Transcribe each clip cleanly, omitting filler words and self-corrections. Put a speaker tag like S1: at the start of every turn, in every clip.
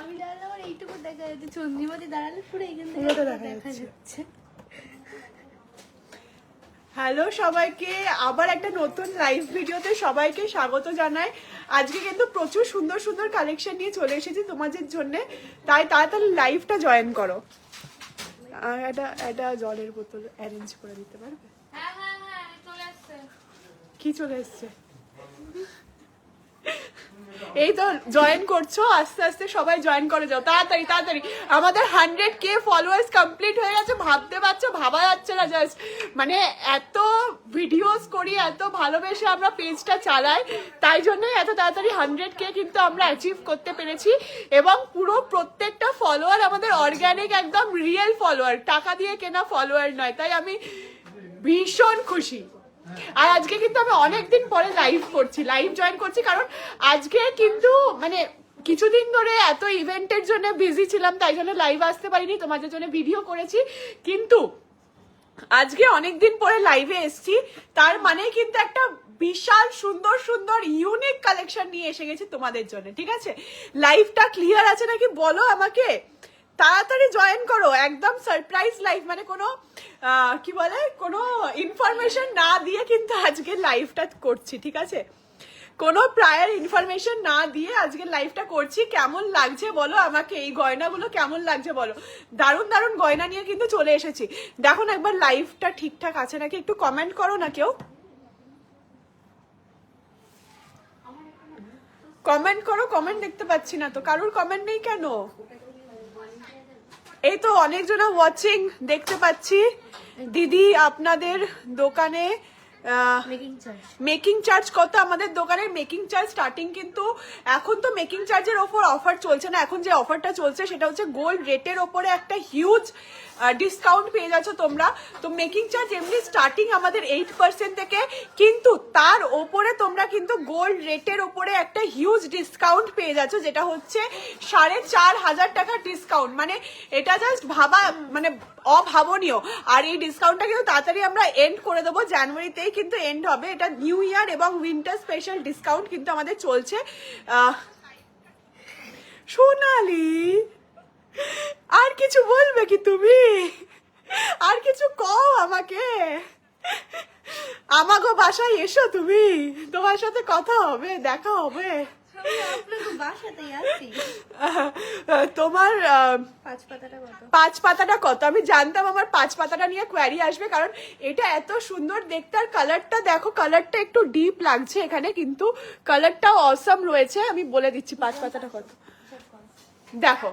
S1: আমি দাঁড়ালে আমার এইটুকু দেখা যাচ্ছে, চন্দ্রিমতি দাঁড়ালে পুরো এখান থেকে দেখা যাচ্ছে।
S2: হ্যালো সবাইকে, আবার একটা নতুন লাইভ ভিডিওতে সবাইকে স্বাগত জানাই। আজকে কিন্তু প্রচুর সুন্দর সুন্দর কালেকশন নিয়ে চলে এসেছি তোমাদের জন্য, তাই তাড়াতাড়ি লাইভটা জয়েন করো। একটা জলের বোতল অ্যারেঞ্জ করে দিতে পারবে? কি চলে এসছে? এই তো জয়েন করছো, আস্তে আস্তে সবাই জয়েন করে যাও, তাড়াতাড়ি তাড়াতাড়ি। আমাদের 100K ফলোয়ার্স কমপ্লিট হয়ে গেছে, ভাবতে পারছো? ভাবা যাচ্ছে না। জাস্ট মানে এত ভিডিওস করি, এত ভালোবেসে আমরা পেজটা চালাই, তাই জন্যই এত তাড়াতাড়ি 100K কিন্তু আমরা অ্যাচিভ করতে পেরেছি। এবং পুরো প্রত্যেকটা ফলোয়ার আমাদের অর্গানিক, একদম রিয়েল ফলোয়ার, টাকা দিয়ে কেনা ফলোয়ার নয়। তাই আমি ভীষণ খুশি। আর আজকে কিন্তু আমি অনেকদিন পরে লাইভ জয়েন করছি, কারণ আজকে কিন্তু মানে কিছুদিন ধরে এত ইভেন্টের জন্য বিজি ছিলাম, তাই জন্য লাইভ আসতে পারিনি, তোমাদের জন্য ভিডিও করেছি। কিন্তু আজকে অনেকদিন পরে লাইভে এসছি, তার মানে কিন্তু একটা বিশাল সুন্দর সুন্দর ইউনিক কালেকশন নিয়ে এসে গেছি তোমাদের জন্য। ঠিক আছে, লাইভটা ক্লিয়ার আছে নাকি বলো আমাকে? তাড়াতাড়ি জয়েন করো, একদম সারপ্রাইজ লাইভ, মানে কোনো কি বলে কোনো ইনফরমেশন না দিয়ে কিন্তু আজকে লাইভটা করছি। ঠিক আছে, কোনো প্রায়ার ইনফরমেশন না দিয়ে আজকে লাইভটা করছি। কেমন লাগছে বলো আমাকে, এই গয়নাগুলো কেমন লাগছে বলো? দারুণ দারুণ গয়না নিয়ে কিন্তু চলে এসেছি। দেখো না একবার লাইভটা ঠিকঠাক আছে নাকি, একটু কমেন্ট করো না কেউ, কমেন্ট করো। কমেন্ট দেখতে পাচ্ছি না তো, কারোর কমেন্ট নেই কেন? এই তো অনেকজনা ওয়াচিং দেখতে পাচ্ছি। দিদি আপনাদের দোকানে মেকিং চার্জ কত? আমাদের দোকানে মেকিং চার্জ স্টার্টিং কিন্তু এখন তো মেকিং চার্জের ওপর অফার চলছে না, এখন যে অফারটা চলছে সেটা হচ্ছে গোল্ড রেটের ওপরে একটা হিউজ ডিসকাউন্ট পেয়ে যাচ্ছ তোমরা। তো মেকিং চার্জ এমনি স্টার্টিং আমাদের 8% থেকে, কিন্তু তার ওপরে তোমরা কিন্তু গোল্ড রেটের ওপরে একটা হিউজ ডিসকাউন্ট পেয়ে যাচ্ছ, যেটা হচ্ছে 4,500 টাকার ডিসকাউন্ট। মানে এটা জাস্ট ভাবা মানে অভাবনীয়। আর এই ডিসকাউন্টটা কিন্তু তাড়াতাড়ি আমরা এন্ড করে দেবো, জানুয়ারিতেই কিন্তু এন্ড হবে। এটা নিউ ইয়ার এবং উইন্টার স্পেশাল ডিসকাউন্ট কিন্তু আমাদের চলছে। সোনালি, আর কিছু বলবে কি তুমি? আর কিছু কও আমাকে। আমাগো বাসায় এসো তুমি, তোমার সাথে কথা হবে, দেখা হবে। তোমার 5 পাতাটা কত? আমি জানতাম আমার 5 পাতাটা নিয়ে কোয়ারি আসবে, কারণ এটা এত সুন্দর দেখতে। আর কালারটা দেখো, কালারটা একটু ডিপ লাগছে এখানে, কিন্তু কালারটাও অসম রয়েছে। আমি বলে দিচ্ছি 5 পাতাটা কত। দেখো,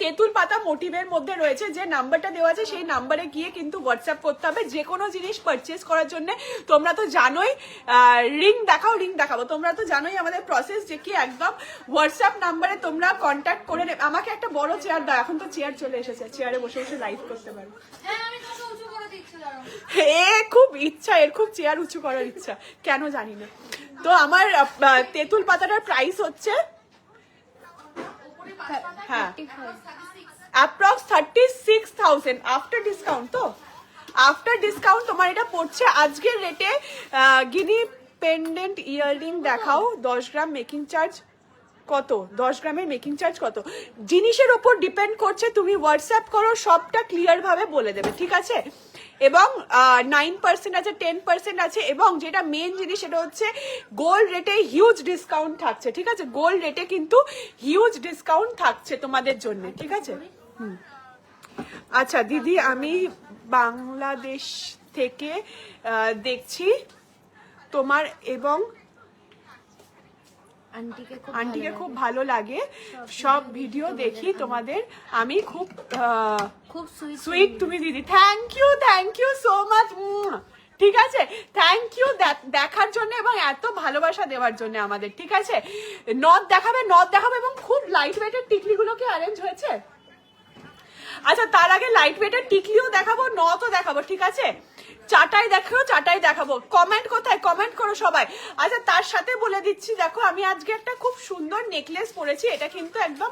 S2: তেঁতুল পাতা মোটিভের মধ্যে রয়েছে। যে নাম্বারটা দেওয়া আছে সেই নাম্বারে গিয়ে কিন্তু হোয়াটসঅ্যাপ করতে হবে যে কোনো জিনিস পারচেস করার জন্য। তোমরা তো জানোই, রিং দেখাবো, তোমরা তো জানোই আমাদের প্রসেস, যে কি একদম হোয়াটসঅ্যাপ নাম্বারে তোমরা কন্ট্যাক্ট করে নেবে। আমাকে একটা বড় চেয়ার দাও, এখন তো চেয়ার চলে এসেছে, চেয়ারে বসে বসে লাইভ করতে পারবো। খুব ইচ্ছা এর, খুব চেয়ার উঁচু করার ইচ্ছা, কেন জানি না। তো আমার তেঁতুল পাতাটার প্রাইস হচ্ছে হ্যাঁ অ্যাপ্রক্স 36,000 আফটার ডিসকাউন্ট। তো আফটার ডিসকাউন্ট তোমার এটা পড়ছে আজকের রেটে। গিনি পেন্ডেন্ট ইয়াররিং দেখাও, 10 গ্রাম মেকিং চার্জ কত? 10 গ্রামের মেকিং চার্জ কত? জিনিসের ওপর ডিপেন্ড করছে, তুমি হোয়াটসঅ্যাপ করো, সবটা ক্লিয়ার ভাবে বলে দেবে। ঠিক আছে, এবং 9% আছে, 10% আছে, এবং যেটা মেন জিনিস সেটা হচ্ছে গোল্ড রেটে হিউজ ডিসকাউন্ট থাকছে। ঠিক আছে, গোল্ড রেটে কিন্তু হিউজ ডিসকাউন্ট থাকছে তোমাদের জন্য। ঠিক আছে, আচ্ছা দিদি, আমি বাংলাদেশ থেকে দেখছি তোমার, এবং আন্টিকে খুব ভালো লাগে, সব ভিডিও দেখি তোমাদের। আমি খুব সুইট তুমি দিদি। Thank you so much. ঠিক আছে, থ্যাংক ইউ দেখার জন্য এবং এত ভালোবাসা দেওয়ার জন্য আমাদের। ঠিক আছে, নথ দেখাবে এবং খুব লাইট ওয়েটের টিকলিগুলোকে অ্যারেঞ্জ হয়েছে। আচ্ছা, তার আগে লাইট ওয়েটের টিকলিও দেখাবো, নথও দেখাবো। ঠিক আছে, চাটাই দেখাবো। কমেন্ট কোথায়? কমেন্ট করো সবাই। আচ্ছা, তার সাথে বলে দিচ্ছি, দেখো আমি আজকে একটা খুব সুন্দর নেকলেস পরেছি। এটা কিন্তু একদম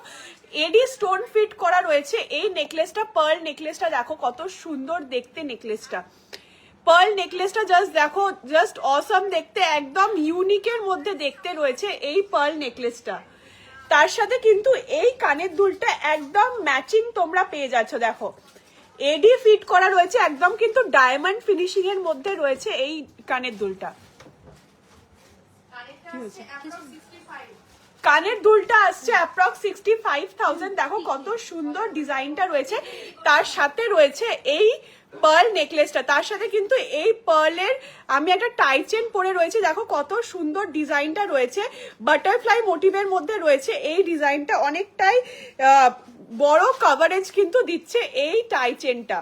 S2: এডি স্টোন ফিট করা রয়েছে। এই নেকলেসটা, পার্ল নেকলেসটা দেখো কত সুন্দর দেখতে নেকলেসটা। পার্ল নেকলেসটা জাস্ট দেখো, জাস্ট অসম দেখতে, একদম ইউনিকের মধ্যে দেখতে রয়েছে এই পার্ল নেকলেসটা। তার সাথে কিন্তু এই কানের দুলটা একদম ম্যাচিং তোমরা পেয়ে যাচ্ছ। দেখো এডি ফিট করা রয়েছে, একদম কিন্তু ডায়মন্ড ফিনিশিং এর মধ্যে রয়েছে এই কানের দুলটা। কানের দুলটা আসছে অ্যাপ্রক্স 65,000। দেখো কত সুন্দর ডিজাইনটা রয়েছে, তার সাথে রয়েছে এই পার্ল নেকলেসটা, তার সাথে কিন্তু এই পার্লের আমি একটা টাই চেন পরে রয়েছে। দেখো কত সুন্দর ডিজাইনটা রয়েছে, বাটারফ্লাই মোটিভের মধ্যে রয়েছে এই ডিজাইনটা, অনেকটাই বড় কভারেজ কিন্তু দিচ্ছে এই টাই চেনটা।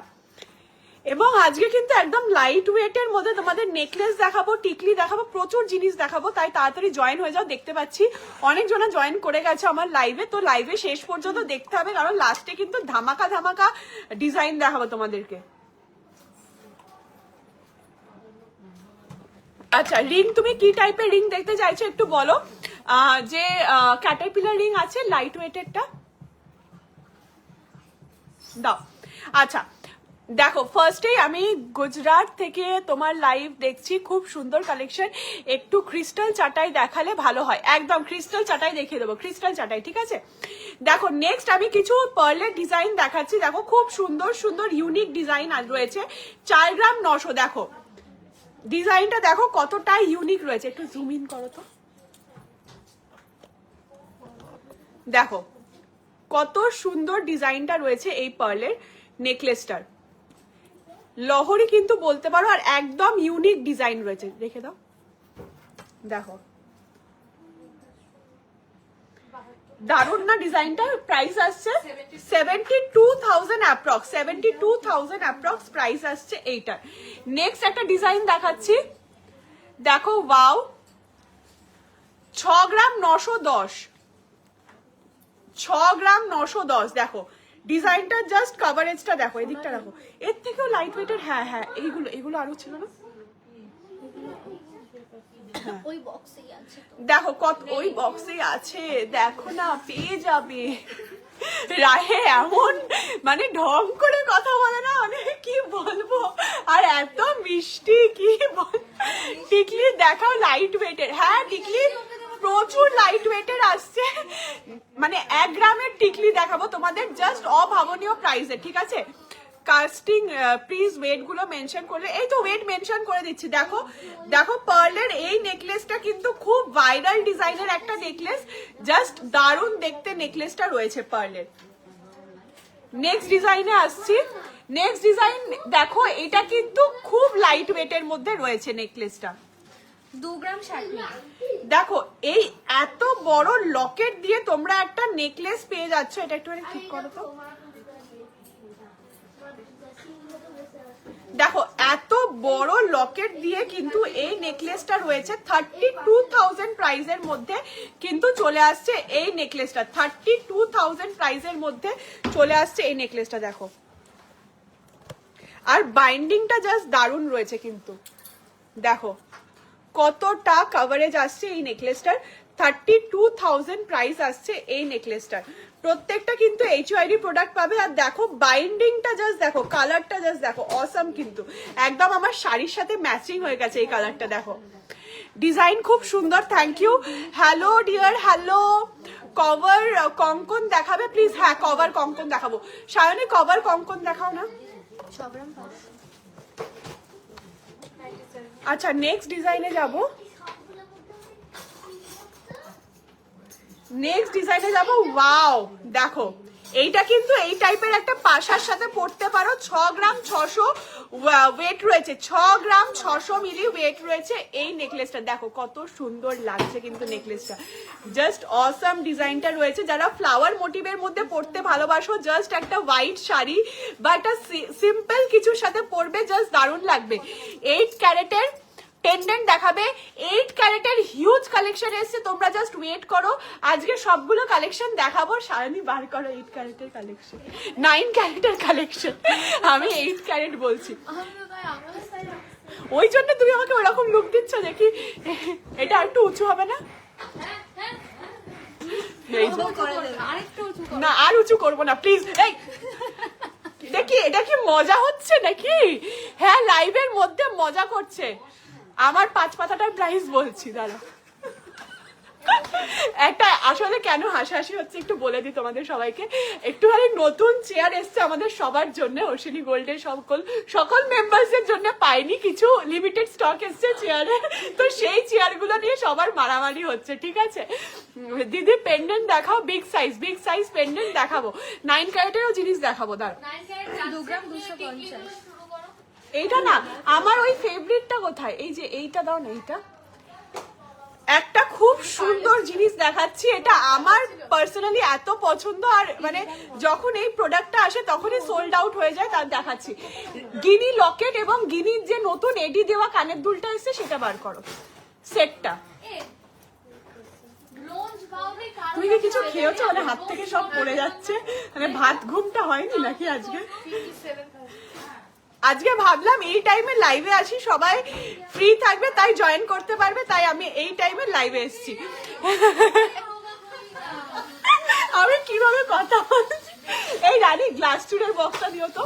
S2: এবং আজকে কিন্তু একদম লাইট ওয়েটের মধ্যে তোমাদের নেকলেস দেখাবো, টিকলি দেখাবো, প্রচুর জিনিস দেখাবো, তাই তাড়াতাড়ি জয়েন হয়ে যাও। দেখতে পাচ্ছি অনেকজনা জয়েন করে গেছে আমার লাইভে, তো লাইভে শেষ পর্যন্ত দেখতে হবে, কারণ লাস্টে কিন্তু ধামাকা ধামাকা ডিজাইন দেখাবো তোমাদেরকে। আচ্ছা রিং, তুমি কি টাইপের রিং দেখতে চাইছো একটু বলো। যে ক্যাটারপিলার রিং আছে লাইট ওয়েটেরটা দাও। আচ্ছা দেখো ফার্স্টেই আমি গুজরাট থেকে তোমার লাইভ দেখছি, খুব সুন্দর কালেকশন। একটু ক্রিস্টাল চাটাই দেখালে ভালো হয়। একদম ক্রিস্টাল চাটাই দেখিয়ে দেবো, ক্রিস্টাল চাটাই, ঠিক আছে। দেখো নেক্সট আমি কিছু পার্লের ডিজাইন দেখাচ্ছি। দেখো খুব সুন্দর সুন্দর ইউনিক ডিজাইন রয়েছে। 4 গ্রাম 900। দেখো ডিজাইনটা দেখো কতটা ইউনিক রয়েছে, একটু জুম ইন করো তো। দেখো কত সুন্দর ডিজাইনটা রয়েছে এই পার্লের নেকলেসটার, লহরি কিন্তু বলতে পারো, আর একদম ইউনিক ডিজাইন রয়েছে। রেখে দাও। দেখো দারুণ না ডিজাইনটা। প্রাইস আসছে 72,000 অ্যাপ্রক্স, 72,000 অ্যাপ্রক্স প্রাইস আসছে এইটার। নেক্সট একটা ডিজাইন দেখাচ্ছি। দেখো ওয়াও, 6 গ্রাম 910, 6 গ্রাম 910। দেখো ডিজাইনটা জাস্ট কভারেজটা দেখো, এদিকটা দেখো, এর থেকেও লাইট ওয়েটের। হ্যাঁ হ্যাঁ এইগুলো এগুলো আরো ছিল না,
S1: ওই বক্সেই আছে।
S2: দেখো কত ওই বক্সে আছে, দেখো না পেয়ে যাবে। রাহে এমন মানে ঢং করে কথা বলে না, মানে কি বলবো, আর এত মিষ্টি কি বল। টিকলি দেখাও লাইট ওয়েটের। হ্যাঁ টিকলি প্রচুর লাইট ওয়েটের আসছে, মানে 1 গ্রামের টিকলি দেখাবো তোমাদের, জাস্ট অভাবনীয় প্রাইসে, ঠিক আছে। কাস্টিং প্লিজ ওয়েট গুলো মেনশন করলে, এই তো ওয়েট মেনশন করে দিচ্ছি। দেখো দেখো পার্লের এই নেকলেসটা কিন্তু খুব ভাইরাল ডিজাইনের একটা নেকলেস, জাস্ট দারুণ দেখতে নেকলেসটা রয়েছে পার্লের। নেক্সট ডিজাইনে আসছি। নেক্সট ডিজাইন দেখো, এটা কিন্তু খুব লাইট ওয়েটের মধ্যে রয়েছে নেকলেসটা,
S1: 2 গ্রাম 60।
S2: দেখো এই এত বড় লকেট দিয়ে তোমরা একটা নেকলেস পেয়ে যাচ্ছ। এটা একটু ঠিক করো তো। দেখো এত বড় লকেট দিয়ে কিন্তু এই নেকলেসটা রয়েছে 32,000 প্রাইসের মধ্যে কিন্তু চলে আসছে এই নেকলেসটা, 32,000 প্রাইসের মধ্যে চলে আসছে এই নেকলেসটা। দেখো আর বাইন্ডিংটা জাস্ট দারুণ রয়েছে কিন্তু, দেখো কতটা কভারেজ আসছে এই নেকলেসটার। 32,000 প্রাইস আসছে এই নেকলেসটার। প্রত্যেকটা কিন্তু HYD প্রোডাক্ট পাবে। আর দেখো বাইন্ডিংটা জাস্ট দেখো, কালারটা জাস্ট দেখো, অসাম কিন্তু একদম আমার শাড়ির সাথে ম্যাচিং হয়ে গেছে এই কালারটা। দেখো ডিজাইন খুব সুন্দর। Thank you. Hello dear, hello. Cover কঙ্কন দেখাবে প্লিজ। হ্যাঁ কভার কঙ্কন দেখাবো। সায়নী কভার কঙ্কন দেখাও না।
S1: 6 গ্রাম 500।
S2: আচ্ছা নেক্সট ডিজাইনে যাব। নেক্সট ডিজাইনে যাব। ওয়াও দেখো এইটা কিন্তু এই টাইপের একটা পাশার সাথে পড়তে পারো। 6 গ্রাম 600 ওয়েট রয়েছে, 6 গ্রাম 600 মিলি ওয়েট রয়েছে এই নেকলেসটা। দেখো কত সুন্দর লাগছে কিন্তু নেকলেসটা, জাস্ট অসাম ডিজাইনটা রয়েছে। যারা ফ্লাওয়ার মোটিভের মধ্যে পড়তে ভালোবাসো, জাস্ট একটা হোয়াইট শাড়ি বা একটা সিম্পল কিছুর সাথে পরবে, জাস্ট দারুণ লাগবে। 8 ক্যারেটের পেন্ডেন্ট দেখাবে। 8 ক্যারেটের হিউজ কালেকশন এসছে, তোমরা জাস্ট ওয়েট করো, আজকে সবগুলো কালেকশন দেখাবো। সারানি বার করো 8 ক্যারেটের কালেকশন, 9 ক্যারেটের কালেকশন, আমি 8 ক্যারেট বলছি। ওই জন্য তুমি আমাকে ওরকম লুক দিচ্ছ, দেখি এটা একটু উঁচু হবে না? না আর উঁচু করবো না প্লিজ। এই দেখি এটা কি মজা হচ্ছে নাকি? হ্যাঁ লাইভের মধ্যে মজা করছে। আমার 5 পাতাটার প্রাইস বলছি, দাঁড়া। একটা আসলে কেন হাসাহাসি হচ্ছে একটু বলে দিই তোমাদের সবাইকে, একটুখানি নতুন চেয়ার এসছে আমাদের সবার জন্য, অশ্বিনী গোল্ডের সকল মেম্বারসদের জন্য পাইনি, কিছু লিমিটেড স্টক এসছে চেয়ারে, তো সেই চেয়ারগুলো নিয়ে সবার মারামারি হচ্ছে, ঠিক আছে। দিদি পেন্ডেন্ট দেখাও, বিগ সাইজ পেন্ডেন্ট দেখাবো, 9 ক্যারেটেরও জিনিস দেখাবো। দাঁড়
S1: 2 গ্রাম 250।
S2: এইটা না আমার ওই ফেভারিটটা কোথায়, এই যে এইটা দাও না, এইটা একটা খুব সুন্দর জিনিস দেখাচ্ছি, এটা আমার পার্সোনালি এত পছন্দ, আর মানে যখন এই প্রোডাক্টটা আসে তখনই সোল্ড আউট হয়ে যায়, তার দেখাচ্ছি। গিনি লকেট এবং গিনির যে নতুন এডি দেওয়া কানের দুলটা এসছে সেটা বার করো, সেটটা। তুমি কি কিছু খেয়েছো? মানে হাত থেকে সব পড়ে যাচ্ছে, মানে ভাত ঘুমটা হয়নি নাকি আজকে? আজকে ভাবলাম এই টাইমে লাইভে আসি, সবাই ফ্রি থাকবে তাই জয়েন করতে পারবে, তাই আমি এই টাইমে লাইভে এসেছি। আমি কিভাবে কথা বলছি। এই রানী গ্লাস চুরের বক্সটা দিও তো।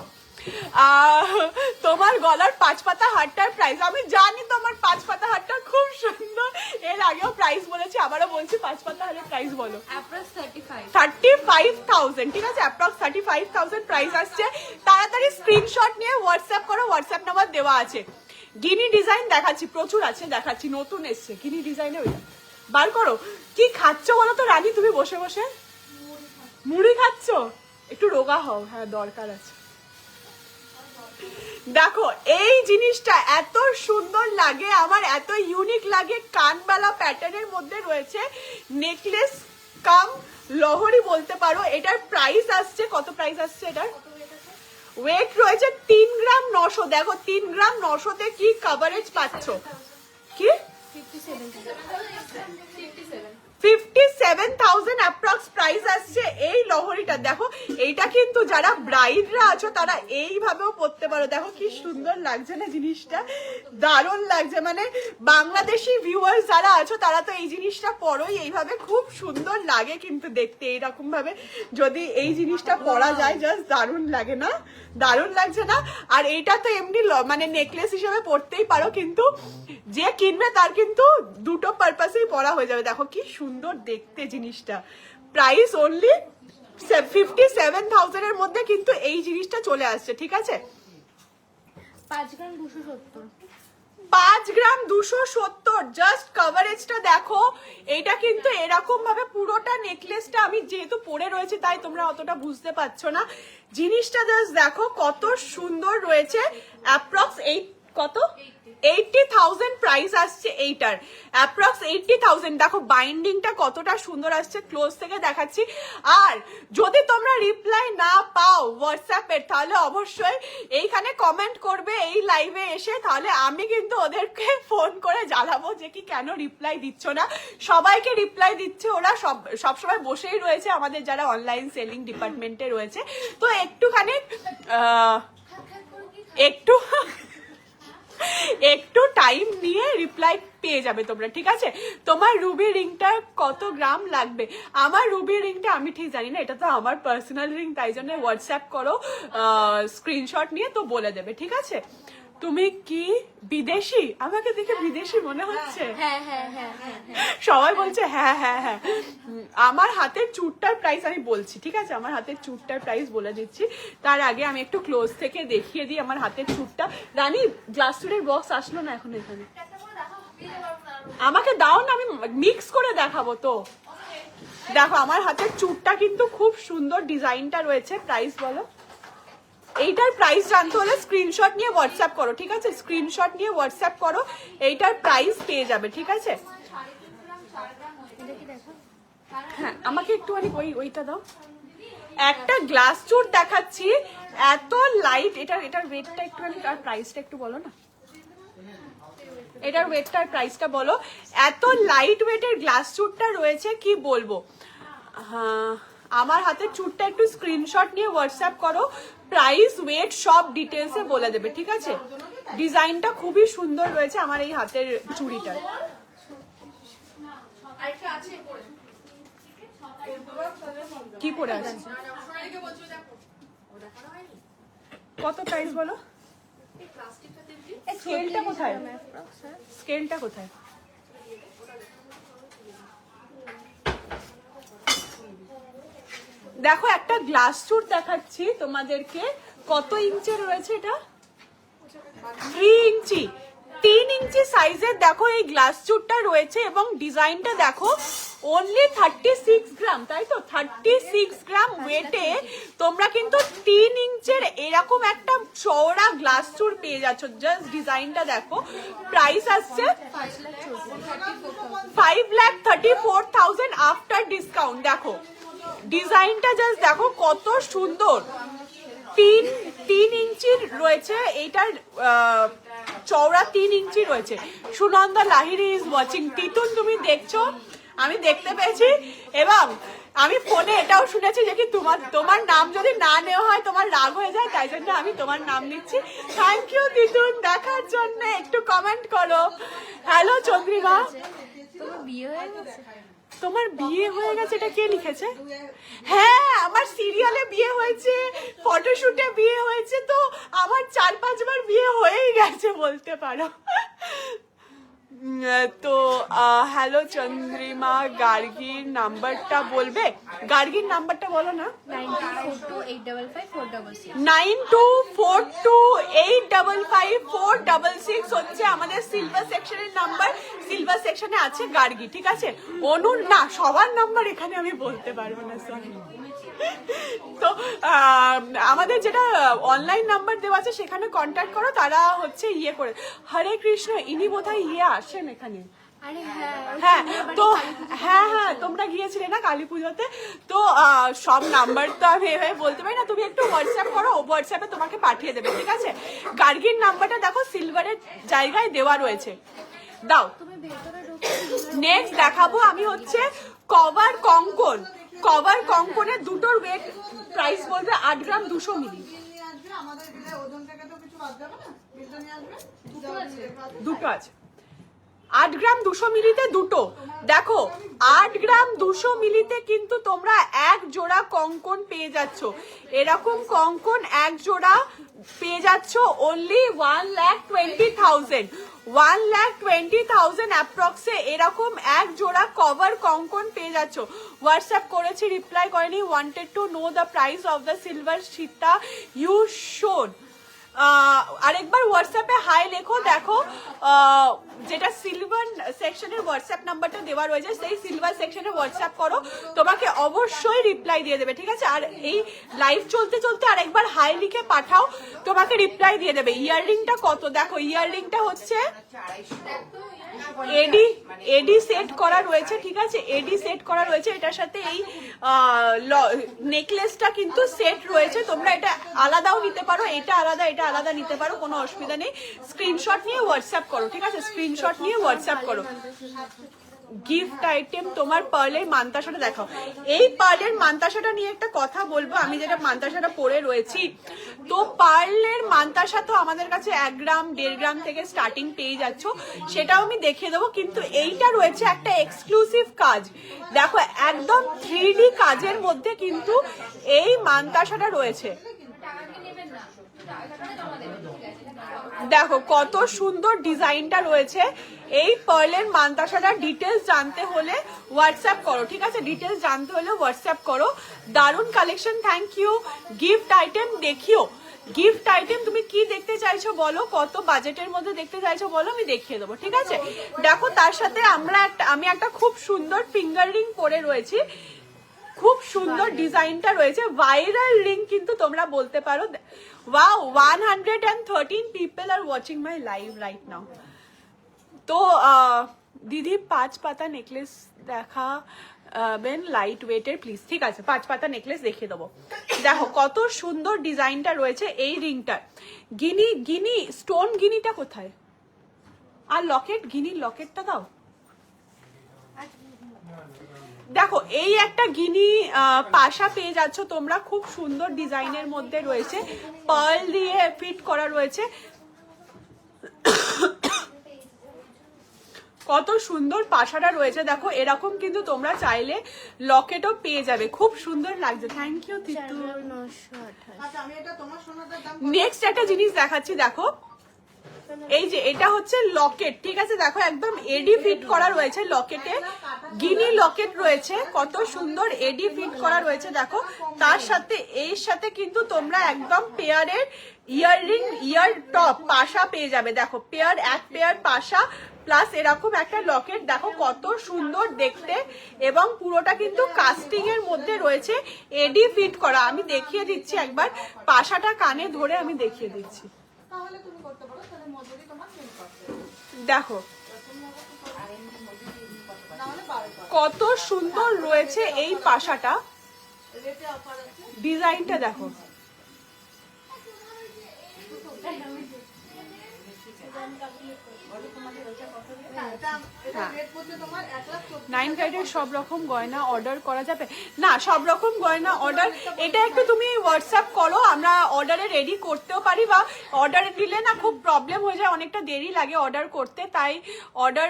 S2: তোমার গলার 5 পাতা হারটার প্রাইস, আমি জানি তোমার 5 পাতা হারটা খুব সুন্দর, এর আগেও প্রাইস বলেছি, আবারও বলছি 5 পাতা হারের প্রাইস বলো। 35,000, ঠিক আছে, অ্যাপ্রক্স 35,000 প্রাইস আসছে। তাড়াতাড়ি স্ক্রিনশট নিয়ে হোয়াটসঅ্যাপ করো, হোয়াটসঅ্যাপ নাম্বার দেওয়া আছে। গিনি ডিজাইন দেখাচ্ছি, প্রচুর আছে, দেখাচ্ছি, নতুন এসছে গিনি ডিজাইনে, ওইটা বার করো। কি খাচ্ছ বলো তো রানী তুমি বসে বসে? মুড়ি খাচ্ছ? একটু রোগা হও, হ্যাঁ দরকার আছে। দেখো এই জিনিসটা এত সুন্দর লাগে আমার, এত ইউনিক লাগে, কানবালা প্যাটার্নের মধ্যে রয়েছে, নেকলেস কাম লহরি বলতে পারো। এটার প্রাইস আসছে, কত প্রাইস আসছে এটার? ওয়েট রয়েছে 3 গ্রাম 900। দেখো 3 গ্রাম 900-তে কি কভারেজ পাচ্ছ, কি 57,000 অ্যাপ্রক্স প্রাইস আসছে এই লহরিটা। দেখো এইটা কিন্তু যারা ব্রাইডরা আছো তারা এইভাবেও পরতে পারো, দেখো কি সুন্দর লাগছে না জিনিসটা, দারুণ লাগছে। মানে বাংলাদেশি ভিউয়ার্স যারা আছো তারা তো এই জিনিসটা পরোই, এইভাবে খুব সুন্দর লাগে কিন্তু দেখতে, এইরকম ভাবে যদি এই জিনিসটা পরা যায় জাস্ট দারুণ লাগে না, দারুণ লাগছে না? আর এইটা তো এমনি মানে নেকলেস হিসেবে পরতেই পারো, কিন্তু যে কিনবে তার কিন্তু দুটো পারপাসেই পরা হয়ে যাবে। দেখো কি সুন্দর দেখতে জিনিসটা, প্রাইস অনলি 57,000 এর মধ্যে কিন্তু এই জিনিসটা চলে আসছে, ঠিক আছে।
S1: 5 গ্রাম 270,
S2: 5 গ্রাম 270, জাস্ট কভারেজটা দেখো। এটা কিন্তু এরকম ভাবে পুরোটা নেকলেসটা আমি যেহেতু পরে রয়েছে তাই তোমরা অতটা বুঝতে পারছো না, জিনিসটা জাস্ট দেখো কত সুন্দর রয়েছে। অ্যাপ্রক্স কত 80,000 প্রাইস আসছে এইটার, অ্যাপ্রক্স 80,000। দেখো বাইন্ডিংটা কতটা সুন্দর আসছে, ক্লোজ থেকে দেখাচ্ছি। আর যদি তোমরা রিপ্লাই না পাও হোয়াটসঅ্যাপের, তাহলে অবশ্যই এইখানে কমেন্ট করবে এই লাইভে এসে, তাহলে আমি কিন্তু ওদেরকে ফোন করে জ্বালাবো যে কি কেন রিপ্লাই দিচ্ছ না। সবাইকে রিপ্লাই দিচ্ছে ওরা, সবসময় বসেই রয়েছে আমাদের যারা অনলাইন সেলিং ডিপার্টমেন্টে রয়েছে, তো একটুখানি একটু টাইম নিয়ে রিপ্লাই পেয়ে যাবে তোমরা, ঠিক আছে। তোমার রুবি রিংটা কত গ্রাম লাগবে? আমার রুবি রিংটা আমি ঠিক জানি না, এটা তো আমার পার্সোনাল রিং, তাই জন্য হোয়াটসঅ্যাপ করো স্ক্রিনশট নিয়ে, তো বলে দেবে, ঠিক আছে। তুমি কি বিদেশি? আমাকে দেখে বিদেশি মনে হচ্ছে?
S1: হ্যাঁ হ্যাঁ হ্যাঁ হ্যাঁ,
S2: সবাই বলছে হ্যাঁ হ্যাঁ হ্যাঁ। আমার হাতের চুড়টার প্রাইস আমি বলছি, ঠিক আছে, আমার হাতের চুড়টার প্রাইস বলে দিচ্ছি। তার আগে আমি একটু ক্লোজ থেকে দেখিয়ে দিই আমার হাতের চুড়টা। রানী গ্লাস চুড়ের বক্স আসলো না এখন এখানে, আমাকে দাও না, আমি মিক্স করে দেখাবো। তো দেখো আমার হাতের চুড়টা কিন্তু খুব সুন্দর ডিজাইনটা রয়েছে। প্রাইস বলো। এইটার প্রাইস জানতে হলে স্ক্রিনশট নিয়ে হোয়াটসঅ্যাপ করো, ঠিক আছে, স্ক্রিনশট নিয়ে হোয়াটসঅ্যাপ করো, এইটার প্রাইস পেয়ে যাবে, ঠিক আছে। হ্যাঁ আমাকে একটুখানি ওইটা দাও। একটা গ্লাস চুড় দেখাচ্ছি, এত লাইট, এটার ওয়েটটা একটুখানি, আর প্রাইসটা একটু বলো না, এটার ওয়েটটা আর প্রাইসটা বলো। এত লাইট ওয়েটের গ্লাস চুড়টা রয়েছে কি বলবো। হ্যাঁ আমার হাতের চুড়টা একটু স্ক্রিনশট নিয়ে হোয়াটসঅ্যাপ করো, প্রাইস ওয়েট সব ডিটেলসে বলে দেবে, ঠিক আছে। ডিজাইনটা খুবই সুন্দর রয়েছে আমার এই হাতের চুড়িটার। কি পরে আছে? কত প্রাইস বলো? স্কেলটা কোথায়? স্কেলটা কোথায়? দেখো একটা গ্লাস চুট দেখাচ্ছি তোমাদেরকে, কত ইঞ্চের রয়েছে এটা, 3 ইঞ্চি, 3 ইঞ্চি সাইজের দেখো এই গ্লাস চুটটা রয়েছে এবং ডিজাইনটা দেখো অনলি 36 গ্রাম, তাই তো 36 গ্রাম ওয়েটে তোমরা কিন্তু 3 ইঞ্চের এরকম একটা চওড়া গ্লাস চুট পেয়ে যাচ্ছ। জাস্ট ডিজাইনটা দেখো, প্রাইস আসছে 5,34,000 আফটার ডিসকাউন্ট। দেখো ডিজাইনটা জাস্ট দেখো কত সুন্দর, 3 ইঞ্চির রয়েছে এইটার চওড়া, 3 ইঞ্চি রয়েছে। Sunanda Lahiri is watching. তিতুন তুমি দেখছো, আমি দেখতে পেয়েছি এবং আমি ফোনে এটাও শুনেছি যে কি তোমার নাম যদি না নেওয়া হয় তোমার রাগ হয়ে যায়, তাই জন্য আমি তোমার নাম নিচ্ছি। থ্যাংক ইউ তিতুন দেখার জন্য, একটু কমেন্ট করো। হ্যালো চন্দ্রিমা,
S1: তোমার বিয়ে হয়ে গেছে?
S2: তোমার বিয়ে হয়ে গেছে এটা কে লিখেছে? হ্যাঁ আমার সিরিয়ালে বিয়ে হয়েছে, ফটোশুটে বিয়ে হয়েছে, তো আমার 4-5 বার বিয়ে হয়েই গেছে বলতে পারো। তো হ্যালো চন্দ্রিমা, গার্গীর নাম্বারটা বলবে? গার্গীর নাম্বারটা বলো না। 9242854546 হচ্ছে আমাদের সিলভার সেকশনের নাম্বার। সিলভার সেকশনে আছে গার্গী, ঠিক আছে? অনুর না, সবার নাম্বার এখানে আমি বলতে পারবো না, সরি। তো আমাদের যেটা অনলাইন নাম্বার দেওয়া আছে সেখানে কন্ট্যাক্ট করো, তারা হচ্ছে ইয়ে করে। হরে কৃষ্ণ, ইনি বোধহয় ইয়ে আসেন এখানে। হ্যাঁ তো হ্যাঁ তোমরা গিয়েছিলে না কালী পুজোতে, তো সব নাম্বার তো আমি এভাবে বলতে পারি না, তুমি একটু হোয়াটসঅ্যাপ করো, হোয়াটসঅ্যাপে তোমাকে পাঠিয়ে দেবে, ঠিক আছে? গার্গীর নাম্বারটা দেখো সিলভারের জায়গায় দেওয়া রয়েছে, দাও। নেক্সট দেখাবো আমি হচ্ছে কভার কঙ্কন। কভার কঙ্কনের দুটোর ওয়েট প্রাইস বলবে 8 গ্রাম 200 মিলি। দুটো আছে, 8 গ্রাম 200 মিলিতে দুটো। দেখো 8 গ্রাম 200 মিলিতে কিন্তু তোমরা এক জোড়া কঙ্কন পেয়ে যাচ্ছ। এরকম কঙ্কন এক জোড়া পেয়ে যাচ্ছ অনলি 1,20,000। 1,20,000 অ্যাপ্রক্সে এরকম এক জোড়া কভার কঙ্কন পেয়ে যাচ্ছ। হোয়াটসঅ্যাপ করেছি, রিপ্লাই করেনি। Wanted to know the price of the silver সীতা ইউ শোড। আরেকবার হোয়াটসঅ্যাপে হাই লেখো। দেখো যেটা সিলভার সেকশনের হোয়াটসঅ্যাপ নাম্বারটা দেওয়া রয়েছে, সেই সিলভার সেকশনে হোয়াটসঅ্যাপ করো, তোমাকে অবশ্যই রিপ্লাই দিয়ে দেবে, ঠিক আছে? আর এই লাইভ চলতে চলতে আরেকবার হাই লিখে পাঠাও, তোমাকে রিপ্লাই দিয়ে দেবে। ইয়াররিংটা কত? দেখো ইয়াররিংটা হচ্ছে এডি সেট করা রয়েছে, ঠিক আছে? এডি সেট করা রয়েছে, এটার সাথে এই নেকলেসটা কিন্তু সেট রয়েছে। তোমরা এটা আলাদাও নিতে পারো, এটা আলাদা এটা আলাদা নিতে পারো, কোনো অসুবিধা নেই। স্ক্রিনশট নিয়ে হোয়াটসঅ্যাপ করো, ঠিক আছে? স্ক্রিনশট নিয়ে হোয়াটসঅ্যাপ করো। গিফট আইটেম তোমার পার্লের মান্তাসাটা দেখাও। এই পার্লের মান্তাসাটা নিয়ে একটা কথা বলবো, আমি যেটা মান্তাসাটা পরে রয়েছি, তো পার্লের মান্তাসা তো আমাদের কাছে 1 গ্রাম 1.5 গ্রাম থেকে স্টার্টিং পেয়ে যাচ্ছ, সেটাও আমি দেখিয়ে দেবো। কিন্তু এইটা রয়েছে একটা এক্সক্লুসিভ কাজ, দেখো একদম 3D কাজের মধ্যে কিন্তু এই মান্তাসাটা রয়েছে। দেখো কত সুন্দর ডিজাইনটা রয়েছে। এই পার্লের মান্তাসাটার ডিটেলস জানতে হলে হোয়াটসঅ্যাপ করো, ঠিক আছে? ডিটেলস জানতে হলে হোয়াটসঅ্যাপ করো। দারুণ collection, thank you. Gift item দেখিও। গিফট আইটেম তুমি কি দেখতে চাইছো বলো, কত বাজেটের মধ্যে দেখতে চাইছো বলো, আমি দেখিয়ে দেবো, ঠিক আছে? দেখো তার সাথে আমি একটা খুব সুন্দর ফিঙ্গার রিং পরে রয়েছি, খুব সুন্দর ডিজাইনটা রয়েছে, ভাইরাল রিং কিন্তু তোমরা বলতে পারো। Wow, 113 people are watching my live right now. তো দিদি 5 পাতা নেকলেস দেখাবেন লাইট ওয়েটের প্লিজ, ঠিক আছে? 5 পাতা নেকলেস দেখিয়ে দেবো। দেখো কত সুন্দর ডিজাইনটা রয়েছে এই রিংটার। গিনি স্টোন গিনিটা কোথায়? আর লকেট, গিনির লকেটটা দাও। দেখো এই একটা গিনি পাশা পেয়ে যাচ্ছ তোমরা, খুব সুন্দর ডিজাইনের মধ্যে রয়েছে, পার্ল দিয়ে ফিট করা রয়েছে। কত সুন্দর পাশাটা রয়েছে, দেখো এরকম কিন্তু তোমরা চাইলে লকেটও পেয়ে যাবে, খুব সুন্দর লাগছে। Thank you Titu. নেক্সট একটা জিনিস দেখাচ্ছি, দেখো এই যে এটা হচ্ছে লকেট, ঠিক আছে, দেখো একদম এডি ফিট করা রয়েছে লকেটে, গিনি লকেট রয়েছে, কত সুন্দর এডি ফিট করা রয়েছে দেখো। তার সাথে এর সাথে কিন্তু তোমরা একদম পেয়ারের ইয়াররিং, ইয়ার টপ পাশা পেয়ে যাবে, দেখো পেয়ার, এক পেয়ার পাশা প্লাস এরকম একটা লকেট, দেখো কত সুন্দর দেখতে, এবং পুরোটা কিন্তু কাস্টিং এর মধ্যে রয়েছে, এডি ফিট করা। আমি দেখিয়ে দিচ্ছি একবার, পাশাটা কানে ধরে আমি দেখিয়ে দিচ্ছি, দেখো কত সুন্দর রয়েছে এই পাশাটা, ডিজাইনটা দেখো। নাইন ক্যারেটের সব রকম গয়না অর্ডার করা যাবে না? সব রকম গয়না অর্ডার, এটা একটু তুমি হোয়াটসঅ্যাপ করো, আমরা অর্ডারে রেডি করতেও পারি, বা অর্ডারে দিলে না খুব প্রবলেম হয়ে যায়, অনেকটা দেরি লাগে অর্ডার করতে, তাই অর্ডার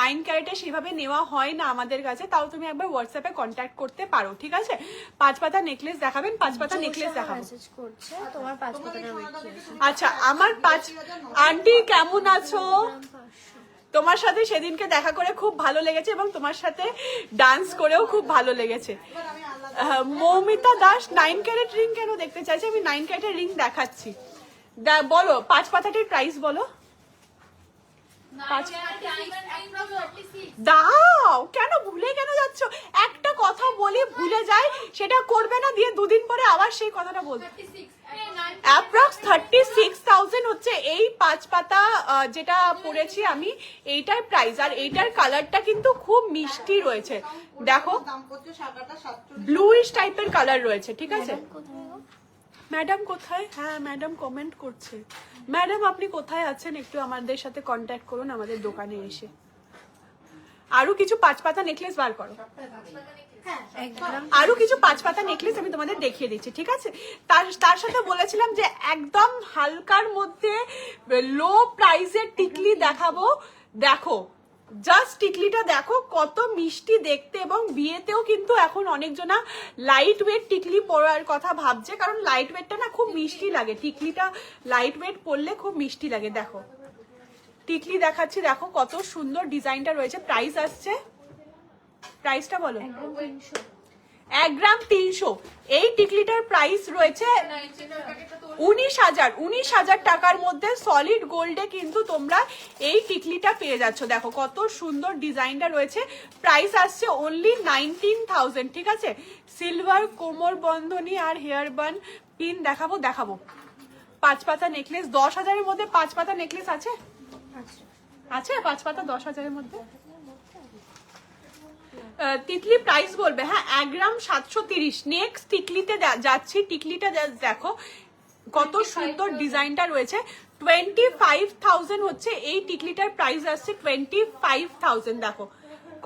S2: 9 ক্যারেটে সেভাবে নেওয়া হয় না আমাদের কাছে। তাও তুমি একবার হোয়াটসঅ্যাপে কন্ট্যাক্ট করতে পারো, ঠিক আছে। 5 পাতা নেকলেস দেখাবেন? 5 পাতা নেকলেস দেখাবো।
S1: তোমার 5 পাতা।
S2: আচ্ছা, আমার 5, আন্টি কেমন আছো? তোমার সাথে সেদিনকে দেখা করে খুব ভালো লেগেছে, এবং তোমার সাথে ডান্স করেও খুব ভালো লেগেছে। মৌমিতা দাস 9 ক্যারেট রিং কেন দেখতে চাইছে? আমি 9 ক্যারেটের রিং দেখাচ্ছি, বলো 5 পাতাটির প্রাইস বলো। দাও, কেন ভুলে কেন যাচ্ছ? একটা কথা বলি ভুলে যাই, সেটা করবে না, দিয়ে দুদিন পরে আবার সেই কথাটা বলবে। অ্যাপ্রক্স 36,000 হচ্ছে এই 5 পাতা যেটা পরেছি আমি, এইটার প্রাইস। আর এইটার কালারটা কিন্তু খুব মিষ্টি রয়েছে, দেখো ব্লুইশ টাইপের কালার রয়েছে, ঠিক আছে। ম্যাডাম কোথায়? হ্যাঁ ম্যাডাম কমেন্ট করছে। ম্যাডাম আপনি কোথায় আছেন? একটু আমাদের সাথে কন্ট্যাক্ট করুন আমাদের দোকানে এসে। আরো কিছু 5 পাতা নেকলেস বার করো, আরো কিছু 5 পাতা নেকলেস আমি তোমাদের দেখিয়ে দিচ্ছি, ঠিক আছে। তার সাথে বলেছিলাম যে একদম হালকার মধ্যে লো প্রাইসের টিকলি দেখাবো, দেখো জাস্ট টিকলিটা দেখো কত মিষ্টি দেখতে, এবং বিয়েতেও কিন্তু এখন অনেকজনা লাইট ওয়েট টিকলি পরার কথা ভাবছে, কারণ লাইট ওয়েটটা না খুব মিষ্টি লাগে, টিকলিটা লাইট ওয়েট পরলে খুব মিষ্টি লাগে। দেখো টিকলি দেখাচ্ছি, দেখো কত সুন্দর ডিজাইনটা রয়েছে। প্রাইস আসছে, প্রাইসটা বলো। 1 গ্রাম 300। এই টিকলিটার প্রাইস রয়েছে 19,000 টাকার মধ্যে সলিড গোল্ডে কিন্তু তোমরা এই টিকলিটা পেয়ে যাচ্ছ। দেখো কত সুন্দর ডিজাইনটা রয়েছে, প্রাইস আসছে অনলি 19,000, ঠিক আছে। সিলভার কোমর বন্ধনী আর হেয়ার বান পিন দেখাবো। 5 পাতা নেকলেস 10,000-এর মধ্যে 5 পাতা নেকলেস আছে, আছে 5 পাতা 10,000-এর মধ্যে। তিতলি প্রাইস বলবে, হ্যাঁ 1 গ্রাম 730। নেক্সট টিকলিতে যাচ্ছি, টিকলিটা দেখো কত সুন্দর ডিজাইনটা রয়েছে। 25,000 হচ্ছে এই টিকলিটার প্রাইস আসছে, 25,000। দেখো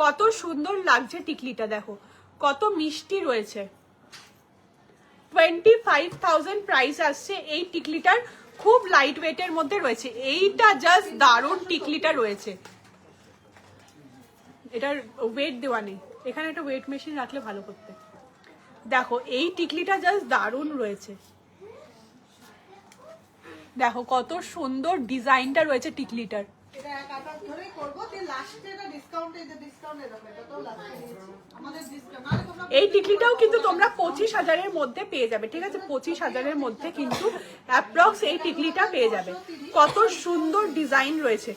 S2: কত সুন্দর লাগছে টিকলিটা, দেখো কত মিষ্টি রয়েছে। 25,000 প্রাইস আসছে এই টিকলিটার, খুব লাইট ওয়েটের মধ্যে রয়েছে। এইটা জাস্ট দারুণ টিকলিটা রয়েছে, এটার ওয়েট দেওয়া নেই, এখানে একটা ওয়েট মেশিন রাখলে ভালো করতে। দেখো এই টিকলিটা জাস্ট দারুণ রয়েছে, দেখো কত সুন্দর ডিজাইনটা রয়েছে টিকলিটার। এই টিকলিটাও কিন্তু তোমরা 25,000-এর মধ্যে পেয়ে যাবে, ঠিক আছে। 25,000-এর মধ্যে কিন্তু অ্যাপ্রক্স এই টিকলিটা পেয়ে যাবে। কত সুন্দর ডিজাইন রয়েছে।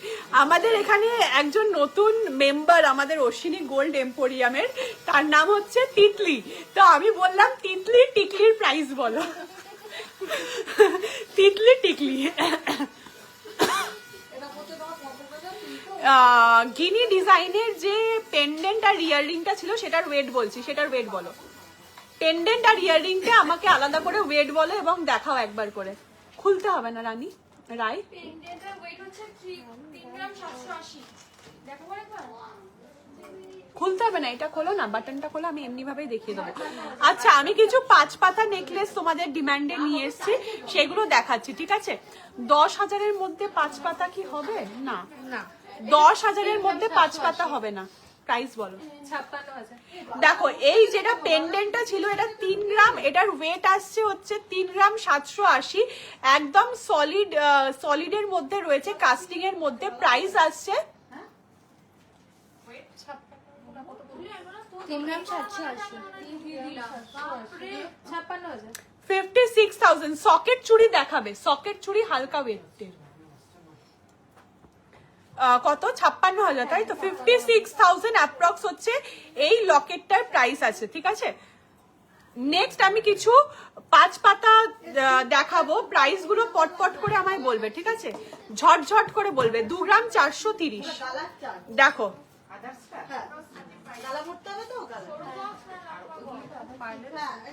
S2: আমাদের এখানে একজন নতুন মেম্বার আমাদের অশ্বিনী গোল্ড এম্পোরিয়ামের, তার নাম হচ্ছে তিতলি। তো আমি বললাম তিতলি টিকলির প্রাইস বলো। তিতলি টিকলি গিনি ডিজাইনের যে পেন্ডেন্ট আর ইয়াররিংটা ছিল সেটার ওয়েট বলছি, সেটার ওয়েট বলো। পেন্ডেন্ট আর ইয়াররিংটা আমাকে আলাদা করে ওয়েট বলো এবং দেখাও একবার করে। খুলতে হবে না রানী রায়।
S1: পেন্ডেন্টের ওয়েট হচ্ছে 3 গ্রাম 780। দেখো একবার,
S2: খুলতে হবে না, এটা খোলো না, বাটনটা খোলো, আমি এমনি ভাবেই দেখিয়ে দেবো। আচ্ছা আমি কিছু 5 পাতা নেকলেস তোমাদের ডিমান্ডে নিয়ে এসেছি, সেগুলো দেখাচ্ছি, ঠিক আছে। 10,000-এর মধ্যে 5 পাতা কি হবে? না, 10,000-এর মধ্যে 5 পাতা হবে না। প্রাইস বলো।
S3: 56,000।
S2: দেখো এই যেটা পেন্ডেন্টটা ছিল এটা 3 গ্রাম, এটার ওয়েট আসছে হচ্ছে 3 গ্রাম 780, একদম সলিডের মধ্যে রয়েছে, কাস্টিং এর মধ্যে। প্রাইস আসছে
S1: 3 গ্রাম 780।
S3: 56,000।
S2: 56,000। সকেট চুড়ি দেখাবে, সকেট চুড়ি হালকা ওয়েটের। কত? 56,000, তাই তো? 56,000 অ্যাপ্রক্স হচ্ছে এই লকেটটার প্রাইস আছে, ঠিক আছে। নেক্সট আমি কিছু 5 পাতা দেখাবো, প্রাইস গুলো পটপট করে আমায় বলবে, ঠিক আছে? ঝটঝট করে বলবে। 2 গ্রাম 430। দেখো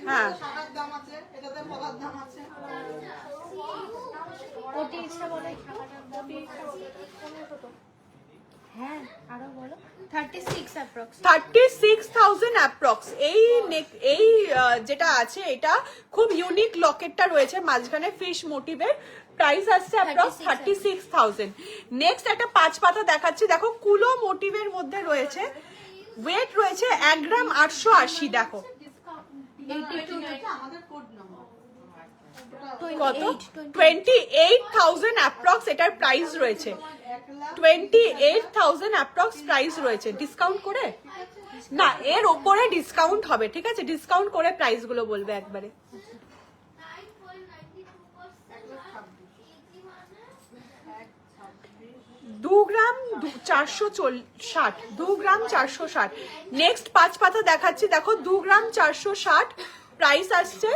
S2: হ্যাঁ,
S1: ওটি এক্সট্রা বলো, হ্যাঁ আরো বলো। 36 অ্যাপ্রক্স।
S2: 36,000 অ্যাপ্রক্স। এই যেটা আছে এটা খুব ইউনিক লকেটটা রয়েছে মাঝখানে ফিশ মোটিভের। প্রাইস আসছে অ্যাপ্রক্স 36,000। নেক্সট একটা 5 পাতা দেখাচ্ছি, দেখো কুলো মোটিভের মধ্যে রয়েছে, ওয়েট রয়েছে 1 গ্রাম 880। দেখো কত? 28,000 অ্যাপ্রক্স এটার প্রাইস রয়েছে। 28,000 অ্যাপ্রক্স প্রাইস রয়েছে। ডিসকাউন্ট করে না, এর ওপরে ডিসকাউন্ট হবে, ঠিক আছে? ডিসকাউন্ট করে প্রাইস গুলো বলবে একবারে। 2 গ্রাম 460। 2 গ্রাম 460। নেক্সট 5 পাতা দেখাচ্ছি, দেখো 2 গ্রাম 460 প্রাইস আসছে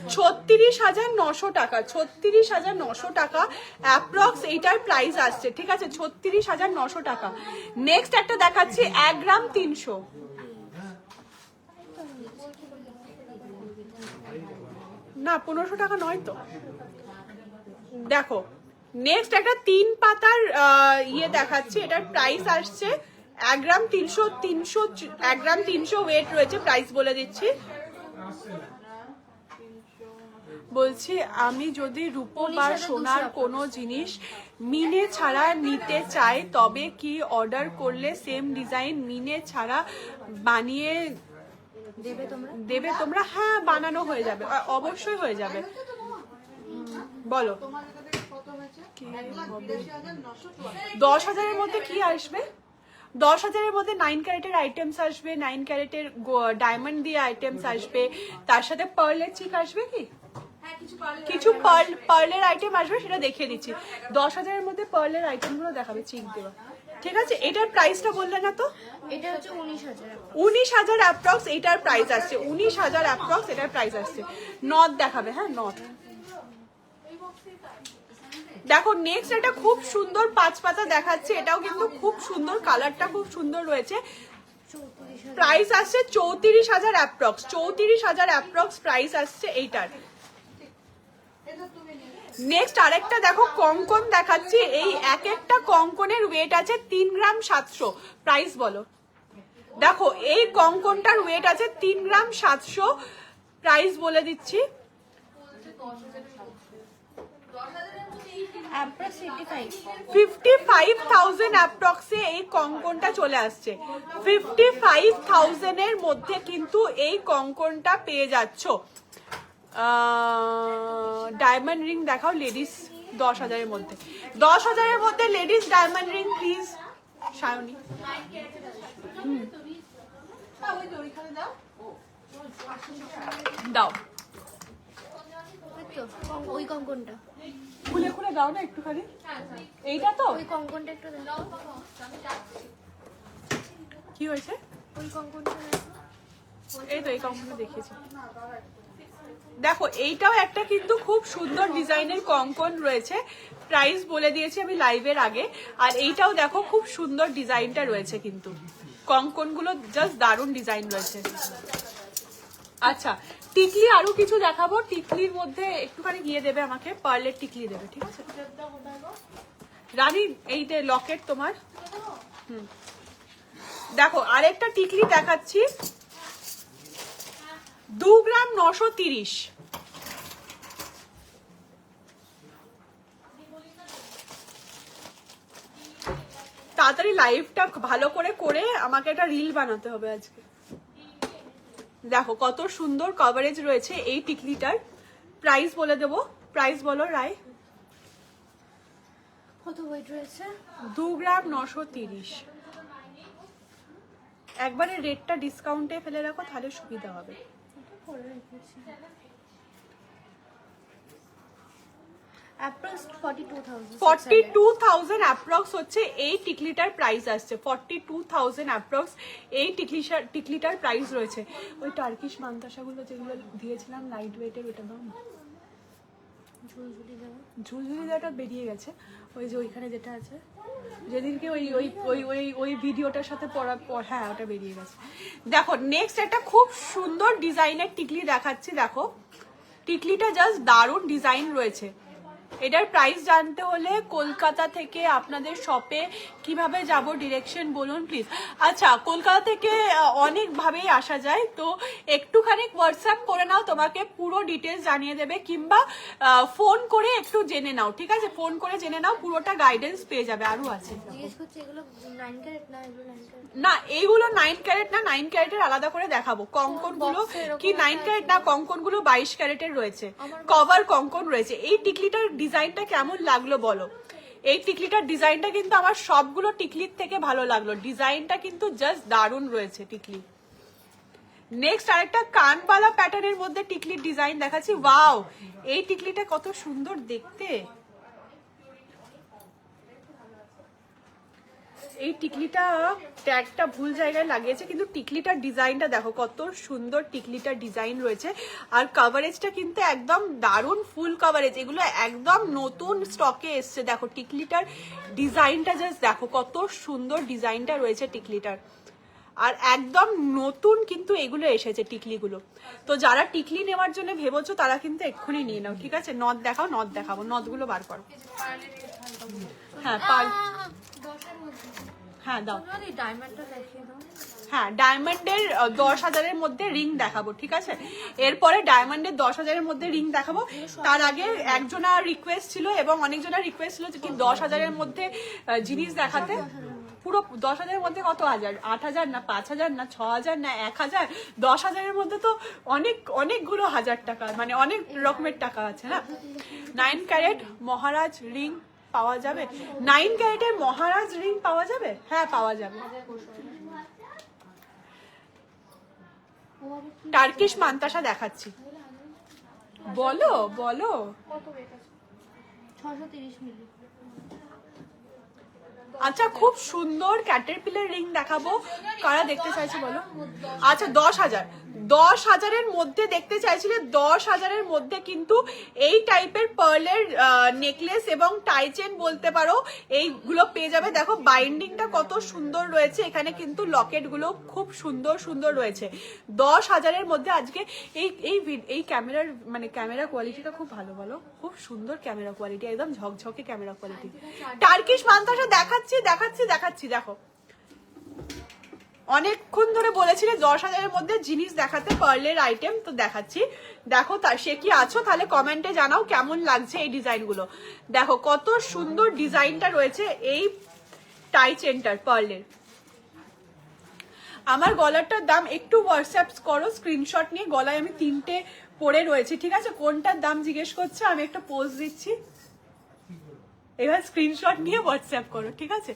S2: 36,900 টাকা। 36,900 টাকা অ্যাপ্রক্স এইটার প্রাইস আসছে, ঠিক আছে? 36,900 টাকা। নেক্সট একটা দেখাচ্ছি 1 গ্রাম 300। না 1500 টাকা নয় তো। দেখো নেক্সট একটা 3 পাতার দেখাচ্ছি, এটার প্রাইস আসছে 1 গ্রাম 300। 1 গ্রাম 300 ওয়েট রয়েছে। প্রাইস বলে দিচ্ছি, বলছি আমি যদি রূপো বা সোনার কোনো জিনিস মিনে ছাড়া নিতে চাই তবে কি অর্ডার করলে সেম ডিজাইন মিনে ছাড়া বানিয়ে দেবে তোমরা? হ্যাঁ বানানো হয়ে যাবে, অবশ্যই হয়ে যাবে। বলো 10,000-এর মধ্যে কি আসবে? 10,000-এর মধ্যে 9 ক্যারেটের আইটেমস আসবে, 9 ক্যারেটের ডায়মন্ড দিয়ে আইটেমস আসবে, তার সাথে পার্লের চিক আসবে। কি কিছু পার্লের আইটেম আসবে, সেটা দেখিয়ে দিচ্ছি। 10,000-এর মধ্যে পার্লের আইটেম গুলো দেখাবে, চিক দেওয়া, ঠিক আছে? এটার প্রাইসটা বললে না তো?
S1: এটা হচ্ছে 19,000।
S2: 19,000 অ্যাপ্রক্স এটার প্রাইস আসছে। 19,000 অ্যাপ্রক্স এটার প্রাইস আসছে। নথ দেখাবে, হ্যাঁ নথ। দেখো নেক্সট একটা খুব সুন্দর 5 পাতা দেখাচ্ছে, এটাও কিন্তু খুব সুন্দর, কালারটা খুব সুন্দর রয়েছে। প্রাইস আসছে 34,000 অ্যাপ্রক্স। 34,000 অ্যাপ্রক্স প্রাইস আসছে এইটার। নেক্সট আরেকটা দেখো কঙ্কন দেখাচ্ছি, এই এক একটা কঙ্কনের ওয়েট আছে 3 গ্রাম 700। প্রাইস বলো। দেখো এই কঙ্কনটার ওয়েট আছে 3 গ্রাম 700। প্রাইস বলে দিচ্ছি 55,000 অ্যাপ্রক্সে এই কঙ্কনটা চলে আসছে। 55,000-এর মধ্যে কিন্তু এই কঙ্কনটা পেয়ে যাচ্ছ। ডায়মন্ড রিং দেখাও লেডিস 10,000-এর মধ্যে। 10,000-এর মধ্যে ladies diamond ring please Sayani. দাও
S1: ওই কঙ্কনটা
S2: খুলে খুলে দাও না একটুখানি। এইটা তো
S1: ওই কঙ্কনটা একটু দাও।
S2: কি হয়েছে?
S1: ওই কঙ্কনটা
S2: এই তো এই কঙ্কনটা দেখিয়েছি। দেখো এইটাও একটা কিন্তু খুব সুন্দর ডিজাইনের কঙ্কন রয়েছে। প্রাইস বলে দিয়েছি আমি লাইভের আগে। আর এইটাও দেখো খুব সুন্দর ডিজাইনটা রয়েছে, কিন্তু কঙ্কনগুলো জাস্ট দারুণ ডিজাইন রয়েছে। আচ্ছা টিকলি আরো কিছু দেখাবো। টিকলির মধ্যে একটুখানি গিয়ে দেবে আমাকে, পার্লের টিকলি দেবে, ঠিক আছে রানী? এই যে লকেট তোমার। দেখো আরেকটা টিকলি দেখাচ্ছি 2 গ্রাম 930। তাড়াতাড়ি লাইভটা ভালো করে করে আমাকে একটা রিল বানাতে হবে আজকে। দেখো কত সুন্দর কভারেজ রয়েছে এই টিকলিটার। প্রাইস বলে দেবো, প্রাইস বলো রায়।
S1: কত ওয়েট রয়েছে?
S2: 2 গ্রাম 930। একবারে রেটটা ডিসকাউন্টে ফেলে রাখো, তাহলে সুবিধা হবে।
S1: অ্যাপ্রক্স 42,000
S2: 42,000 অ্যাপ্রক্স হচ্ছে এই টিকলিটার প্রাইস আসছে। 42,000 অ্যাপ্রক্স এই টিকলিটার প্রাইস রয়েছে। ওই টার্কিশ মান্তাসাগুলো যেগুলো দিয়েছিলাম লাইট ওয়েটের, ওটা দাও না। ঝুলঝুলি দেওয়াটা বেরিয়ে গেছে, ওই যে ওইখানে যেটা আছে যেদিনকে ওই ওই ওই ওই ওই ভিডিওটার সাথে পড়া, হ্যাঁ ওটা বেরিয়ে গেছে। দেখো নেক্সট একটা খুব সুন্দর ডিজাইনের টিকলি দেখাচ্ছি। দেখো টিকলিটা জাস্ট দারুণ ডিজাইন রয়েছে। এটার প্রাইস জানতে হলে কলকাতা থেকে আপনাদের শপে কিভাবে যাব ডিরেকশন বলুন প্লিজ। আচ্ছা কলকাতা থেকে অনেকভাবেই আসা যায়, তো একটুখানি হোয়াটসঅ্যাপ করে নাও, তোমাকে পুরো ডিটেলস জানিয়ে দেবে, কিংবা ফোন করে একটু জেনে নাও, ঠিক আছে? ফোন করে জেনে নাও, পুরোটা গাইডেন্স পেয়ে যাবে। আরও আছে না, এইগুলো 9 ক্যারেট না, 9 ক্যারেটের আলাদা করে দেখাবো। কঙ্কন গুলো কি 9 ক্যারেট না, কঙ্কন গুলো 22 ক্যারেটের রয়েছে, কভার কঙ্কন রয়েছে। এই টিকলিটার ডিজাইনটা কেমন লাগলো বলো? এই টিকলিটার ডিজাইনটা কিন্তু আমার সবগুলো টিকলির থেকে ভালো লাগলো। ডিজাইনটা কিন্তু জাস্ট দারুণ রয়েছে টিকলি। নেক্সট আরেকটা কানবালা প্যাটার্নের মধ্যে টিকলির ডিজাইন দেখাচ্ছি। ওয়াও, এই টিকলিটা কত সুন্দর দেখতে। এই টিকলিটা ট্যাগটা ভুল জায়গায় লাগিয়েছে, কিন্তু টিকলিটার ডিজাইনটা দেখো কত সুন্দর টিকলিটার ডিজাইন রয়েছে। আর কভারেজটা কিন্তু একদম দারুণ ফুল কভারেজ, এগুলো একদম নতুন স্টকে এসছে। দেখো টিকলিটার ডিজাইনটা জাস্ট দেখো কত সুন্দর ডিজাইনটা রয়েছে টিকলিটার, আর একদম নতুন কিন্তু এগুলো এসেছে টিকলিগুলো। তো যারা টিকলি নেওয়ার জন্য ভেবেছো তারা কিন্তু এক্ষুনি নিয়ে নাও, ঠিক আছে? নথ দেখাও, নথ দেখাবো, নথগুলো বার করো। হ্যাঁ হ্যাঁ দাও, হ্যাঁ ডায়মন্ডের 10,000-এর মধ্যে রিং দেখাবো, ঠিক আছে? এরপরে ডায়মন্ডের 10,000-এর মধ্যে রিং দেখাবো। তার আগে একজনের রিকোয়েস্ট ছিল এবং অনেকজনের রিকোয়েস্ট ছিল যে কি 10,000-এর মধ্যে জিনিস দেখাতে। পুরো 10,000-এর মধ্যে কত হাজার? 8,000 না 5,000 না 6,000 না 1,000? 10,000-এর মধ্যে তো অনেকগুলো হাজার টাকা, মানে অনেক রকমের টাকা আছে না। 9 ক্যারেট মহারাজ রিং পাওয়া যাবে? 9 ক্যারেটের মহারাজ রিং পাওয়া যাবে? হ্যাঁ পাওয়া যাবে। টার্কিশ মান্তাসা দেখাচ্ছি, বলো বলো।
S1: 630 মিলি।
S2: আচ্ছা খুব সুন্দর ক্যাটারপিলার রিং দেখাবো, কারা দেখতে চাইছে বলো? আচ্ছা 10,000-এর মধ্যে দেখতে চাইছিলে? 10,000-এর মধ্যে কিন্তু এই টাইপের পার্লের নেকলেস এবং টাই চেন বলতে পারো, এইগুলো পেয়ে যাবে। দেখো বাইন্ডিংটা কত সুন্দর রয়েছে, এখানে কিন্তু লকেটগুলো খুব সুন্দর সুন্দর রয়েছে। 10,000-এর মধ্যে আজকে এই ক্যামেরার মানে ক্যামেরা কোয়ালিটিটা খুব ভালো, বলো? খুব সুন্দর ক্যামেরা কোয়ালিটি, একদম ঝকঝকে ক্যামেরা কোয়ালিটি। টার্কিশ মান্তাসা দেখাচ্ছি। দেখো অনেকক্ষণ ধরে বলেছিলে 10,000-এর মধ্যে জিনিস দেখাতে, পার্লের আইটেম, তো দেখাচ্ছি। দেখো সে কি আছো তাহলে কমেন্টে জানাও কেমন লাগছে এই ডিজাইনগুলো। দেখো কত সুন্দর ডিজাইনটা রয়েছে এই টাই চেনটার পার্লের। আমার গলাটার দাম একটু হোয়াটসঅ্যাপ করো স্ক্রিনশট নিয়ে। গলায় আমি 3টে পরে রয়েছে, ঠিক আছে? কোনটার দাম জিজ্ঞেস করছে, আমি একটা পোজ দিচ্ছি, এবার স্ক্রিনশট নিয়ে হোয়াটসঅ্যাপ করো, ঠিক আছে?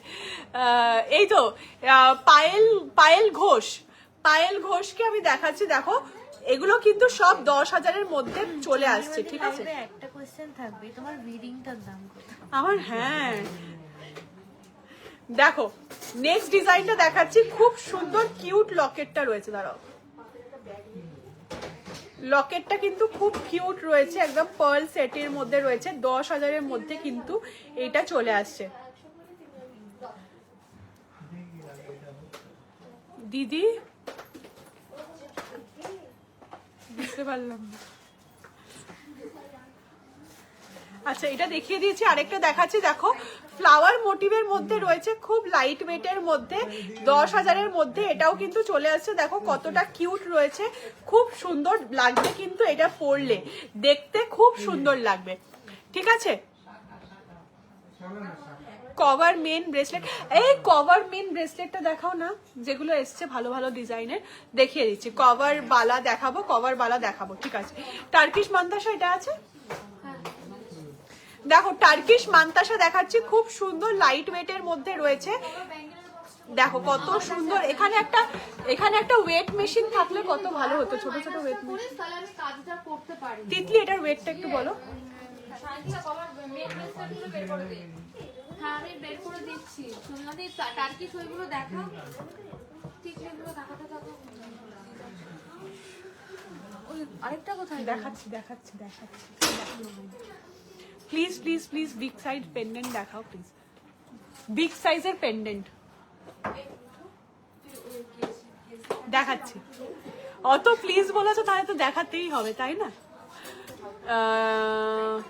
S2: এই তো পায়েল ঘোষকে আমি দেখাচ্ছি। দেখো এগুলো কিন্তু সব 10,000-এর মধ্যে চলে আসছে, ঠিক আছে?
S1: একটা কোশ্চেন থাকবে, তোমার রিংটার দাম কত?
S2: আমার হ্যাঁ দেখো নেক্সট ডিজাইনটা দেখাচ্ছি। খুব সুন্দর কিউট লকেটটা রয়েছে, দাঁড়াও। লকেটটা কিন্তু খুব কিউট রয়েছে, একদম পার্ল সেটের মধ্যে রয়েছে। 10,000-এর মধ্যে কিন্তু এটা চলে আসছে। দিদি বুঝতে পারলাম না। আচ্ছা এটা দেখিয়ে দিয়েছি, আরেকটা দেখাচ্ছি। দেখো ফ্লাওয়ার মোটিভের মধ্যে রয়েছে, খুব লাইট ওয়েটের মধ্যে, 10,000-এর মধ্যে এটাও কিন্তু চলে আসছে। দেখো কতটা কিউট রয়েছে, খুব সুন্দর লাগবে কিন্তু এটা পরলে, দেখতে খুব সুন্দর লাগবে, ঠিক আছে? কভার মেন ব্রেসলেট, এই কভার মেন ব্রেসলেটটা দেখাও না, যেগুলো এসছে ভালো ভালো ডিজাইনের, দেখিয়ে দিচ্ছি। কভার বালা দেখাবো, কভার বালা দেখাবো, ঠিক আছে। টার্কিশ মান্তাসা এটা আছে, দেখো টার্কিশ মান্তাসা দেখাচ্ছি, খুব সুন্দর লাইট ওয়েটের মধ্যে রয়েছে। দেখো কত সুন্দর, এখানে একটা ওয়েট মেশিন থাকলে কত ভালো হতো, ছোট ছোট ওয়েট মেশিন। তিতলি এটার ওয়েটটা একটু বলো।
S1: হ্যাঁ আমি বের করে দিচ্ছি, সোনালি টার্কিশ ওইগুলো দেখাও, ঠিক এগুলো দেখাতে থাকো। ওই আরেকটা কোথায়
S2: দেখাচ্ছি please please please, big size pendant দেখাও প্লিজ, বিগ সাইজের পেন্ডেন্ট দেখাচ্ছি। অত প্লিজ বলেছো তাহলে তো দেখাতেই হবে, তাই না?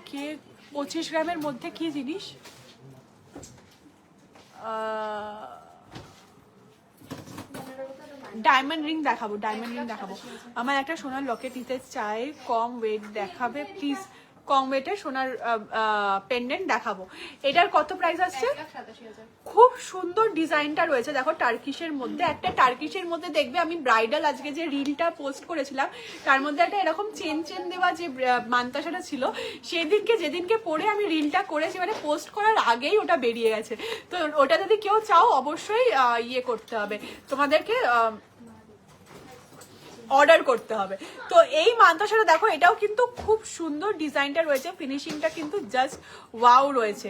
S2: কে 25 গ্রামের মধ্যে কি জিনিস, ডায়মন্ড রিং দেখাবো, আমার একটা সোনার লকেট নিতে চাই, কম ওয়েট দেখাবে প্লিজ, কম ওয়েটের সোনার পেন্ডেন্ট দেখাবো। এটার কত প্রাইস আসছে? খুব সুন্দর ডিজাইনটা রয়েছে, দেখো টার্কিশের মধ্যে, একটা টার্কিশের মধ্যে দেখবে আমি ব্রাইডাল আজকে যে রিলটা পোস্ট করেছিলাম তার মধ্যে একটা এরকম চেন দেওয়া যে মান্তাসাটা ছিল, যেদিনকে পরে আমি রিলটা করেছি, মানে পোস্ট করার আগেই ওটা বেরিয়ে গেছে। তো ওটা যদি কেউ চাও অবশ্যই ইয়ে করতে হবে, তোমাদেরকে অর্ডার করতে হবে। তো এই মান্তাসাটা দেখো, এটাও কিন্তু খুব সুন্দর ডিজাইনটা রয়েছে, ফিনিশিংটা কিন্তু জাস্ট ওয়াও রয়েছে,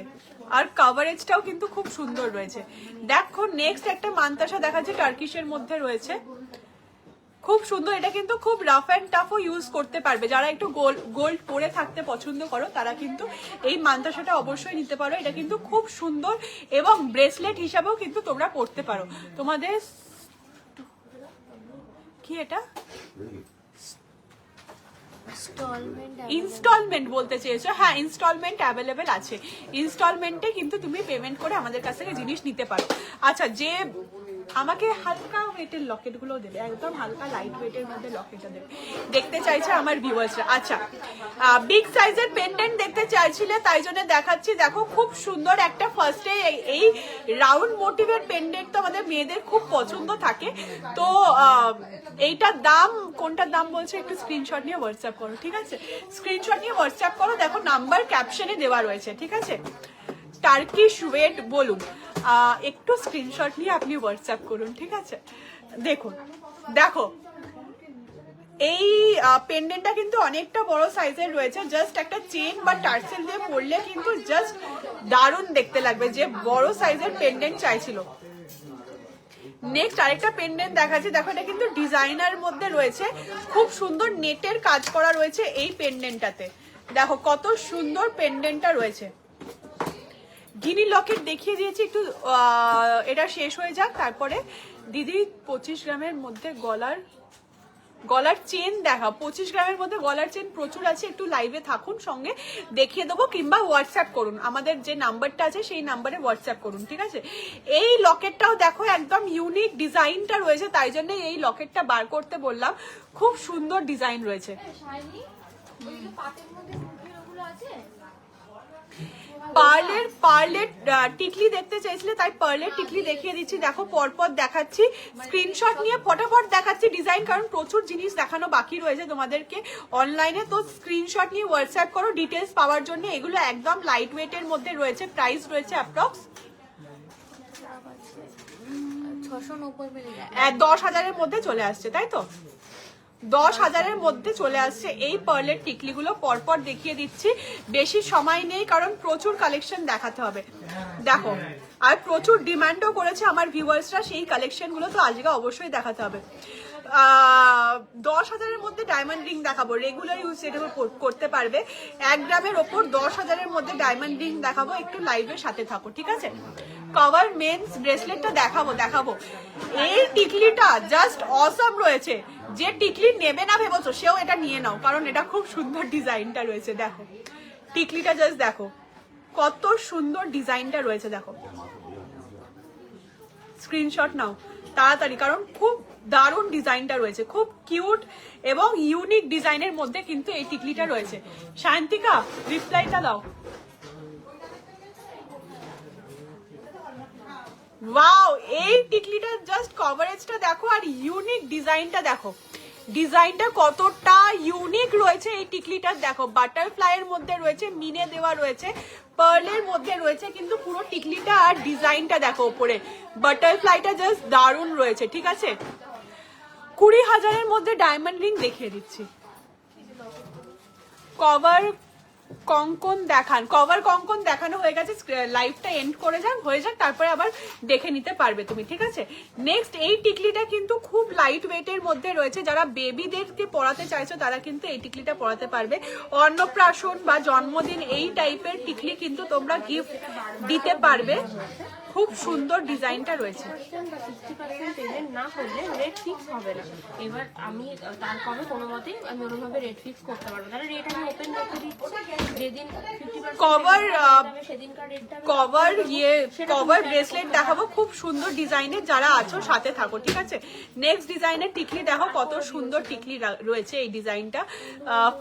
S2: আর কভারেজটাও কিন্তু খুব সুন্দর রয়েছে। দেখো নেক্সট একটা মান্তাসা দেখাচ্ছে, টার্কিশের মধ্যে রয়েছে, খুব সুন্দর। এটা কিন্তু খুব রাফ অ্যান্ড টাফও ইউজ করতে পারবে, যারা একটু গোল্ড পরে থাকতে পছন্দ করো তারা কিন্তু এই মান্তাসাটা অবশ্যই নিতে পারো। এটা কিন্তু খুব সুন্দর এবং ব্রেসলেট হিসাবেও কিন্তু তোমরা পরতে পারো। তোমাদের কি এটা ইনস্টলমেন্ট বলতে চেয়েছো? হ্যাঁ ইনস্টলমেন্ট অ্যাভেলেবেল আছে, ইনস্টলমেন্টে কিন্তু তুমি পেমেন্ট করে আমাদের কাছ থেকে জিনিস নিতে পারো। আচ্ছা, যে আমাকে হালকা ওয়েটের লকেট গুলো দেবে, একদম হালকা লাইট ওয়েটের মধ্যে লকেটটা দেবে, দেখতে চাইছে আমার ভিউয়ার্সরা। আচ্ছা, বিগ সাইজের পেন্ডেন্ট দেখতে চাইছিলে তাই জন্য দেখাচ্ছি। দেখো খুব সুন্দর একটা, ফার্স্টে এই রাউন্ড মোটিভের পেন্ডেন্ট তো আমাদের মেয়েদের খুব পছন্দ থাকে। তো এইটার দাম, কোনটার দাম বলছে একটু স্ক্রিনশট নিয়ে হোয়াটসঅ্যাপ করো, ঠিক আছে? স্ক্রিনশট নিয়ে হোয়াটসঅ্যাপ করো, দেখো নাম্বার ক্যাপশনে দেওয়া রয়েছে, ঠিক আছে? টার্কিশ ওয়েট বলুন, একটু স্ক্রিনশট নিয়ে আপনি হোয়াটসঅ্যাপ করুন, ঠিক আছে? দেখুন, দেখো এই পেন্ডেন্টটা কিন্তু অনেকটা বড় সাইজের রয়েছে, জাস্ট একটা চেন বা টার্সেল দিয়ে পরলে কিন্তু জাস্ট দারুণ দেখতে লাগবে, যে বড় সাইজের পেন্ডেন্ট চাইছিল। নেক্সট আরেকটা পেন্ডেন্ট দেখাচ্ছি, দেখো এটা কিন্তু ডিজাইনার মধ্যে রয়েছে, খুব সুন্দর নেটের কাজ করা রয়েছে এই পেন্ডেন্টটাতে। দেখো কত সুন্দর পেন্ডেন্টটা রয়েছে। গিনি লকেট দেখিয়ে দিয়েছি, একটু এটা শেষ হয়ে যাক, তারপরে দিদি 25 গ্রামের মধ্যে গলার চেন দেখা, 25 গ্রামের মধ্যে গলার চেন প্রচুর আছে, একটু লাইভে থাকুন, সঙ্গে দেখিয়ে দেবো, কিংবা হোয়াটসঅ্যাপ করুন, আমাদের যে নাম্বারটা আছে সেই নাম্বারে হোয়াটসঅ্যাপ করুন, ঠিক আছে? এই লকেটটাও দেখো একদম ইউনিক ডিজাইনটা রয়েছে, তাই জন্য এই লকেটটা বার করতে বললাম, খুব সুন্দর ডিজাইন রয়েছে। পার্লের টিকলি দেখতে চাইছিলে, তাই পার্লের টিকলি দেখিয়ে দিচ্ছি। দেখো পরপর দেখাচ্ছি, স্ক্রিনশট নিয়ে ফটাফট দেখাচ্ছি ডিজাইন, কারণ প্রচুর জিনিস দেখানো বাকি রয়েছে তোমাদেরকে অনলাইনে। তো স্ক্রিনশট নিয়ে হোয়াটসঅ্যাপ করো ডিটেলস পাওয়ার জন্য। এগুলো একদম লাইট ওয়েটের মধ্যে রয়েছে, প্রাইস রয়েছে অ্যাপ্রক্স 10,000-এর মধ্যে চলে আসছে, তাই তো? 10,000-এর মধ্যে চলে আসছে এই পার্লের টিকলিগুলো। পরপর দেখিয়ে দিচ্ছি, বেশি সময় নেই কারণ প্রচুর কালেকশন দেখাতে হবে। দেখো, আর প্রচুর ডিমান্ডও করেছে আমার ভিউয়ার্সরা সেই কালেকশনগুলো, তো আজকে অবশ্যই দেখাতে হবে। 10,000-এর মধ্যে ডায়মন্ড রিং দেখাবো, রেগুলার ইউজ এটা করতে পারবে। 1 গ্রামের ওপর 10,000-এর মধ্যে ডায়মন্ড রিং দেখাবো, একটু লাইভের সাথে থাকো, ঠিক আছে? কভার মেন্স ব্রেসলেটটা দেখাবো। এই টিকলিটা জাস্ট অসম রয়েছে, যে টিকলি নেবে না ভেবেছো সেও এটা নিয়ে নাও, কারণ এটা খুব সুন্দর ডিজাইনটা রয়েছে। দেখো টিকলিটা জাস্ট দেখো কত সুন্দর ডিজাইনটা রয়েছে, দেখো স্ক্রিনশট নাও তাড়াতাড়ি, কারণ খুব দারুণ ডিজাইনটা রয়েছে, খুব কিউট এবং ইউনিক ডিজাইনের মধ্যে কিন্তু এই টিকলিটা রয়েছে। শান্তিকা রিপ্লাইটা দাও। ওয়াও, এই টিকলিটার জাস্ট কভারেজটা দেখো আর ইউনিক ডিজাইনটা দেখো, ডিজাইনটা কতটা ইউনিক রয়েছে এই টিকলিটার দেখো, বাটারফ্লাই এর মধ্যে রয়েছে, মিনে দেওয়া রয়েছে, পার্লের মধ্যে রয়েছে, কিন্তু পুরো টিকলিটা আর ডিজাইনটা দেখো উপরে বাটারফ্লাইটা জাস্ট দারুণ রয়েছে। ঠিক আছে, 20,000-এর মধ্যে ডায়মন্ড রিং দেখিয়ে দিচ্ছি। কভার কঙ্কন দেখান, কভার কঙ্কন দেখানো হয়ে গেছে, লাইভটা এন্ড করে যাক, হয়ে যাক, তারপরে আবার দেখে নিতে পারবে তুমি। ঠিক আছে, নেক্সট এই টিকলিটা কিন্তু খুব লাইট ওয়েটের মধ্যে রয়েছে, যারা বেবিদেরকে পড়াতে চাইছো তারা কিন্তু এই টিকলিটা পড়াতে পারবে। অন্নপ্রাশন বা জন্মদিন এই টাইপের টিকলি কিন্তু তোমরা গিফট দিতে পারবে। খুব সুন্দর ডিজাইনটা রয়েছে।
S3: 60% পেমেন্ট না করলে রেট ফিক্স হবে না। এবার আমি তার কবে কোনো মতেই আমি ওরকমভাবে রেট ফিক্স করতে পারবো, তাহলে রেট আমি ওপেন রেখে দিচ্ছি, যেদিন 50%
S2: কভার
S3: সেদিনকার রেটটা
S2: কভার কভার ব্রেসলেট দেখাবো খুব সুন্দর ডিজাইনের, যারা আছো সাথে থাকো। ঠিক আছে, নেক্সট ডিজাইনের টিকলি দেখো, কত সুন্দর টিকলি রয়েছে। এই ডিজাইনটা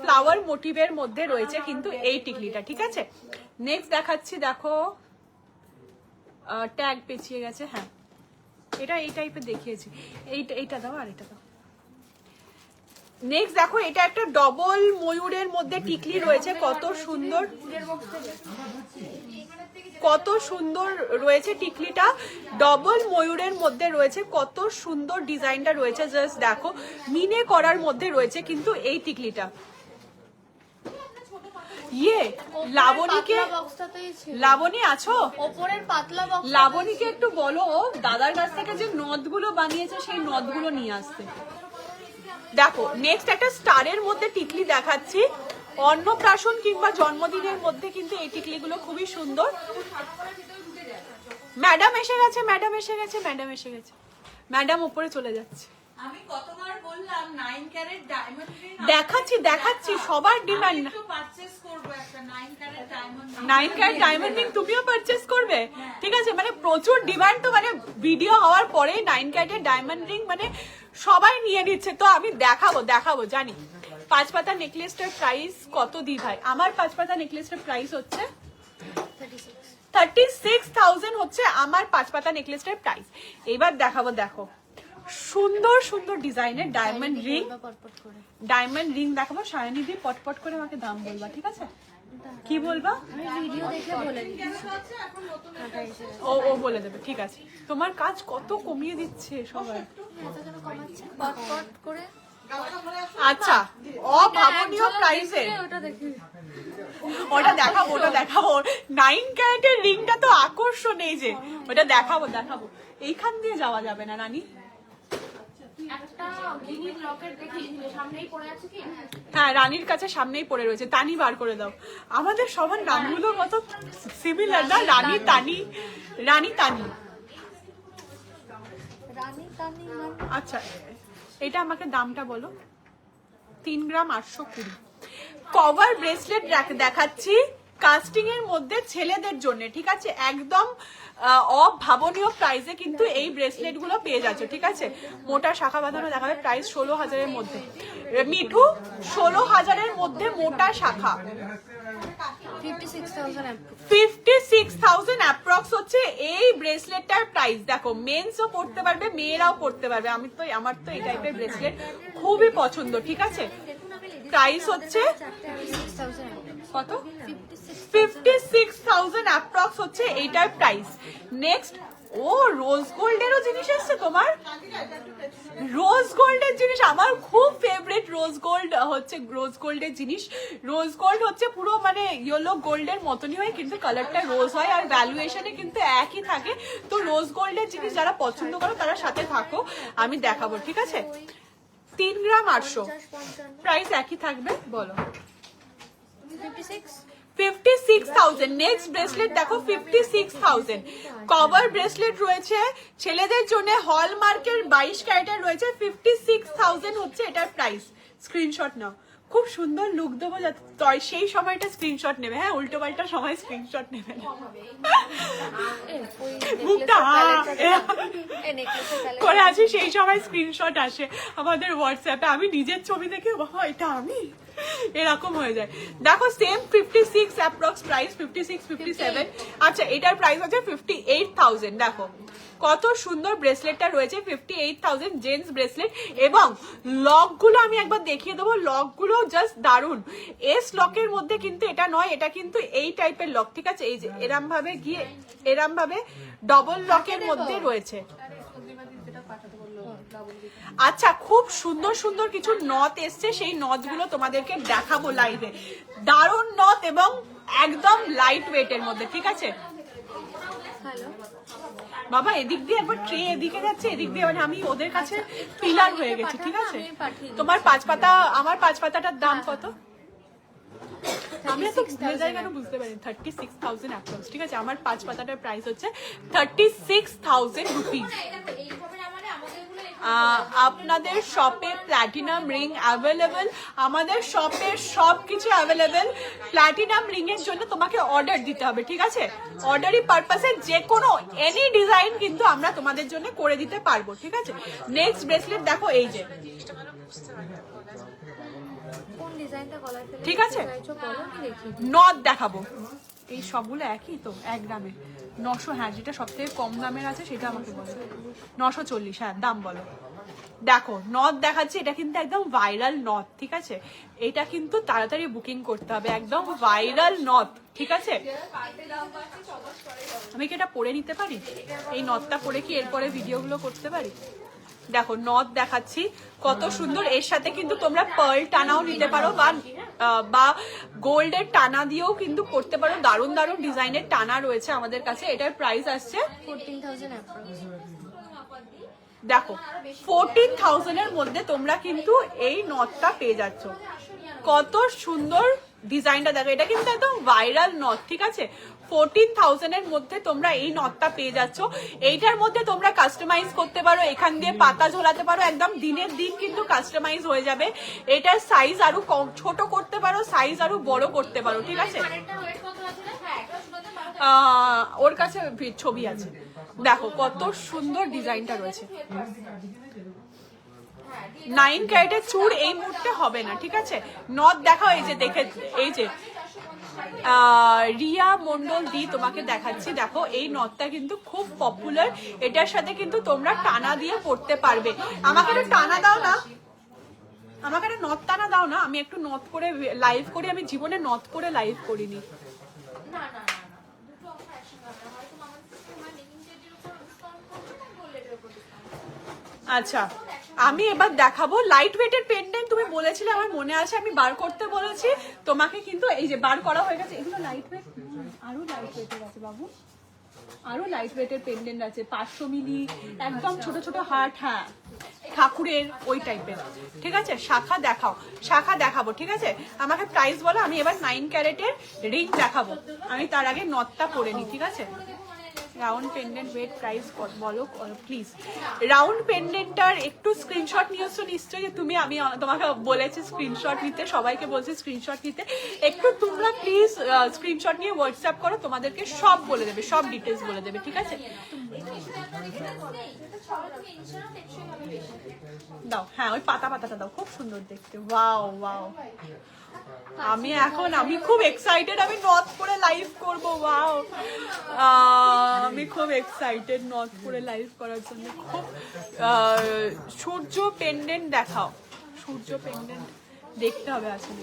S2: ফ্লাওয়ার মোটিভের মধ্যে রয়েছে কিন্তু এই টিকলিটা। ঠিক আছে, নেক্সট দেখাচ্ছি, দেখো ট্যাগ পেঁচিয়ে গেছে, হ্যাঁ এটা এই টাইপের দেখিয়েছি, এইটা দাও আর এটা দাও। নেক্সট দেখো, এটা একটা ডবল ময়ূরের মধ্যে টিকলি রয়েছে, কত সুন্দর, কত সুন্দর রয়েছে টিকলিটা, ডবল ময়ূরের মধ্যে রয়েছে, কত সুন্দর ডিজাইনটা রয়েছে, জাস্ট দেখো মিনে করার মধ্যে রয়েছে কিন্তু এই টিকলিটা। লাবণীকে, লাবণী আছো?
S1: ওপরের পাতলা বক্স,
S2: লাবণীকে একটু বলো দাদার কাছ থেকে যে নথগুলো বানিয়েছে সেই নথগুলো নিয়ে আসতে। দেখো নেক্সট একটা স্টারের মধ্যে টিকলি দেখাচ্ছি, অন্নপ্রাশন কিংবা জন্মদিনের মধ্যে কিন্তু এই টিকলিগুলো খুবই সুন্দর। ম্যাডাম এসে গেছে, ম্যাডাম এসে গেছে, ম্যাডাম এসে গেছে, ম্যাডাম উপরে চলে যাচ্ছে।
S4: আমি কতবার বললাম 9 ক্যারেট ডায়মন্ড রিং
S2: দেখাচ্ছি দেখাচ্ছি, সবার ডিমান্ড।
S4: একটু পারচেজ করব একটা 9 carat diamond ring.
S2: 9 carat diamond ring তুমিও পারচেজ করবে? ঠিক আছে, মানে প্রচুর ডিমান্ড, তো মানে ভিডিও হওয়ার পরে 9 ক্যারেটের ডায়মন্ড রিং মানে সবাই নিয়ে নিচ্ছে, তো আমি দেখাবো জানি। 5 পাতা নেকলেসটার প্রাইস কত দি ভাই? আমার 5 পাতা নেকলেসটার প্রাইস হচ্ছে 36,000 হচ্ছে আমার 5 পাতা নেকলেসটার প্রাইস। এবার দেখাবো, দেখো সুন্দর সুন্দর ডিজাইনের ডায়মন্ড রিং, ডায়মন্ড রিং দেখাবো। সায়নী দি পটপট করে আমাকে দাম বলবা, ঠিক আছে? কি বলবা?
S1: ভিডিও দেখে বলে দিই।
S2: ও বলে দেবে, ঠিক আছে। তোমার কাজ কত কমিয়ে দিচ্ছে সবাই।
S1: পট করে
S2: আচ্ছা, অভাবনীয় প্রাইসে ওটা দেখাবো। 9 ক্যারেটের রিংটা তো আকর্ষণ, এই যে ওটা দেখাবো। এইখান দিয়ে যাওয়া যাবে না রানী।
S3: একটা গিনির লকেট দেখি সামনেই পড়ে আছে কি?
S2: হ্যাঁ, রানীর কাছে সামনেই পড়ে রয়েছে। তানি বার করে দাও। আমাদের সবার নামগুলো কত সিমিলার না? রানী তানি। আচ্ছা, এটা আমাকে দামটা বলো। 3 গ্রাম 820। কভার ব্রেসলেট দেখাচ্ছি কাস্টিং এর মধ্যে ছেলেদের জন্য, ঠিক আছে? একদম অভাবনীয় প্রাইসে কিন্তু এই ব্রেসলেট গুলো পেয়ে যাচ্ছে, ঠিক আছে? মোটা শাখা বাঁধানো দেখাবে, প্রাইস 16,000-এর মধ্যে। মিঠু, 16,000-এর মধ্যে মোটা শাখা, 56,000 অ্যাপ্রক্স হচ্ছে এই ব্রেসলেটটার প্রাইস। দেখো মেন্সও পড়তে পারবে, মেয়েরাও পড়তে পারবে। আমার তো এই টাইপের ব্রেসলেট খুবই পছন্দ, ঠিক আছে? প্রাইস হচ্ছে কত? 56,000 অ্যাপ্রক্স হচ্ছে এইটার প্রাইস। নেক্সট, রোজ গোল্ডেরও জিনিস এসছে তোমার? রোজ গোল্ডের জিনিস আমার খুব ফেভারিট। রোজ গোল্ডের জিনিস। রোজ গোল্ড হচ্ছে পুরো মানে ইয়েলো গোল্ডের মতনই হয়, কিন্তু কালারটা রোজ হয় আর ভ্যালুয়েশনে কিন্তু একই থাকে। তো রোজ গোল্ডের জিনিস যারা পছন্দ করো তারা সাথে থাকো, আমি দেখাবো, ঠিক আছে? 3 গ্রাম 800, প্রাইস একই থাকবে। বলো 56,000। নেক্সট ব্রেসলেট দেখো, 56,000 কভার ব্রেসলেট রয়েছে ছেলেদের জন্য, হলমার্কের 22 ক্যারেটের রয়েছে। 56,000 হচ্ছে এটার প্রাইস। স্ক্রিনশট নাও, খুব সুন্দর লুক দেবো, সেই সময়টা স্ক্রিনশট নেবে। হ্যাঁ, উল্টো পাল্টা সময় স্ক্রিনশট নেবে না। মুখটা করে আছি, সেই সময় স্ক্রিনশট আসে আমাদের হোয়াটসঅ্যাপে। আমি নিজের ছবি দেখে, বাবা এটা আমি। এরকম হয়ে যায়। দেখো সেম 56 অ্যাপ্রক্স প্রাইস, 56 57। আচ্ছা এটার প্রাইস হচ্ছে 58,000। দেখো কত সুন্দর ব্রেসলেটটা রয়েছে, 58,000 জেন্টস ব্রেসলেট। এবং লকগুলো আমি একবার দেখিয়ে দেবো, লকগুলো জাস্ট দারুণ। এস লকের মধ্যে কিন্তু এটা নয়, এটা কিন্তু এই টাইপের লক, ঠিক আছে? এই যে এরম ভাবে গিয়ে এরম ভাবে ডবল লকের মধ্যে রয়েছে। আচ্ছা খুব সুন্দর সুন্দর কিছু নথ এসছে, সেই নথগুলো তোমাদেরকে দেখাবো লাইভে। দারুণ নথ এবং একদম লাইট ওয়েটের মধ্যে, ঠিক আছে? বাবা এদিক দিয়ে একবার ট্রে এদিকে যাচ্ছে, এদিক দিয়ে, মানে আমি ওদের কাছে পিলার হয়ে গেছি, ঠিক আছে? তোমার 5 পাতা, আমার 5 পাতাটার দাম কত? আমি এত ব্লেজার কেন বুঝতে পারি। 36,000 অ্যাপ্রক্স, ঠিক আছে? আমার 5 পাতাটার প্রাইস হচ্ছে 36,000 রুপিস। আপনাদের শপে প্ল্যাটিনাম রিং অ্যাভেলেবেল, আমাদের শপে সবকিছু অ্যাভেলেবেল। প্ল্যাটিনাম রিং এর জন্য তোমাকে অর্ডার দিতে হবে, ঠিক আছে? অর্ডারি পারপাসে যে কোনো এনি ডিজাইন কিন্তু আমরা তোমাদের জন্য করে দিতে পারবো, ঠিক আছে? নেক্সট ব্রেসলেট দেখো, এই যে, ঠিক আছে? নথ দেখাবো, এই সবগুলো একই তো, 1 গ্রামে 900। হ্যাঁ যেটা সব থেকে কম দামের আছে সেটা আমাকে বলো। 940, হ্যাঁ দাম বলো। দেখো নথ দেখাচ্ছি, এটা কিন্তু একদম ভাইরাল নথ, ঠিক আছে? এটা কিন্তু তাড়াতাড়ি বুকিং করতে হবে, একদম ভাইরাল নথ, ঠিক আছে? আমি কি এটা পরে নিতে পারি? এই নথটা পরে কি এরপরে ভিডিওগুলো করতে পারি? দেখো নথ দেখাচ্ছি কত সুন্দর। এর সাথে কিন্তু তোমরা পার্ল টানাও নিতে পারো বা গোল্ডের টানা দিয়েও কিন্তু করতে পারো। দারুণ দারুণ ডিজাইনের টানা রয়েছে আমাদের কাছে। এটার প্রাইস আসছে
S1: 14,000
S2: দেখো 14,000 এর মধ্যে তোমরা কিন্তু এই নথটা পেয়ে যাচ্ছ। কত সুন্দর ডিজাইনটা দেখো, এটা কিন্তু একদম ভাইরাল নথ, ঠিক আছে? 14,000 এর মধ্যে তোমরা এই নথটা পেয়ে যাচ্ছ। এইটার মধ্যে তোমরা কাস্টমাইজ করতে পারো, এখান দিয়ে পাতা ঝোলাতে পারো, একদম দিনের দিন কিন্তু কাস্টমাইজ হয়ে যাবে। এটার সাইজ আরো ছোট করতে পারো, সাইজ আরো বড় করতে পারো, ঠিক আছে? ওর কাছে ছবি আছে, দেখো কত সুন্দর ডিজাইনটা রয়েছে। 9 ক্যারেটের চুর এই মুহূর্তে হবে না, ঠিক আছে? নথ দেখাও, এই যে দেখে, এই যে রিয়া মন্ডল দি তোমাকে দেখাচ্ছি। দেখো এই নথটা কিন্তু খুব পপুলার, এটার সাথে কিন্তু তোমরা টানা দিয়ে পড়তে পারবে। আমাকে একটা টানা দাও না, আমাকে একটা নথ টানা দাও না, আমি একটু নথ করে লাইভ করি। আমি জীবনে নথ করে লাইভ করিনি। আচ্ছা আমি এবার দেখাবো লাইট ওয়েটের পেন্ডেন্ট। তুমি বলেছিলে, আমার মনে আছে, আমি বার করতে বলেছি তোমাকে, কিন্তু এই যে বার করা হয়ে গেছে। এগুলো লাইট ওয়েট, আরো লাইট ওয়েটের আছে বাবু, আরো লাইট ওয়েটের পেন্ডেন্ট আছে 500 মিলি, একদম ছোট ছোট হার্ট, হ্যাঁ ঠাকুরের ওই টাইপের, ঠিক আছে? শাখা দেখাও, শাখা দেখাবো, ঠিক আছে? আমাকে প্রাইস বলো। আমি এবার 9 ক্যারেটের রিং দেখাবো, আমি তার আগে নথটা পরে নিই, ঠিক আছে? রাউন্ড পেন্ডেন্ট ওয়েট প্রাইস বলো প্লিজ। রাউন্ড পেন্ডেন্টটার একটু স্ক্রিনশট নিয়েছো নিশ্চয়ই তুমি, আমি তোমাকে বলেছি স্ক্রিনশট নিতে, সবাইকে বলছি স্ক্রিনশট নিতে। একটু তোমরা প্লিজ স্ক্রিনশট নিয়ে হোয়াটসঅ্যাপ করো, তোমাদেরকে সব বলে দেবে, সব ডিটেলস বলে দেবে, ঠিক আছে? দাও, হ্যাঁ ওই পাতা পাতাটা দাও, খুব সুন্দর দেখতে। ওয়াও ওয়াও, আমি খুব এক্সাইটেড, আমি নথ পরে লাইভ করব। ওয়াও, আমি খুব এক্সাইটেড নথ পরে লাইভ করার জন্য। খুব সূর্য পেন্ডেন্ট দেখাও, সূর্য পেন্ডেন্ট দেখতে হবে আসলে।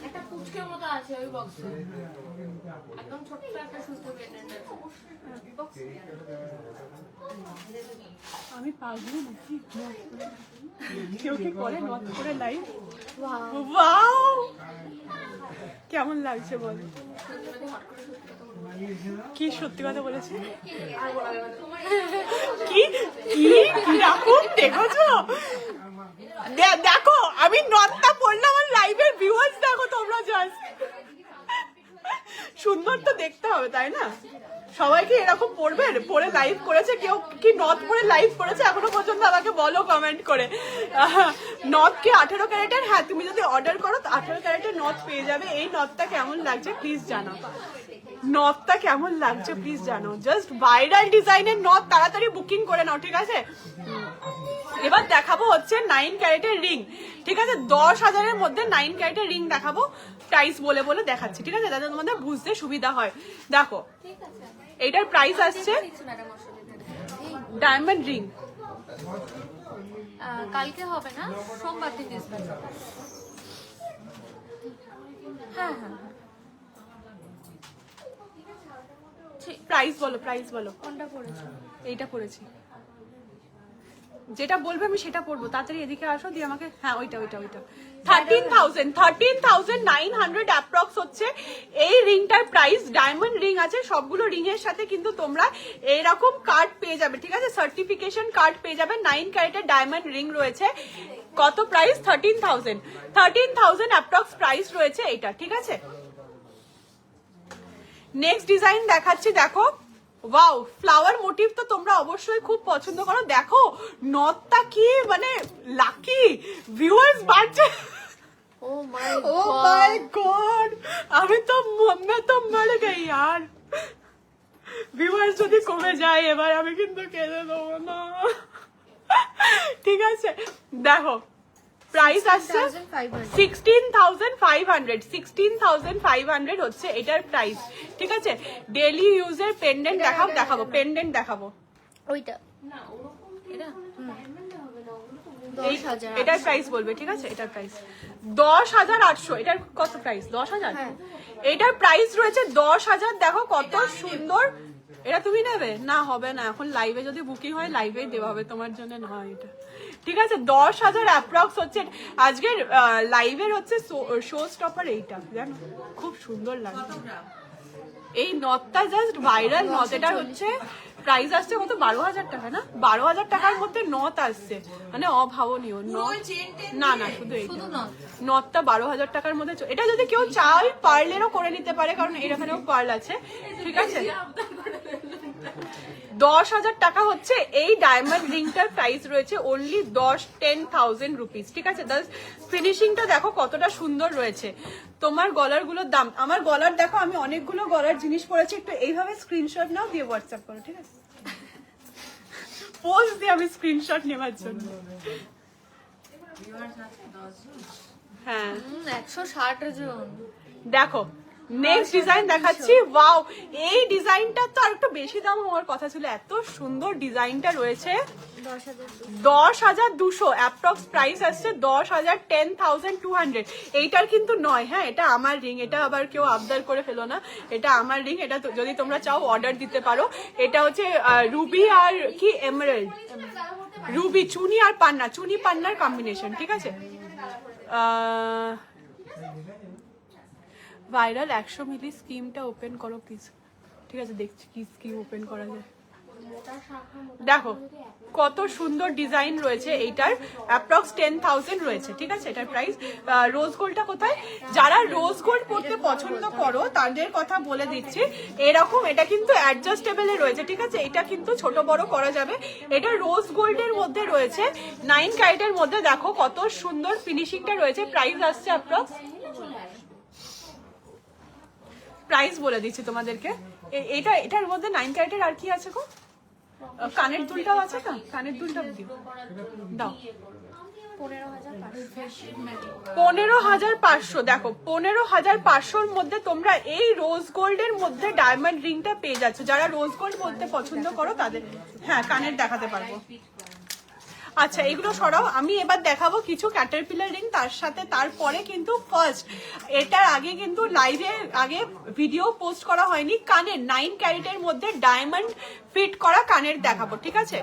S1: একটা পুচকের মতো আছে ওই বক্সে, একদম ছোট্ট একটা সূর্য পেন্ডেন্ট আছে।
S2: আমি পাগল নাকি কেউ কি করে নথ করে লাইভ? ওয়াও কেমন লাগছে বল? কি সত্যি কথা বলেছি? কি কিরকম দেখেছো? দেখো আমি নথটা পড়লাম, আমার লাইভের ভিউয়ার্স দেখো তোমরা, জাস্ট সুন্দর তো দেখতে হবে তাই না? সবাইকে এরকম পড়বে পরে লাইভ করেছে, কেউ কি নথ পরে লাইভ করেছে এখনো পর্যন্ত আমাকে বলো কমেন্ট করে। নথ কি 18 ক্যারেটের? হ্যাঁ, তুমি যদি অর্ডার করো 18 ক্যারেটের নথ পেয়ে যাবে। এই নথটা কেমন লাগছে প্লিজ জানাও, নথটা কেমন লাগছে প্লিজ জানো। জাস্ট ভাইরাল ডিজাইনের নথ, তাড়াতাড়ি বুকিং করে নাও, ঠিক আছে? এবার দেখাবো হচ্ছে 9 ক্যারেটের রিং, ঠিক আছে? 10,000-এর মধ্যে 9 ক্যারেটের রিং দেখাবো, প্রাইস বলে বলে দেখাচ্ছি, ঠিক আছে, যাতে তোমাদের বুঝতে সুবিধা হয়। দেখো এইটার প্রাইস আসছে ডায়মন্ড রিং,
S1: কালকে হবে না, সোমবার থেকে স্টার্ট হবে। হ্যাঁ হ্যাঁ হ্যাঁ,
S2: প্রাইস বলো, প্রাইস বলো।
S1: কোনটা পড়েছো?
S2: এইটা পড়েছি, যেটা বলবে আমি সেটা পড়বো। তাড়াতাড়ি এদিকে আসো, দিয়ে আমাকে, হ্যাঁ ওইটা 13,900 অ্যাপ্রক্স হচ্ছে এই রিংটার প্রাইস। ডায়মন্ড রিং আছে, সবগুলো রিং এর সাথে কিন্তু তোমরা এইরকম কার্ড পেয়ে যাবে, ঠিক আছে? সার্টিফিকেশন কার্ড পেয়ে যাবে। 9 ক্যারেটের ডায়মন্ড রিং রয়েছে। কত প্রাইস? 13,000 অ্যাপ্রক্স প্রাইস রয়েছে এইটা, ঠিক আছে? নেক্সট ডিজাইন দেখাচ্ছি, দেখো। ওয়াও, ফ্লাওয়ার মোটিভ তো তোমরা অবশ্যই খুব পছন্দ করো। দেখো নথটা কি মানে লাকি, ভিউয়ার্স বাড়ছে।
S3: ও মাই
S2: গড, আমি তো মরে গই यार। ভিউয়ার্স যদি কমে যায় এবার আমি কিন্তু কেঁদে দেবো না, ঠিক আছে? দেখো প্রাইস আসছে 16,500 হচ্ছে এটার প্রাইস, ঠিক আছে? ডেইলি ইউজের পেন্ডেন্ট দেখাবো পেন্ডেন্ট দেখাবো।
S1: ওইটা এটা 10,000
S2: এটার প্রাইস বলবে, ঠিক আছে? এটার প্রাইস 10,800। এটার কত প্রাইস? 10,000। এটার প্রাইস রয়েছে 10,000। দেখো কত সুন্দর। এটা তুমি নেবে না? হবে না, এখন লাইভে যদি বুকিং হয় লাইভেই দেওয়া হবে তোমার জন্য, নয় এটা, ঠিক আছে? 10,000 অ্যাপ্রক্স হচ্ছে আজকের লাইভের হচ্ছে শো স্টপার। এইটা জানো খুব সুন্দর লাগে এই নথটা, জাস্ট ভাইরাল নথ। এটা হচ্ছে প্রাইস আসছে কত? 12,000 টাকা না? 12,000 টাকার মধ্যে নথ আসছে, মানে অভাবনীয় নথ। না না, শুধু এইটা নথটা 12,000 টাকার মধ্যে। এটা যদি কেউ চায় পার্লেরও করে নিতে পারে, কারণ এর এখানেও পার্ল আছে, ঠিক আছে? 10,000 টাকা হচ্ছে এই ডায়মন্ড রিংটার প্রাইস রয়েছে। অনলি 10,000 রুপিস, ঠিক আছে? ফিনিশিংটা দেখো কতটা সুন্দর রয়েছে। তোমার গলার গুলোর দাম, আমার গলার দেখো, আমি অনেকগুলো গলার জিনিস পরেছি। একটু এইভাবে স্ক্রিনশট নাও, দিয়ে হোয়াটসঅ্যাপ করো, ঠিক আছে? পোস্ট দিয়ে আমি স্ক্রিনশট নেওয়ার জন্য। হ্যাঁ
S1: 160 জন।
S2: দেখো নেক্সট ডিজাইন দেখাচ্ছি। ওয়াও, এই ডিজাইনটা তো আর একটু বেশি দাম হওয়ার কথা ছিল, এত সুন্দর ডিজাইনটা রয়েছে। 10,200 অ্যাপ্রক্স প্রাইস আসছে। 10,000, 10,200। এইটার কিন্তু নয়, হ্যাঁ, এটা আমার রিং। এটা আবার কেউ আবদার করে ফেলো না, এটা আমার রিং। এটা যদি তোমরা চাও অর্ডার দিতে পারো। এটা হচ্ছে রুবি আর কি এমারাল্ড, রুবি চুনি আর পান্না, চুনি পান্নার কম্বিনেশন, ঠিক আছে? ভাইরাল 100 মিলি স্কিমটা ওপেন করো প্লিজ, ঠিক আছে? দেখছি কি স্কিম ওপেন করা যায়। দেখো কত সুন্দর ডিজাইন রয়েছে। এইটার অ্যাপ্রক্স 10,000 রয়েছে, ঠিক আছে? এটার প্রাইস। রোজ গোল্ডটা কোথায়? যারা রোজ গোল্ড পরতে পছন্দ করো তাদের কথা বলে দিচ্ছি। এরকম এটা কিন্তু অ্যাডজাস্টেবলে রয়েছে, ঠিক আছে? এটা কিন্তু ছোট বড় করা যাবে। এটা রোজ গোল্ডের মধ্যে রয়েছে, 9 ক্যারেটের মধ্যে। দেখো কত সুন্দর ফিনিশিংটা রয়েছে। প্রাইস আসছে অ্যাপ্রক্স, প্রাইস বলে দিচ্ছি তোমাদেরকে। এটার মধ্যে 9 ক্যারেটের আর কি আছে গো? কানের দুলটাও আছে না? কানের দুলটা দাও। 15,500। দেখো 15,500-র মধ্যে তোমরা এই রোজ গোল্ডের মধ্যে ডায়মন্ড রিংটা পেয়ে যাচ্ছ। যারা রোজ গোল্ড পরতে পছন্দ করো তাদের, হ্যাঁ, কানের দেখাতে পারবো। আচ্ছা, এগুলো সরাও। আমি এবার দেখাবো কিছু ক্যাটারপিলার রিং, তার সাথে তারপরে কিন্তু ফার্স্ট, এটার আগে কিন্তু লাইভে আগে ভিডিও পোস্ট করা হয়নি, কানের 9 ক্যারেটের মধ্যে ডায়মন্ড ফিট করা কানের দেখাবো, ঠিক আছে?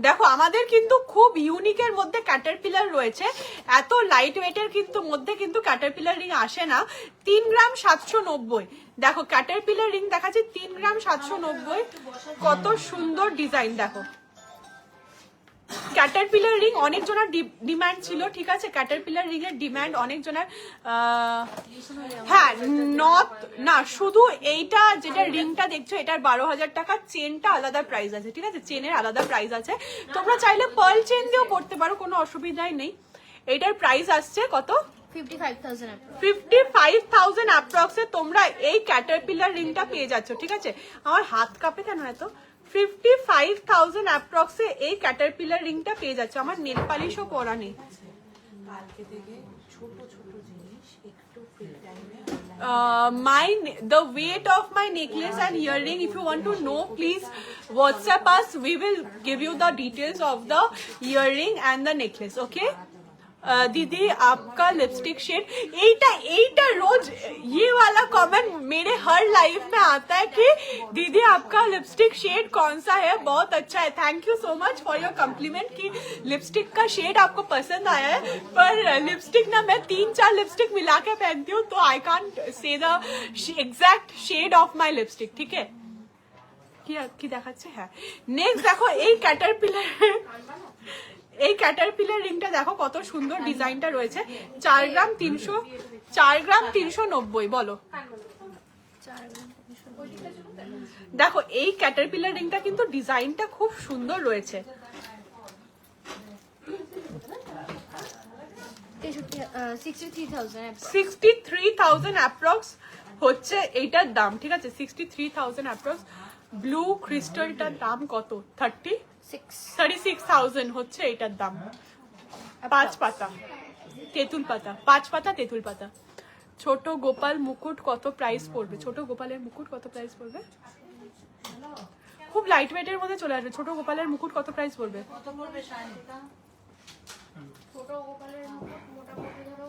S2: দেখো আমাদের কিন্তু খুব ইউনিকের মধ্যে ক্যাটারপিলার রয়েছে। এত লাইট ওয়েটের কিন্তু মধ্যে কিন্তু ক্যাটারপিলার রিং আসে না। 3 গ্রাম 790। দেখো ক্যাটারপিলার রিং দেখাচ্ছি, 3 গ্রাম 790। কত সুন্দর ডিজাইন দেখো। ক্যাটারপিলার রিং অনেকজনের ডিমান্ড ছিল, ঠিক আছে, ক্যাটারপিলার রিং এর ডিমান্ড অনেকজনের। হ্যাঁ নর্থ না, শুধু এইটা যেটা রিংটা দেখছো এটার 12,000 টাকা, চেনটা আলাদা প্রাইস আছে, ঠিক আছে, চেনের আলাদা প্রাইস আছে। তোমরা চাইলে পার্ল চেন দিয়েও পড়তে পারো, কোনো অসুবিধাই নেই। এটার প্রাইস আসছে কত? 55,000 অ্যাপ্রক্সে তোমরা এই ক্যাটারপিলার রিংটা পেয়ে যাচ্ছ, ঠিক আছে। আমার হাত কাঁপে কেন এত? 55,000 অ্যাপ্রক্সে এই ক্যাটারপিলার রিংটা পেয়ে যাচ্ছ। আমার নেল পালিশও পরা নেই।
S4: কালকে থেকে ছোট ছোট জিনিস একটু ফ্রি টাইমে
S2: the weight of my necklace and earring, if you want to know, please WhatsApp us. We will give you the details of the earring and the necklace, okay? दीदी आपका लिपस्टिक शेड, एटा रोज ये वाला comment मेरे हर life में आता है कि दीदी आपका लिपस्टिक शेड कौन सा है, बहुत अच्छा है। Thank you so much for your compliment कि लिपस्टिक का शेड आपको पसंद आया है। पर लिपस्टिक ना मैं 3-4 लिपस्टिक मिला के पहनती हूँ, तो I can't say the exact shade of my lipstick, ठीक है। কি দেখাচ্ছে? হ্যাঁ, নেক্সট দেখো এই ক্যাটারপিলার রিংটা দেখো কত সুন্দর ডিজাইনটা রয়েছে। 4 গ্রাম 390 বলো। দেখো এই ক্যাটারপিলার রিংটা কিন্তু ডিজাইনটা খুব সুন্দর রয়েছে। 63,000 অ্যাপ্রক্স হচ্ছে এইটার দাম, ঠিক আছে, 63,000 অ্যাপ্রক্স। ব্লু ক্রিস্টালটার দাম কত? 36,000 হচ্ছে এইটার দাম। 5 পাতা তেঁতুল পাতা, 5 পাতা তেঁতুল পাতা। ছোট গোপাল মুকুট কত প্রাইস পড়বে? ছোট গোপালের মুকুট কত প্রাইস পড়বে? খুব লাইট ওয়েটের মধ্যে চলে আসবে। ছোট গোপালের মুকুট কত প্রাইস পড়বে?
S4: কত পড়বে শায়নিকা?
S1: ছোট গোপালের মোটামুটি ধরো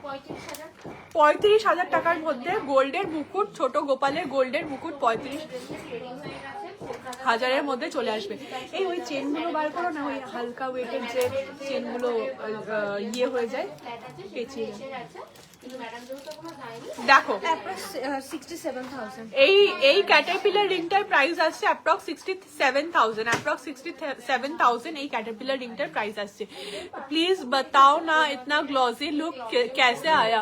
S1: 35,000।
S2: 35,000 টাকার মধ্যে গোল্ডের মুকুট, ছোট গোপালের গোল্ডের মুকুট 35,000 মধ্যে চলে আসবে। এই ওই চেনগুলো বার করো না, ওই হালকা ওয়েটের যে চেনগুলো ইয়ে হয়ে যায় পেঁচিয়ে। দেখো
S1: 67,000।
S2: এই ক্যাটারপিলার রিংটার প্রাইস আসছে অ্যাপ্রক্স 67,000 এই ক্যাটারপিলার রিংটার প্রাইস আসছে। प्लीज बताओ ना इतना ग्लॉसी लुक कैसे आया?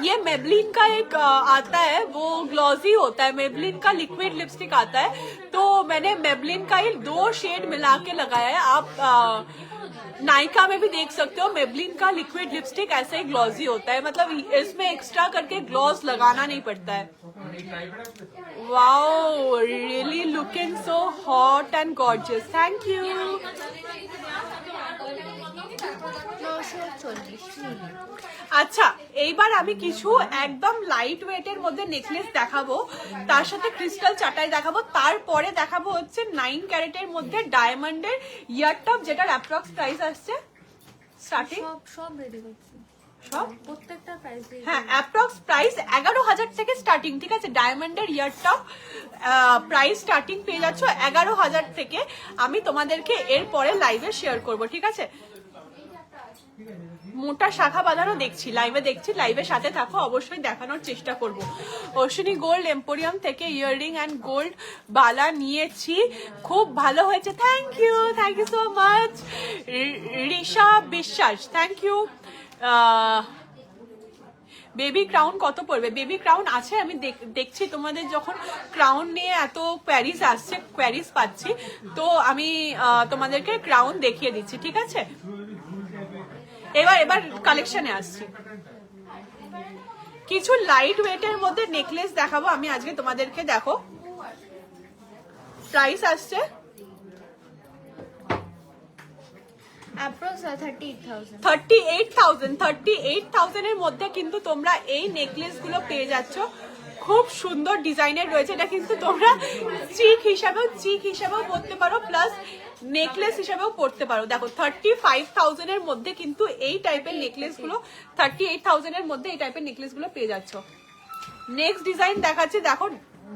S2: ये मेबलिन का एक आता है, वो ग्लॉसी होता है, मेबलिन का लिक्विड लिपस्टिक आता है, तो मैंने मेबलिन का ही 2 शेड मिला के लगाया है। आप नायका में भी देख सकते हो, मेबलिन का लिक्विड लिपस्टिक ऐसे ही ग्लॉसी होता है, मतलब इसमें एक्स्ट्रा करके ग्लॉस लगाना नहीं पड़ता है। Wow, really looking so hot and gorgeous, thank you. আচ্ছা, এইবার আমি কিছু একদম লাইট ওয়েটের মধ্যে নেকলেস দেখাবো, তার সাথে ক্রিস্টাল চাটাই দেখাবো, তারপরে দেখাবো হচ্ছে 9 ক্যারেটের মধ্যে ডায়মন্ডের ইয়ারটপ, যেটার অ্যাপ্রক্স প্রাইস আসছে স্টার্টিং
S1: সব রেডি করছি,
S2: সব
S1: প্রত্যেকটা প্রাইস।
S2: হ্যাঁ, অ্যাপ্রক্স প্রাইস 11,000 থেকে স্টার্টিং, ঠিক আছে। ডায়মন্ডের ইয়ারটপ প্রাইস স্টার্টিং পেয়ে যাচ্ছ 11,000 থেকে। আমি তোমাদেরকে এর পরে লাইভে শেয়ার করব, ঠিক আছে। মোটা শাখা বাঁধানো দেখছি, লাইভের সাথে থাকো, অবশ্যই দেখানোর চেষ্টা করব। অশ্বিনী গোল্ড এম্পোরিয়াম থেকে ইয়াররিং অ্যান্ড গোল্ড বালা নিয়েছি, খুব ভালো হয়েছে, thank you so much. Risha Biswas, thank you. Baby crown কত পড়বে? বেবি ক্রাউন আছে, আমি দেখছি তোমাদের যখন ক্রাউন নিয়ে এত কোয়ারিজ আসছে, কোয়ারিজ পাচ্ছি, তো আমি তোমাদেরকে ক্রাউন দেখিয়ে দিচ্ছি, ঠিক আছে। এবার কালেকশনে আসছি। কিছু লাইট ওয়েটের মধ্যে নেকলেস দেখাবো আমি আজকে তোমাদেরকে। দেখো প্রাইস আসছে
S1: অ্যাপ্রক্স
S2: 38,000 এর মধ্যে কিন্তু তোমরা এই নেকলেস গুলো পেয়ে যাচ্ছ। খুব সুন্দর ডিজাইনের রয়েছে, এটা কিন্তু তোমরা চিক হিসাবেও পরতে পারো, প্লাস নেকলেস হিসাবেও পরতে পারো। দেখো 35,000 এর মধ্যে কিন্তু এই টাইপের নেকলেস গুলো, 38,000 এর মধ্যে এই টাইপের নেকলেস গুলো পেয়ে যাচ্ছ। নেক্সট ডিজাইন দেখাচ্ছি, দেখো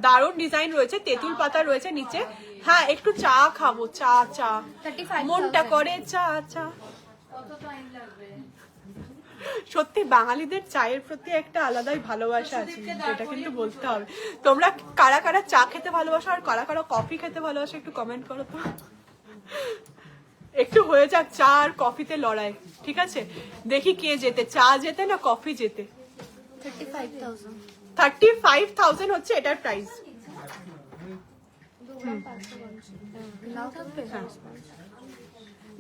S2: দারুণ ডিজাইন রয়েছে, তেঁতুল পাতা রয়েছে নিচে। হ্যাঁ, একটু চা খাবো, চা মনটা করে চা। সত্যি বাঙালিদের চায়ের প্রতি একটা আলাদাই ভালোবাসা আছে, এটা কিন্তু বলতে হবে। তোমরা কারা কারা চা খেতে ভালোবাসো আর কারা কারা কফি খেতে ভালোবাসো একটু কমেন্ট করো তো। একটু হয়ে যাক চা আর কফিতে লড়াই, ঠিক আছে? দেখি কে জেতে, চা জেতে না কফি জেতে। 35,000 হচ্ছে এটার প্রাইস।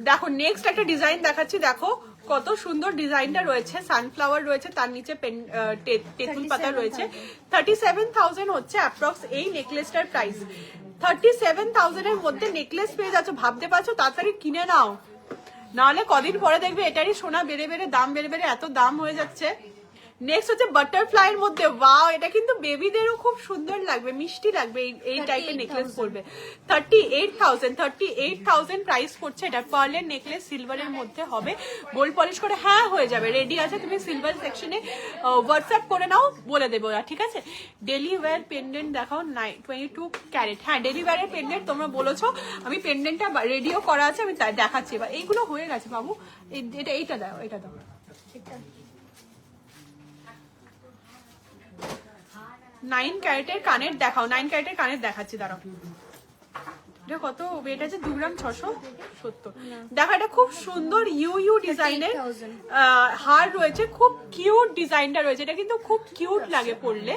S2: দেখো নেক্সট একটা ডিজাইন দেখাচ্ছি, দেখো কত সুন্দর ডিজাইনটা রয়েছে, সানফ্লাওয়ার রয়েছে, তার নিচে তেঁতুল পাতা রয়েছে। 37,000 হচ্ছে অ্যাপ্রক্স এই নেকলেসটার প্রাইস। 37,000 এর মধ্যে নেকলেস পেয়ে যাচ্ছ, ভাবতে পারছো? তাড়াতাড়ি কিনে নাও, নাহলে কদিন পরে দেখবে এটারই সোনা বেড়ে বেড়ে দাম বেড়ে বেড়ে এত দাম হয়ে যাচ্ছে। নেক্সট হচ্ছে বাটারফ্লাই এর মধ্যে, ওয়াও এটা কিন্তু বেবিদেরও খুব সুন্দর লাগবে, মিষ্টি লাগবে এই টাইপের নেকলেস পরবে। 38,000 প্রাইস করছে এটা। পার্লের নেকলেস সিলভারের মধ্যে হবে, গোল্ড পলিশ করে, হ্যাঁ হয়ে যাবে, রেডি আছে। তুমি সিলভার সেকশনে হোয়াটসঅ্যাপ করে নাও, বলে দেবো ওরা, ঠিক আছে? ডেলি ওয়্যার পেন্ডেন্ট দেখাও, 22 ক্যারেট। হ্যাঁ ডেলি ওয়্যারের পেন্ডেন্ট তোমরা বলেছো, আমি পেন্ডেন্টটা রেডিও করা আছে, আমি তাই দেখাচ্ছি। এবার এইগুলো হয়ে গেছে বাবু, এইটা দাও, এটা দাও। 9 ক্যারেটের কানের দেখাও, 9 ক্যারেটের কানের দেখাচ্ছি, দাঁড়াও। এটা কত ওয়েট আছে? 2 গ্রাম 670। দেখো এটা খুব সুন্দর ইউ ডিজাইনের হার রয়েছে, খুব কিউট ডিজাইনটা রয়েছে, এটা কিন্তু খুব কিউট লাগে পরলে।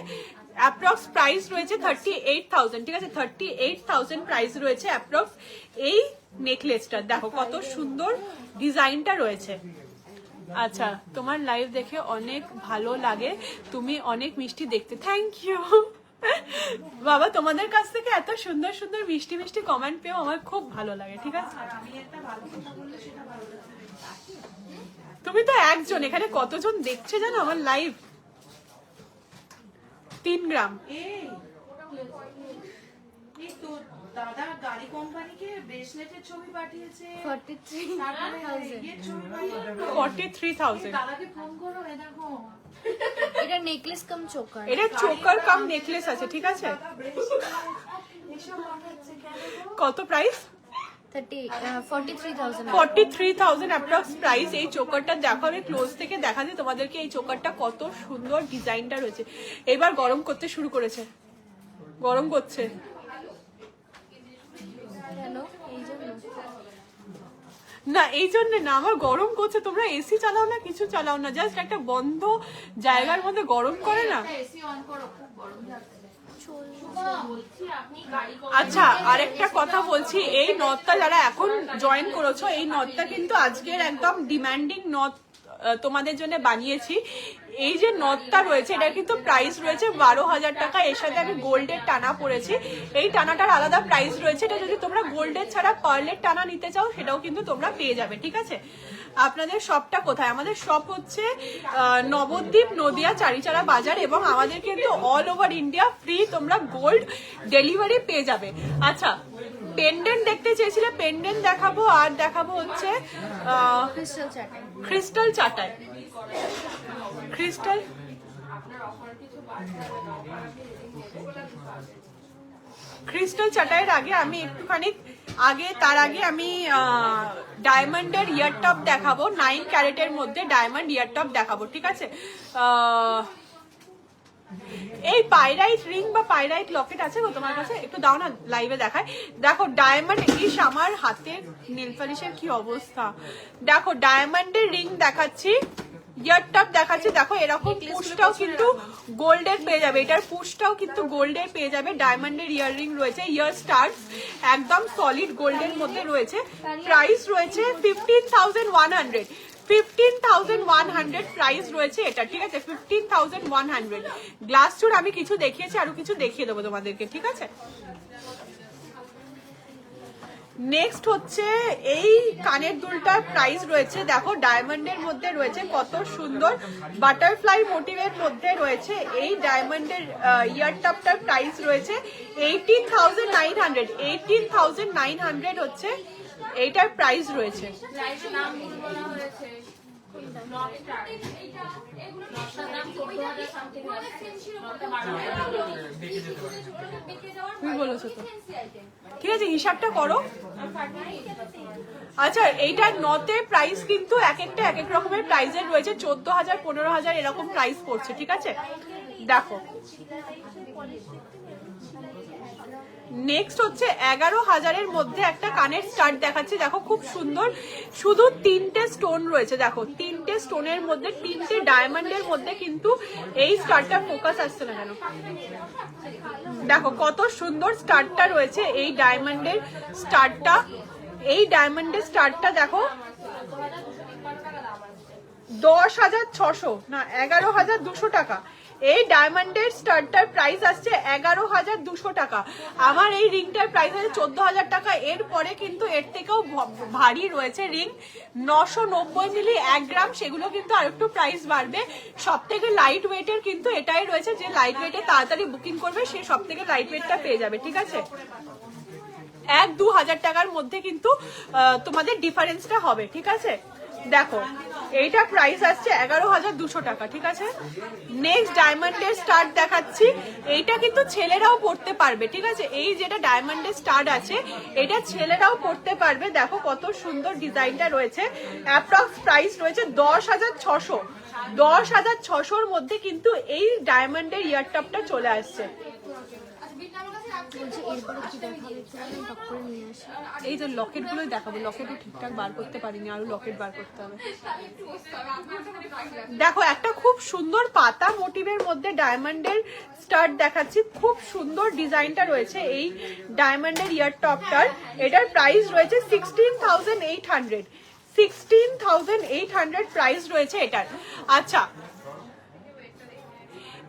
S2: অ্যাপ্রক্স প্রাইস রয়েছে 38,000, ঠিক আছে? 38,000 প্রাইস রয়েছে অ্যাপ্রক্স এই নেকলেসটা। দেখো কত সুন্দর ডিজাইনটা রয়েছে। আচ্ছা, তোমার লাইভ দেখে অনেক ভালো লাগে, তুমি অনেক মিষ্টি দেখতে। থ্যাংক ইউ বাবা, তোমাদের কাছ থেকে এত সুন্দর সুন্দর মিষ্টি মিষ্টি কমেন্ট পেও আমার খুব ভালো লাগে, ঠিক আছে? তুমি তো একজন, এখানে কতজন দেখছে জানো আমার লাইভ? 3 গ্রাম।
S4: দাদা গাড়ি কোম্পানিকে ব্রেসলেটের ছবি পাঠিয়েছে,
S2: 43,000।
S4: দাদাকে ফোন করো, দেখো
S1: এটা নেকলেস কাম চোকার,
S2: এটা চোকার কাম নেকলেস আছে, ঠিক আছে? কত প্রাইস? 43,000 approx price. এই চোকারটা দেখো, আমি ক্লোজ থেকে দেখাচ্ছি তোমাদেরকে, এই চোকারটা কত সুন্দর ডিজাইনটা রয়েছে। এবার গরম করতে শুরু করেছে, গরম করছে। না এই জন্য না, আমার গরম করছে। তোমরা এসি চালাও না, কিছু চালাও না, জাস্ট একটা বন্ধ জায়গার মধ্যে গরম করে না। আচ্ছা আরেকটা কথা বলছি, এই নথটা যারা এখন জয়েন করেছো, এই নথটা কিন্তু আজকের একদম ডিমান্ডিং নথ তোমাদের জন্য বানিয়েছি। এই যে নথটা রয়েছে এটার কিন্তু প্রাইস রয়েছে 12,000 টাকা। এর সাথে আমি গোল্ডের টানা পরেছি, এই টানাটার আলাদা প্রাইস রয়েছে। এটা যদি তোমরা গোল্ডের ছাড়া পার্লের টানা নিতে চাও সেটাও কিন্তু তোমরা পেয়ে যাবে, ঠিক আছে? আপনাদের শপটা কোথায়? আমাদের শপ হচ্ছে নবদ্বীপ, নদিয়া, চারিচারা বাজার, এবং আমাদের কিন্তু অল ওভার ইন্ডিয়া ফ্রি তোমরা গোল্ড ডেলিভারি পেয়ে যাবে। আচ্ছা পেন্ডেন্ট দেখতে চেয়েছিলে, পেন্ডেন্ট দেখাবো, আর দেখাবো হচ্ছে ক্রিস্টাল চাটাই। ক্রিস্টাল ক্রিস্টাল চাটাইয়ের আগে আমি একটুখানি তার আগে আমি ডায়মন্ডের ইয়ার টপ দেখাবো, 9 ক্যারেটের মধ্যে ডায়মন্ড ইয়ার টপ দেখাবো, ঠিক আছে? এই পাইরাইট রিং বা পাইরাইট লকেট আছে গো তোমার কাছে? একটু দাও না, লাইভে দেখায়। দেখো ডায়মন্ড, ইস আমার হাতের নেল পলিশের কি অবস্থা। দেখো ডায়মন্ডের রিং দেখাচ্ছি, ইয়ার টপ দেখাচ্ছি। দেখো এরকম পুশটাও কিন্তু গোল্ডের পেয়ে যাবে, এটার পুশটাও কিন্তু গোল্ডের পেয়ে যাবে। ডায়মন্ডের ইয়ার রিং রয়েছে, ইয়ার স্টার্স একদম সলিড গোল্ডের মধ্যে রয়েছে। প্রাইস রয়েছে 15,100, 15,100 প্রাইস রয়েছে এটা, ঠিক আছে? 15,100। গ্লাস চুর আমি কিছু দেখিয়েছি, আরো কিছু দেখিয়ে দেবো তোমাদেরকে, ঠিক আছে? নেক্সট হচ্ছে এই কানের দুলটার প্রাইস রয়েছে, দেখো ডায়মন্ডের মধ্যে রয়েছে, কত সুন্দর বাটারফ্লাই মোটিভের মধ্যে রয়েছে। এই ডায়মন্ডের ইয়ার টপটার প্রাইস রয়েছে 18,900, 18,900 হচ্ছে এইটার প্রাইস রয়েছে। তুমি বলেছো তো, ঠিক আছে হিসাবটা করো। আচ্ছা এইটার নথের প্রাইস কিন্তু এক একটা এক এক রকমের প্রাইসের রয়েছে, 14,000, 15,000 এরকম প্রাইস পড়ছে, ঠিক আছে? দেখো নেক্সট হচ্ছে 11,000-এর মধ্যে একটা কানের স্টাড দেখাচ্ছি, দেখো খুব সুন্দর, শুধু 3টে স্টোন রয়েছে, দেখো 3টে স্টোনের মধ্যে 3টে ডায়মন্ডের মধ্যে কিন্তু এই স্টাডটা ফোকাস আসছে না কেন, দেখো কত সুন্দর স্টাডটা রয়েছে এই ডায়মন্ডের স্টাডটা, এই ডায়মন্ডের স্টাডটা দেখো 10,600 না 11,200 টাকা। এই ডায়মন্ডের স্টাডটার প্রাইস আসছে 11,200 টাকা। আমার এই রিংটার প্রাইস আছে 14,000 টাকা। এরপরে কিন্তু এর থেকেও ভারী রয়েছে রিং, 990 মিলি 1 গ্রাম, সেগুলো কিন্তু আরেকটু প্রাইস বাড়বে। সব থেকে লাইট ওয়েটের কিন্তু এটাই রয়েছে, যে লাইট ওয়েটে তাড়াতাড়ি বুকিং করবে সে সব থেকে লাইট ওয়েটটা পেয়ে যাবে, ঠিক আছে। 1-2 হাজার টাকার মধ্যে কিন্তু তোমাদের ডিফারেন্সটা হবে, ঠিক আছে। দেখো এইটা প্রাইস আসছে 11,200 টাকা, ঠিক আছে। নেক্সট ডায়মন্ডের স্টাড দেখাচ্ছি, এইটা কিন্তু ছেলেরাও পড়তে পারবে, ঠিক আছে। এই যেটা ডায়মন্ডের স্টাড আছে এটা ছেলেরাও পড়তে পারবে, দেখো কত সুন্দর ডিজাইনটা রয়েছে। অ্যাপ্রক্স প্রাইস রয়েছে 10,600। 10,600-র মধ্যে কিন্তু এই ডায়মন্ডের ইয়ারটপটা চলে আসছে। এই যে লকেট গুলো দেখাবো, লকেটও ঠিকঠাক বার করতে পারিনি, আরো লকেট বার করতে হবে। দেখো একটা খুব সুন্দর পাতা মোটিভের মধ্যে ডায়মন্ডের স্টাড দেখাচ্ছি, খুব সুন্দর ডিজাইনটা রয়েছে এই ডায়মন্ডের ইয়ার টপটার। এটার প্রাইস রয়েছে 16,800। 16,800 প্রাইস রয়েছে এটার। আচ্ছা,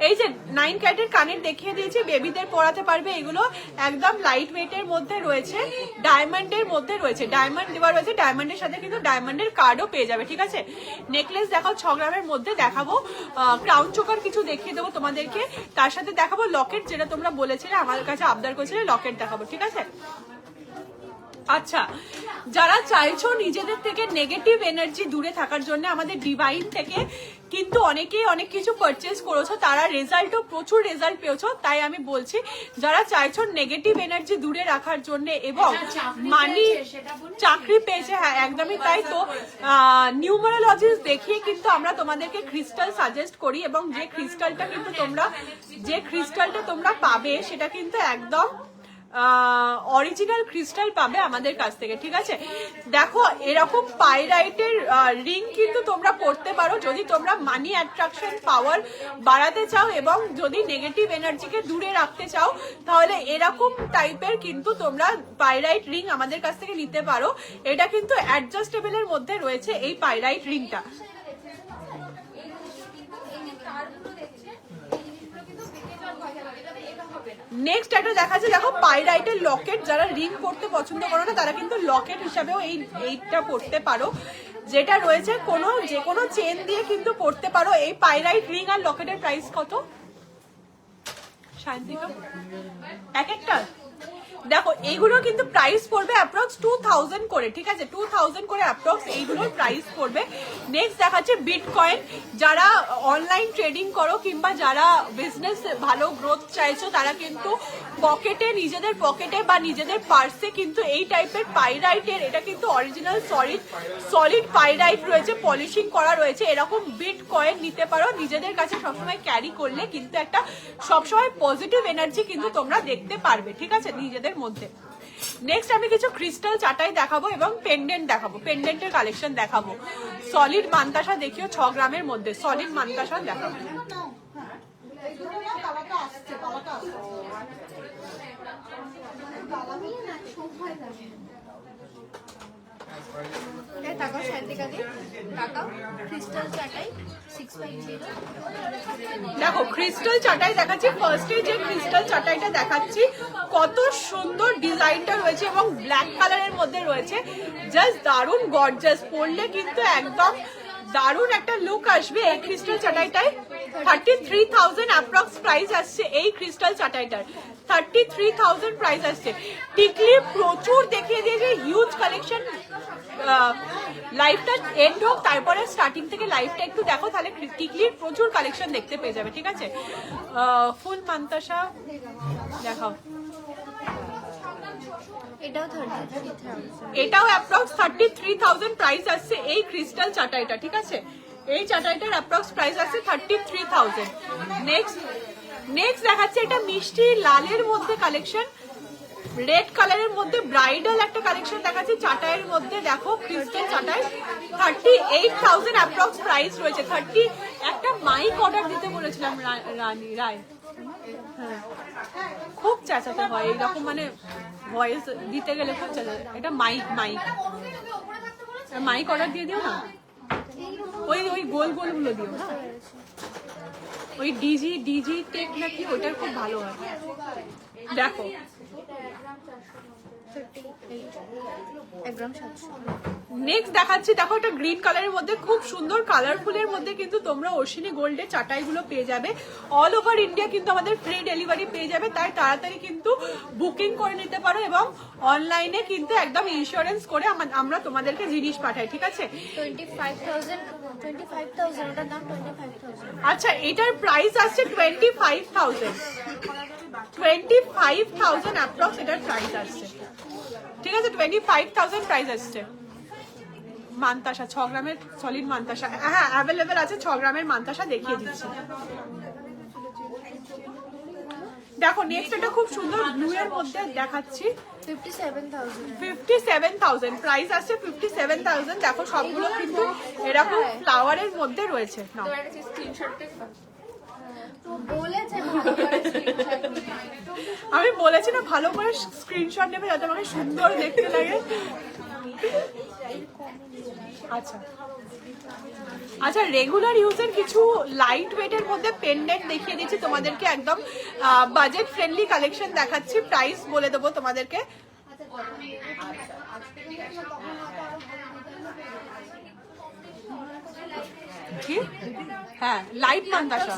S2: এই যে 9 ক্যারেটের কানের দেখিয়ে দিয়েছি, বেবিদের পরাতে পারবে, এগুলো একদম লাইট ওয়েটের মধ্যে রয়েছে, ডায়মন্ডের মধ্যে রয়েছে, ডায়মন্ড দেওয়া রয়েছে, ডায়মন্ডের সাথে কিন্তু ডায়মন্ডের কার্ডও পেয়ে যাবে, ঠিক আছে। নেকলেস দেখাও 6 গ্রামের মধ্যে দেখাবো, ক্রাউন চোকার কিছু দেখিয়ে দেবো তোমাদেরকে, তার সাথে দেখাবো লকেট, যেটা তোমরা বলেছিলে আমার কাছে আবদার করেছিলে, লকেট দেখাবো, ঠিক আছে। আচ্ছা, যারা চাইছো নিজেদের থেকে নেগেটিভ এনার্জি দূরে থাকার জন্য, আমাদের ডিভাইন থেকে কিন্তু অনেকেই অনেক কিছু পারচেজ করেছো, তারা রেজাল্টও প্রচুর রেজাল্ট পেয়েছো। তাই আমি বলছি যারা চাইছো নেগেটিভ এনার্জি দূরে রাখার জন্য এবং মানি চাকরি পেয়েছে, হ্যাঁ একদমই তাই। তো নিউমারোলজিস্ট দেখিয়ে কিন্তু আমরা তোমাদেরকে ক্রিস্টাল সাজেস্ট করি, এবং যে ক্রিস্টালটা তোমরা পাবে সেটা কিন্তু একদম অরিজিনাল ক্রিস্টাল পাবে আমাদের কাছ থেকে, ঠিক আছে। দেখো এরকম পাইরাইটের রিং কিন্তু তোমরা পড়তে পারো যদি তোমরা মানি অ্যাট্রাকশন পাওয়ার বাড়াতে চাও এবং যদি নেগেটিভ এনার্জিকে দূরে রাখতে চাও, তাহলে এরকম টাইপের কিন্তু তোমরা পাইরাইট রিং আমাদের কাছ থেকে নিতে পারো। এটা কিন্তু অ্যাডজাস্টেবলের মধ্যে রয়েছে এই পাইরাইট রিংটা। নেক্সট একটা দেখাচ্ছে, দেখো পাইরাইটের লকেট, যারা রিং পড়তে পছন্দ করো না তারা কিন্তু লকেট হিসাবেও এইটা পড়তে পারো, যেটা রয়েছে যে কোনো চেন দিয়ে কিন্তু পড়তে পারো। এই পাইরাইট রিং আর লকেটের প্রাইস কত শান্তিকা এক একটা? দেখো এইগুলো কিন্তু প্রাইস পড়বে অ্যাপ্রক্স 2000 করে, ঠিক আছে, 2000 করে অ্যাপ্রক্স এইগুলোর প্রাইস পড়বে। নেক্সট দেখাচ্ছে বিটকয়েন, যারা অনলাইন ট্রেডিং করো কিংবা যারা বিজনেস ভালো গ্রোথ চাইছো, তারা কিন্তু পকেটে, নিজেদের পকেটে বা নিজেদের পার্সে কিন্তু এই টাইপের পাইরাইটের, এটা কিন্তু অরিজিনাল সলিড পাইরাইট রয়েছে, পলিশিং করা রয়েছে, এরকম বিটকয়েন নিতে পারো। নিজেদের কাছে সবসময় ক্যারি করলে কিন্তু একটা সবসময় পজিটিভ এনার্জি কিন্তু তোমরা দেখতে পারবে, ঠিক আছে, নিজেদের মধ্যে। নেক্সট আমি কিছু ক্রিস্টাল চাটাই দেখাবো এবং পেন্ডেন্ট দেখাবো, পেন্ডেন্টের কালেকশন দেখাবো। সলিড মান্তাসা দেখিও 6 গ্রামের মধ্যে, সলিড মান্তাসা দেখাবো।
S1: টাকা শান্তিকাদি টাকা ক্রিস্টাল চাটাই 650।
S2: দেখো ক্রিস্টাল চাটাই দেখাচ্ছি, ফার্স্টে যে ক্রিস্টাল চাটাইটা দেখাচ্ছি কত সুন্দর ডিজাইনটা রয়েছে এবং ব্ল্যাক কালারের মধ্যে রয়েছে, জাস্ট দারুণ গর্জাস, পরলে কিন্তু একদম দারুণ একটা লুক আসবে এই ক্রিস্টাল চাটাইটায়। 33,000 অ্যাপ্রক্স প্রাইস আসছে এই ক্রিস্টাল চাটাইটার, 33,000 প্রাইস আসছে। টিকলি প্রচুর দেখিয়ে দিয়েছে, হিউজ কালেকশন। লাইভটা এন্ড হোক, তারপরে স্টার্টিং থেকে লাইভটা একটু দেখো, তাহলে টিকলির প্রচুর কালেকশন দেখতে পেয়ে যাবে, ঠিক আছে। ফুল মান্তাসা দেখাও, এটাও অ্যাপ্রক্স 33,000 প্রাইস আসছে এই ক্রিস্টাল চাটাইটা, ঠিক আছে। এই চাটাইটার অ্যাপ্রক্স প্রাইস আসছে 33,000। নেক্সট দেখাচ্ছে এটা মিষ্টি লালের মধ্যে কালেকশন, রেড কালারের মধ্যে ব্রাইডাল একটা কালেকশন দেখাচ্ছি চাটাইয়ের মধ্যে। দেখো ক্রিস্টাল চাটাই, 38,000 অ্যাপ্রক্স প্রাইস রয়েছে। 30 একটা মাইক অর্ডার দিতে বলেছিলাম রানী রায়। হ্যাঁ, খুব চেঁচাতে হয় এইরকম, মানে ভয়েস দিতে গেলে খুব চেঁচাতে। এটা মাইক মাইক অর্ডার দিয়ে দিও না, ওই ওই গোল গোল গুলো দিও না, ওই ডিজি টেক নাকি ওইটার খুব ভালো হয়। দেখো নেক্সট দেখাচ্ছি, দেখো একটা গ্রিন কালারের মধ্যে খুব সুন্দর কালারফুলের মধ্যে কিন্তু তোমরা অশ্বিনী গোল্ডে চাটাইগুলো পেয়ে যাবে। অল ওভার ইন্ডিয়া কিন্তু আমাদের ফ্রি ডেলিভারি পেয়ে যাবে, তাই তাড়াতাড়ি কিন্তু বুকিং করে নিতে পারো এবং অনলাইনে কিন্তু একদম ইন্স্যুরেন্স করে আমরা তোমাদেরকে জিনিস পাঠাই, ঠিক আছে?
S5: 25,000 ওটার দাম 25,000।
S2: আচ্ছা, এটার প্রাইস আসছে 25,000 অ্যাপ্রক্স এটার প্রাইস আসছে, ঠিক আছে? 25,000 প্রাইস আসছে। মানতাসা 6 গ্রামের সলিড মানতাসা, হ্যাঁ অ্যাভেলেবেল আছে, 6 গ্রামের মানতাসা দেখিয়ে দিচ্ছি। দেখো নেক্সট এটা খুব সুন্দর ব্লু এর মধ্যে দেখাচ্ছি, 57,000 প্রাইস আসছে। 57,000। দেখো সবগুলো কিন্তু এরকম ফ্লাওয়ারের মধ্যে রয়েছে। নাও আমি বলেছি না ভালো করে স্ক্রিনশট নেবে যাতে আমাকে সুন্দর দেখতে লাগে। আচ্ছা আচ্ছা, রেগুলার ইউজের কিছু লাইট ওয়েটের মধ্যে পেন্ডেন্ট দেখিয়ে দিচ্ছি তোমাদেরকে, একদম বাজেট ফ্রেন্ডলি কালেকশন দেখাচ্ছি। প্রাইস বলে দেবো তোমাদেরকে। কি? হ্যাঁ, লাইট মান্দাসা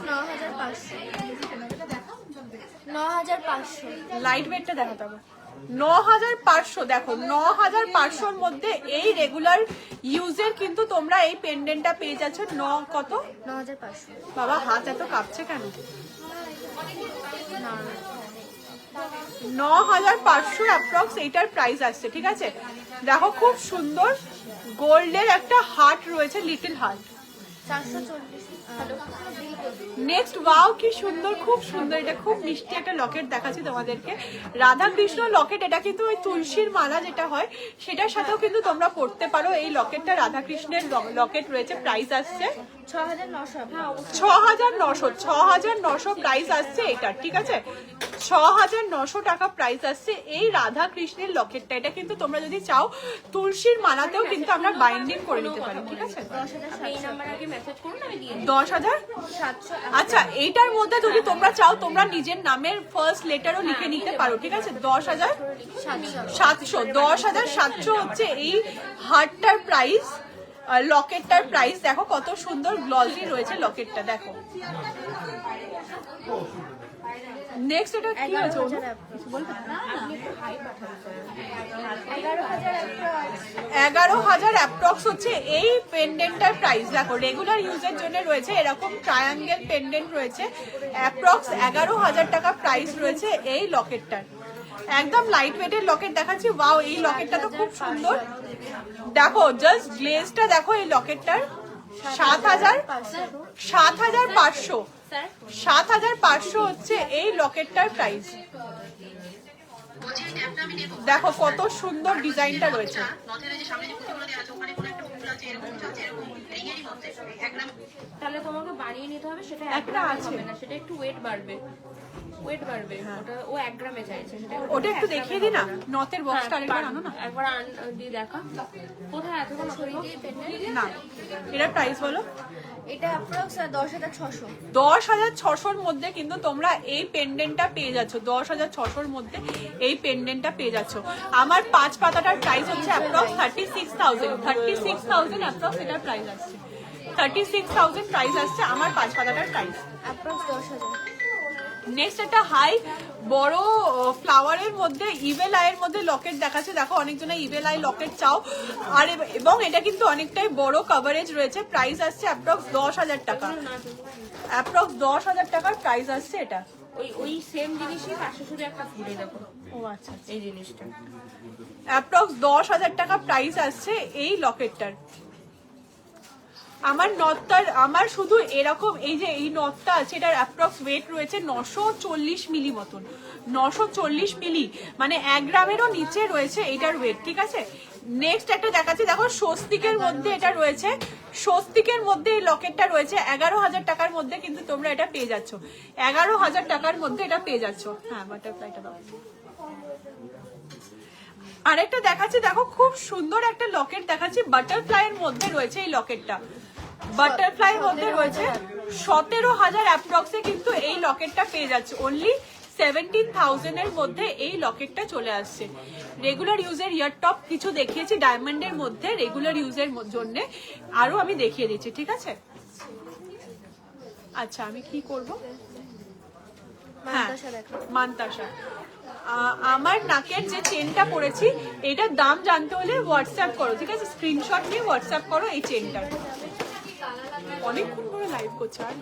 S5: 9,500।
S2: লাইট ওয়েটটা দেখাতে হবে। 9,500। দেখো 9,500-র মধ্যে এই রেগুলার ইউজের কিন্তু তোমরা এই পেন্ডেন্টটা পেয়ে যাচ্ছ। কত?
S5: 9,500।
S2: বাবা হাত এত কাঁপছে কেন? 9,500 অ্যাপ্রক্স এইটার প্রাইস আসছে, ঠিক আছে? দেখো খুব সুন্দর গোল্ডের একটা হার্ট রয়েছে, লিটল হার্ট।
S5: 440।
S2: নেক্সট ওয়াও কি সুন্দর, খুব সুন্দর, এটা খুব মিষ্টি একটা লকেট দেখাচ্ছি তোমাদেরকে, রাধা কৃষ্ণ লকেট। এটা কিন্তু ওই তুলসীর মালা যেটা হয় সেটার সাথেও কিন্তু তোমরা পড়তে পারো। এই লকেটটা রাধা কৃষ্ণের লকেট রয়েছে, প্রাইস আসছে 6,900 প্রাইস আসছে এটা, ঠিক আছে? 6,900 টাকা প্রাইস আসছে এই রাধা কৃষ্ণের লকেটটা। এটা কিন্তু তোমরা যদি চাও তুলসীর মালাতেও কিন্তু আমরা বাইন্ডিং করে নিতে পারি, ঠিক আছে? 10,000। আচ্ছা, এইটার মধ্যে যদি তোমরা চাও তোমরা নিজের নামের ফার্স্ট লেটারও লিখে নিতে পারো, ঠিক আছে? 10,700। 10,700 হচ্ছে এই হার্টটার প্রাইস। লকেটটার প্রাইস দেখো কত সুন্দর গ্লসি রয়েছে লকেটটা, দেখো। নেক্সট এটা কি আছে? 11,000 অ্যাপ্রক্স হচ্ছে এই পেন্ডেন্টটার প্রাইস। দেখো রেগুলার ইউজের জন্য রয়েছে এরকম ট্রায়াঙ্গেল পেন্ডেন্ট রয়েছে, অ্যাপ্রক্স 11,000 টাকা প্রাইস রয়েছে এই লকেটটার। একদম লাইট ওয়েটের লকেট দেখাচ্ছি। ওয়াও, এই লকেটটা তো খুব সুন্দর। দেখো জাস্ট গ্লেজটা দেখো এই লকেটটার। 7,500 হচ্ছে এই লকেটটার প্রাইস। দেখো কত সুন্দর ডিজাইনটা রয়েছে।
S3: তাহলে তোমাকে বানিয়ে নিতে হবে, সেটা
S2: একটা আছে
S3: না, সেটা একটু ওয়েট বাড়বে। ওটা ও 1 গ্রামে চাইছে, সেটা
S2: ওটা একটু দেখিয়ে দি না, নথের বক্সটা আরেকবার আনো না।
S3: একবার দিয়ে দেখা কোথায় আছে
S2: না, এটা প্রাইস বলো।
S5: এটা অ্যাপ্রক্স 10,600।
S2: 10,600-র মধ্যে কিন্তু তোমরা এই পেন্ডেন্টটা পেয়ে যাচ্ছ। 10,600-র মধ্যে এই পেন্ডেন্টটা পেয়ে যাচ্ছ। আমার 5 পাতাটার প্রাইস হচ্ছে অ্যাপ্রক্স 36,000 অ্যাপ্রক্স এটার প্রাইস আসছে। 36,000 প্রাইস আসছে আমার 5 পাতাটার প্রাইস,
S5: অ্যাপ্রক্স 10,000।
S2: নেক্সট একটা হাই বড় ফ্লাওয়ারের মধ্যে ইভেল আইয়ের মধ্যে লকেট দেখাচ্ছে। দেখো অনেকজনে ইভেল আই লকেট চাও, আর এবং এটা কিন্তু অনেকটাই বড় কভারেজ রয়েছে। প্রাইস আসছে অ্যাপ্রক্স 10,000 টাকা, অ্যাপ্রক্স 10,000 টাকার প্রাইস আসছে এটা।
S3: ওই সেম জিনিসই পাশে শুধু একটা ফুলে দেখো।
S2: ও আচ্ছা,
S3: এই জিনিসটা
S2: অ্যাপ্রক্স 10,000 টাকা প্রাইস আসছে এই লকেটটার। আমার নথটার আমার শুধু এরকম এই যে এই নথটা আছে এটার অ্যাপ্রক্স ওয়েট রয়েছে 940 মিলি মতন, 940 মিলি, মানে 1 গ্রামেরও নিচে রয়েছে এটার ওয়েট, ঠিক আছে। নেক্সট একটা দেখাচ্ছি, দেখো স্বস্তিকের মধ্যে এটা রয়েছে, স্বস্তিকের মধ্যে এই লকেটটা রয়েছে 11,000 টাকার মধ্যে, কিন্তু তোমরা এটা পেয়ে যাচ্ছ 11,000 টাকার মধ্যে এটা পেয়ে যাচ্ছ। হ্যাঁ, বাটারফ্লাইটা দাও। আরেকটা দেখাচ্ছি, দেখো খুব সুন্দর একটা লকেট দেখাচ্ছি, বাটারফ্লাই এর মধ্যে রয়েছে এই লকেটটা, বাটারফ্লাই এর মধ্যে রয়েছে 17,000 অ্যাপ্রক্সে, কিন্তু এই লকেটটা পেয়ে যাচ্ছে অনলি 17,000 এর মধ্যে এই লকেটটা চলে আসছে। রেগুলার ইউজের ইয়ার টপ কিছু দেখিয়েছি ডায়মন্ডের মধ্যে, রেগুলার ইউজের জন্য আরো আমি দেখিয়ে দিচ্ছি, ঠিক আছে। আচ্ছা, আমি কি করব? হ্যাঁ,
S5: মানতাসা দেখো।
S2: মানতাসা। আমার নাকের যে চেনটা পরেছি এটার দাম জানতে হলে হোয়াটসঅ্যাপ করো, ঠিক আছে, স্ক্রিনশট নিয়ে হোয়াটসঅ্যাপ করো এই চেনটার। অনেকক্ষণ ধরে লাইভ করছে আর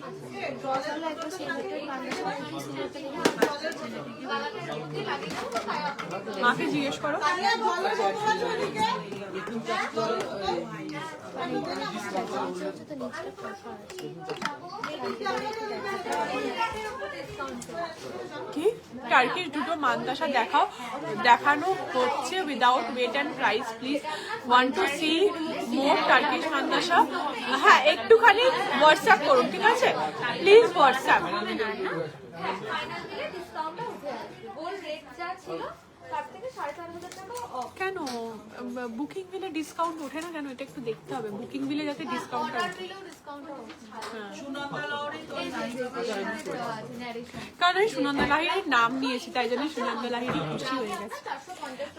S2: মাকে জিজ্ঞেস করো। কি টার্কির দুটো মানতাসা দেখাও, দেখানো হচ্ছে without weight and price, please want to see more Turkish মানতাসা। হ্যাঁ, একটুখানি হোয়াটসঅ্যাপ করুন, ঠিক আছে, প্লিজ হোয়াটসঅ্যাপ। কেন বুকিং বিলে ডিসকাউন্ট ওঠে না কেন? এটা একটু দেখতে হবে, বুকিং বিলে যাতে ডিসকাউন্ট ওঠে, কারণ আমি সুনন্দা লাহিড়ির নাম নিয়েছি তাই জন্য সুনন্দা লাহিড়ি খুশি হয়ে গেছে।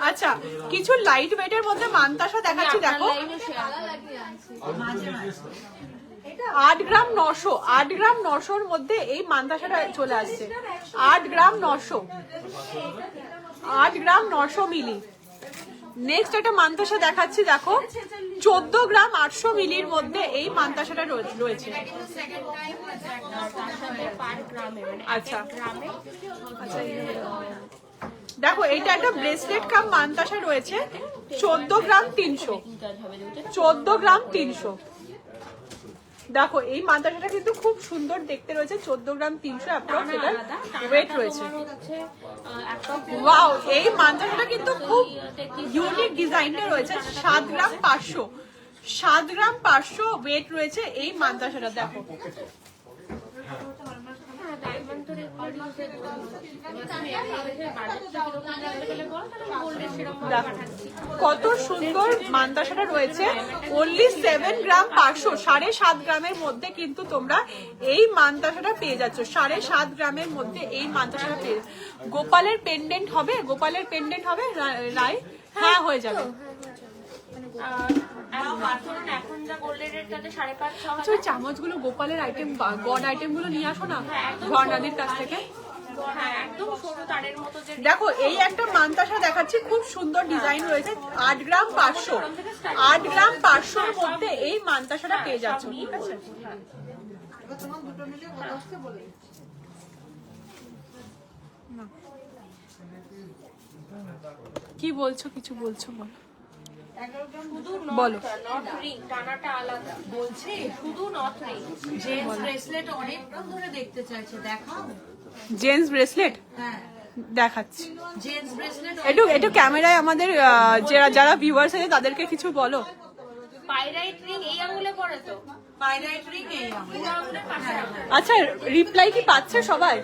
S2: আচ্ছা, কিছু লাইট ওয়েটের মধ্যে মানতাসা দেখাচ্ছি, দেখো 8 গ্রাম 900, 8 গ্রাম 900-র মধ্যে এই মানতাসাটা চলে আসছে, 8 গ্রাম 900, 8 গ্রাম 900 মিলি। নেক্সট একটা মানতাসা দেখাচ্ছি, দেখো 14 গ্রাম 800 মিলির মধ্যে এই মানতাসাটা রয়েছে। আচ্ছা আচ্ছা, দেখো এটা একটা ব্রেসলেট কাম মানতাসা রয়েছে 14 গ্রাম 300, 14 গ্রাম 300। দেখো এই মানতাসাটা কিন্তু খুব সুন্দর দেখতে রয়েছে, 14 গ্রাম 300 অ্যাপ্রক্স এটার ওয়েট রয়েছে। ওয়াও, এই মানতাসাটা কিন্তু খুব ইউনিক ডিজাইনটা রয়েছে, 7 গ্রাম 500, 7 গ্রাম 500 ওয়েট রয়েছে এই মানতাসাটা। দেখো কত সুন্দর মানতাসাটা রয়েছে, অনলি 7 গ্রাম 500, 7.5 গ্রামের মধ্যে কিন্তু তোমরা এই মানতাসাটা পেয়ে যাচ্ছ, 7.5 গ্রামের মধ্যে এই মানতাসাটা পেয়ে। গোপালের পেন্ডেন্ট হবে, গোপালের পেন্ডেন্ট হবে রায়? হ্যাঁ, হয়ে যাবে। চামচগুলো গোপালের আইটেম, গড আইটেম গুলো নিয়ে আসো না ঘরনাদির কাছ থেকে। দেখো এই একটা মানতাসা দেখাচ্ছি, খুব সুন্দর ডিজাইন রয়েছে, 8 গ্রাম 500, 8 গ্রাম 500-র মধ্যে এই মানতাসাটা পেয়ে যাচ্ছ, ঠিক আছে। কি বলছো, কিছু বলছো বলো, বলো।
S4: বলছি শুধু নট রিং, জেন্টস ব্রেসলেট অনেকক্ষণ ধরে দেখতে চাইছে, দেখাও।
S2: জেন্টস ব্রেসলেট
S4: হ্যাঁ,
S2: দেখাচ্ছি,
S4: জেন্টস ব্রেসলেট
S2: একটু ক্যামেরায় আমাদের যারা ভিউয়ার্স আছে তাদেরকে কিছু বলো।
S3: পাইরাইট রিং এই আঙুলে পড়ে তো,
S4: পাইরাইট রিং এই আঙুলের পাশে।
S2: আচ্ছা, রিপ্লাই কি পাচ্ছে সবাই?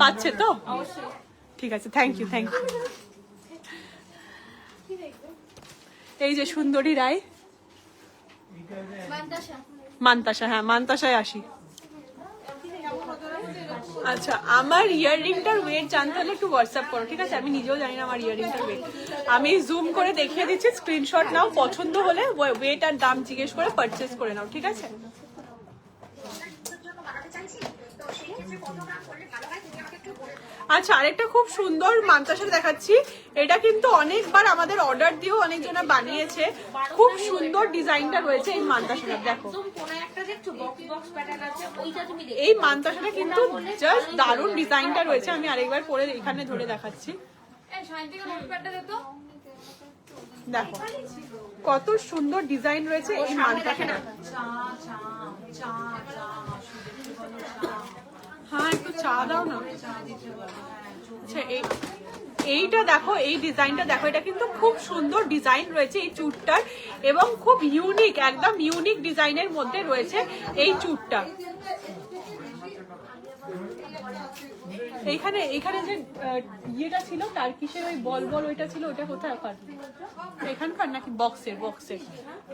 S2: পাচ্ছে তো? ঠিক আছে, থ্যাংক ইউ, থ্যাংক ইউ। এই যে সুন্দরী রায় মানতাসা, হ্যাঁ মানতাসায় আসি। আচ্ছা, আমার ইয়াররিংটার ওয়েট জানতে হলে একটু হোয়াটসঅ্যাপ করো, ঠিক আছে, আমি নিজেও জানি না আমার ইয়াররিংটার ওয়েট। আমি জুম করে দেখিয়ে দিচ্ছি, স্ক্রিনশট নাও, পছন্দ হলে ওয়েট আর দাম জিজ্ঞেস করে পারচেস করে নাও, ঠিক আছে। আচ্ছা, আরেকটা খুব সুন্দর মানতাসা দেখাচ্ছি, এটা কিন্তু অনেকবার আমাদের অর্ডার দিয়েও অনেকজনা বানিয়েছে, খুব সুন্দর ডিজাইনটা রয়েছে এই মানতাসাটা। দেখো এই মানতাসাটা কিন্তু জাস্ট দারুণ ডিজাইনটা রয়েছে, আমি আরেকবার পরে এখানে ধরে দেখাচ্ছি। দেখো কত সুন্দর ডিজাইন রয়েছে এই মানটাকে। হ্যাঁ একটু চা দাও না। আচ্ছা এইটা দেখো, এই ডিজাইনটা দেখো, এটা কিন্তু খুব সুন্দর ডিজাইন রয়েছে এই চুটটার এবং খুব ইউনিক, একদম ইউনিক ডিজাইনের মধ্যে রয়েছে এই চুটটা। এইখানে যে ইয়েটা ছিল টার্কিশের ওই বল ওইটা ছিল, ওটা কোথায় এখানকার নাকি বক্সের?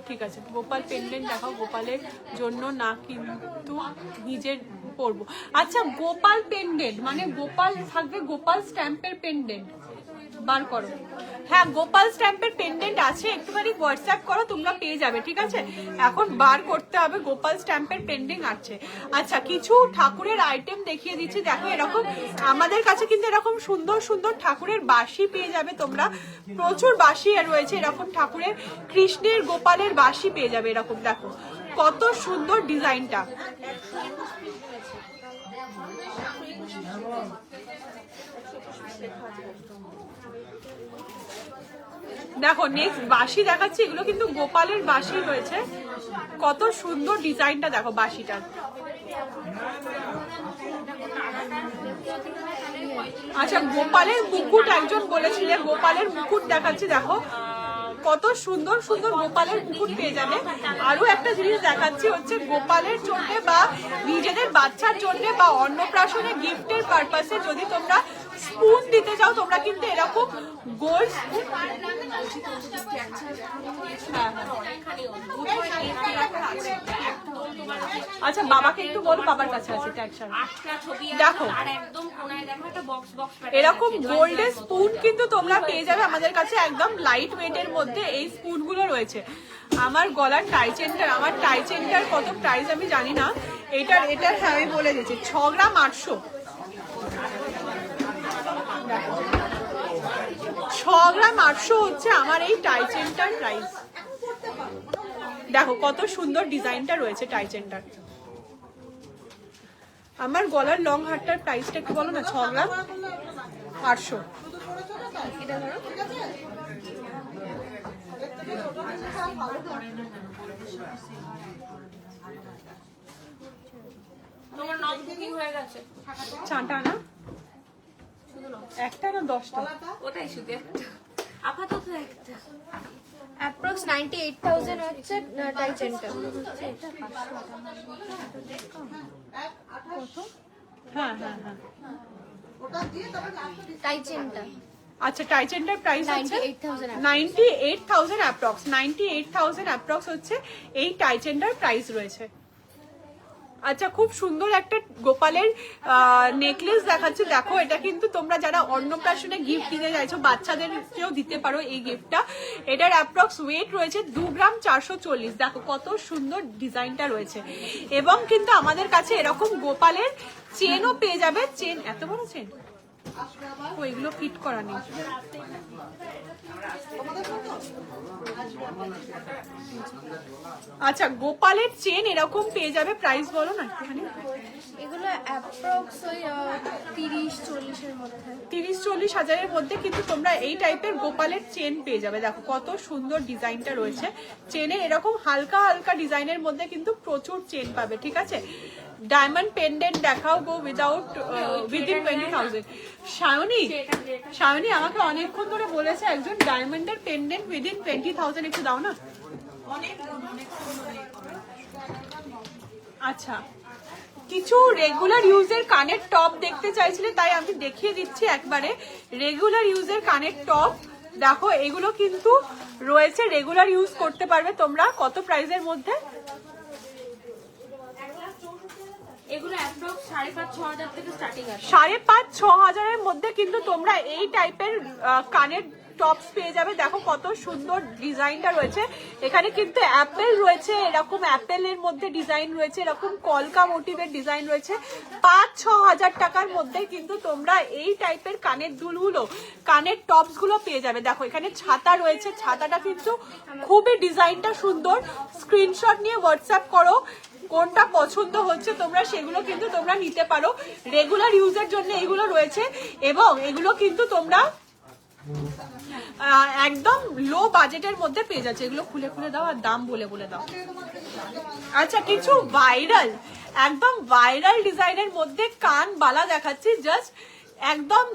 S2: ঠিক আছে, গোপাল পেন্ডেন্ট দেখাও, গোপালের জন্য না কিন্তু নিজের পরবো। আচ্ছা গোপাল পেন্ডেন্ট মানে গোপাল থাকবে, গোপাল স্ট্যাম্পের পেন্ডেন্ট বার করো। হ্যাঁ গোপাল স্ট্যাম্পের পেন্ডেন্ট আছে, একটুখানি হোয়াটসঅ্যাপ করো, তোমরা পেয়ে যাবে। ঠিক আছে, এখন বার করতে হবে, গোপাল স্ট্যাম্পের পেন্ডেন্ট আছে। আচ্ছা কিছু ঠাকুরের আইটেম দেখিয়ে দিচ্ছি। দেখো এরকম আমাদের কাছে কিন্তু এরকম সুন্দর সুন্দর ঠাকুরের বাঁশি পেয়ে যাবে তোমরা, প্রচুর বাঁশি রয়েছে এরকম ঠাকুরের, কৃষ্ণের গোপালের বাঁশি পেয়ে যাবে এরকম। দেখো কত সুন্দর ডিজাইনটা। দেখো নেক্সট বাঁশি দেখাচ্ছি, এগুলো কিন্তু গোপালের বাঁশি রয়েছে, কত সুন্দর ডিজাইনটা দেখো বাঁশিটার। আচ্ছা গোপালের মুকুট একজন বলেছিলে, গোপালের মুকুট দেখাচ্ছি, দেখো কত সুন্দর সুন্দর গোপালের মুকুট পেয়ে যাবে। আরো একটা জিনিস দেখাচ্ছি হচ্ছে গোপালের জন্য বা নিজেদের বাচ্চার জন্য বা অন্নপ্রাশনে গিফটের পারপাসে যদি তোমরা স্পুন দিতে চাও, তোমরা কিন্তু এরকম গোল্ড স্পুন। আচ্ছা বাবাকে একটু বলো, বাবার কাছে আছে দেখো এরকম গোল্ডের স্পুন কিন্তু তোমরা পেয়ে যাবে আমাদের কাছে, একদম লাইট ওয়েটের মধ্যে এই স্পুন গুলো রয়েছে। আমার গলার টাইচেনটার, আমার টাইচেনটার কত প্রাইস আমি জানি না, এটার হ্যাঁ আমি বলে দিচ্ছি 6 গ্রাম 800। 6 গ্রাম 800 হচ্ছে আমার এই টাইচেনটার প্রাইস। দেখো কত সুন্দর ডিজাইনটা রয়েছে টাইচেনটার। আমার গলার লং হারটার প্রাইসটা একটু বলো না। 6 গ্রাম 800।
S3: তোমার নব বুকিং হয়ে গেছে?
S2: চাটা না, একটা না 10টা?
S3: ওটাই শুধু একটা, আপাতত একটা।
S5: অ্যাপ্রক্স 98,000 হচ্ছে টাইচেনটা।
S2: হ্যাঁ হ্যাঁ হ্যাঁ
S5: টাইচেনটা
S2: আচ্ছা টাইচেনটার প্রাইস হচ্ছে
S5: 98,000
S2: 98,000 অ্যাপ্রক্স। 98,000 অ্যাপ্রক্স হচ্ছে এই টাইচেনটার প্রাইস রয়েছে। আচ্ছা খুব সুন্দর একটা গোপালের নেকলেস দেখাচ্ছি, দেখো এটা কিন্তু তোমরা যারা অন্নপ্রাশনে গিফট দিতে চাইছো, বাচ্চাদেরকেও দিতে পারো এই গিফটটা। এটার অ্যাপ্রক্স ওয়েট রয়েছে 2 গ্রাম 440। দেখো কত সুন্দর ডিজাইনটা রয়েছে এবং কিন্তু আমাদের কাছে এরকম গোপালের চেনও পেয়ে যাবে। চেন, এত বড় চেন, ওইগুলো ফিট করা নেই। আচ্ছা গোপালের চেন এরকম পেয়ে যাবে, প্রাইস বলো না একটুখানি।
S5: এগুলো অ্যাপ্রক্স ওই 30-40 এর মধ্যে,
S2: 30-40 হাজারের মধ্যে কিন্তু তোমরা এই টাইপের গোপালের চেন পেয়ে যাবে। দেখো কত সুন্দর ডিজাইনটা রয়েছে চেনে, এরকম হালকা হালকা ডিজাইনের মধ্যে কিন্তু প্রচুর চেন পাবে। ঠিক আছে, ডায়মন্ড পেন্ডেন্ট দেখাও গো উইদিন 20,000। সায়নী আমাকে অনেকক্ষণ ধরে বলেছে একজন ডায়মন্ডের পেন্ডেন্ট উইদিন 20,000 একটু দাও না। আচ্ছা কিছু রেগুলার ইউজের কানের টপ দেখতে চাইছিলে, তাই আমি দেখিয়ে দিচ্ছি একবারে। রেগুলার ইউজের কানের টপ দেখো, এগুলো কিন্তু রয়েছে, রেগুলার ইউজ করতে পারবে তোমরা। কত প্রাইসের মধ্যে?
S3: এগুলো অ্যাপ্রক্স 5,500-6 হাজার থেকে স্টার্টিং আছে।
S2: 5,500-6 হাজারের মধ্যে কিন্তু তোমরা এই টাইপের কানের টপস পেয়ে যাবে। দেখো কত সুন্দর ডিজাইনটা রয়েছে, এখানে কিন্তু অ্যাপেল রয়েছে, এরকম অ্যাপেলের মধ্যে ডিজাইন রয়েছে, এরকম কলকা মোটিভের ডিজাইন রয়েছে। 5-6 হাজার টাকার মধ্যে কিন্তু তোমরা এই টাইপের কানের দুলগুলো, কানের টপস গুলো পেয়ে যাবে। দেখো এখানে ছাতা রয়েছে, ছাতাটা কিন্তু খুবই ডিজাইনটা সুন্দর। স্ক্রিনশট নিয়ে হোয়াটসঅ্যাপ করো, কোনটা পছন্দ হচ্ছে তোমরা সেগুলো কিন্তু তোমরা নিতে পারো। রেগুলার ইউজের জন্য এগুলো রয়েছে এবং এগুলো কিন্তু তোমরা একদম লো বাজেটের মধ্যে পেয়ে যাচ্ছে। এগুলো খুলে খুলে দাও আর দাম বলে বলে দাও। আচ্ছা, কিছু ভাইরাল, একদম ভাইরাল ডিজাইনের মধ্যে কান বালা দেখাচ্ছি, জাস্ট একদম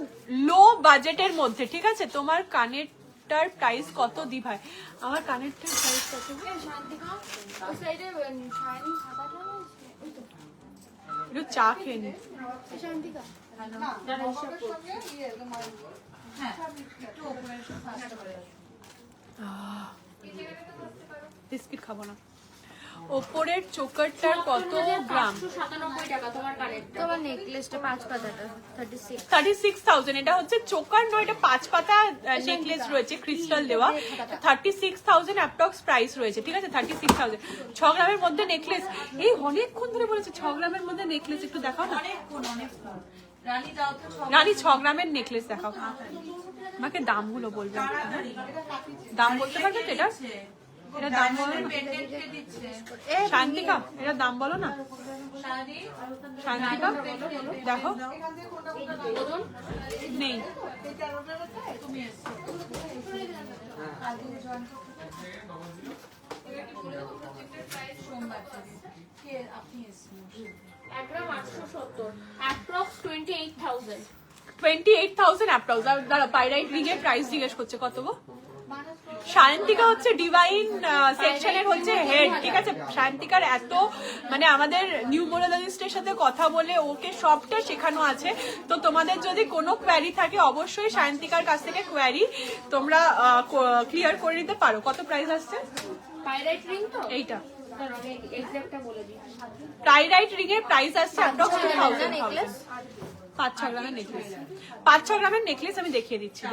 S2: লো বাজেটের মধ্যে। ঠিক আছে, তোমার কানেরটার প্রাইস কত দি ভাই? আমার কানেরটার প্রাইস কত? একটু চা খেয়ে নি। বিস্কিট খাবো না। ওপরের চোকারটার কত গ্রাম?
S3: 97 টাকা তোমার কানের।
S5: তোমার নেকলেসটা 5 পাতাটা 36।
S2: 36,000। এটা হচ্ছে চোকার নয়, এটা 5 পাতা নেকলেস রয়েছে, ক্রিস্টাল দেওয়া। 36,000 অ্যাপ্রক্স প্রাইস রয়েছে। ঠিক আছে, 36,000। 6 গ্রামের মধ্যে নেকলেস। এই অনেকক্ষণ ধরে বলেছে 6 গ্রামের মধ্যে নেকলেস, একটু দেখাও না রানী। 6 গ্রামের নেকলেস দেখাও আমাকে। দামগুলো বলবেন, দাম বলতে পারবে তো? এটা দাম বলো না শান্তিকা, এটা দাম বলো না শান্তিকা। দেখো নেই।
S3: একদম 870 অ্যাপ্রক্স 28,000।
S2: 28,000 অ্যাপ্রক্স। আর দাঁড়া, পাইরাইট রিং এর প্রাইস জিজ্ঞেস করছে কত গো? সায়ন্তিকা হচ্ছে ডিভাইন সেকশনের হচ্ছে হেড। ঠিক আছে, সায়ন্তিকার এত মানে আমাদের নিউমোরোলজিস্টের সাথে কথা বলে ওকে সবটা শেখানো আছে। তো তোমাদের যদি কোনো কোয়ারি থাকে অবশ্যই সায়ন্তিকার কাছ থেকে কোয়ারি তোমরা ক্লিয়ার করে নিতে পারো। কত প্রাইস আসছে
S3: পাইরাইট রিং তো
S2: এইটা?
S3: এক্সাক্টটা বলে দিই।
S2: পাইরাইট রিং এর প্রাইস আসছে অ্যাপ্রক্স 2000।
S5: নেকলেস
S2: 5-6 গ্রামের নেকলেস। 5-6 গ্রামের নেকলেস আমি দেখিয়ে দিচ্ছি।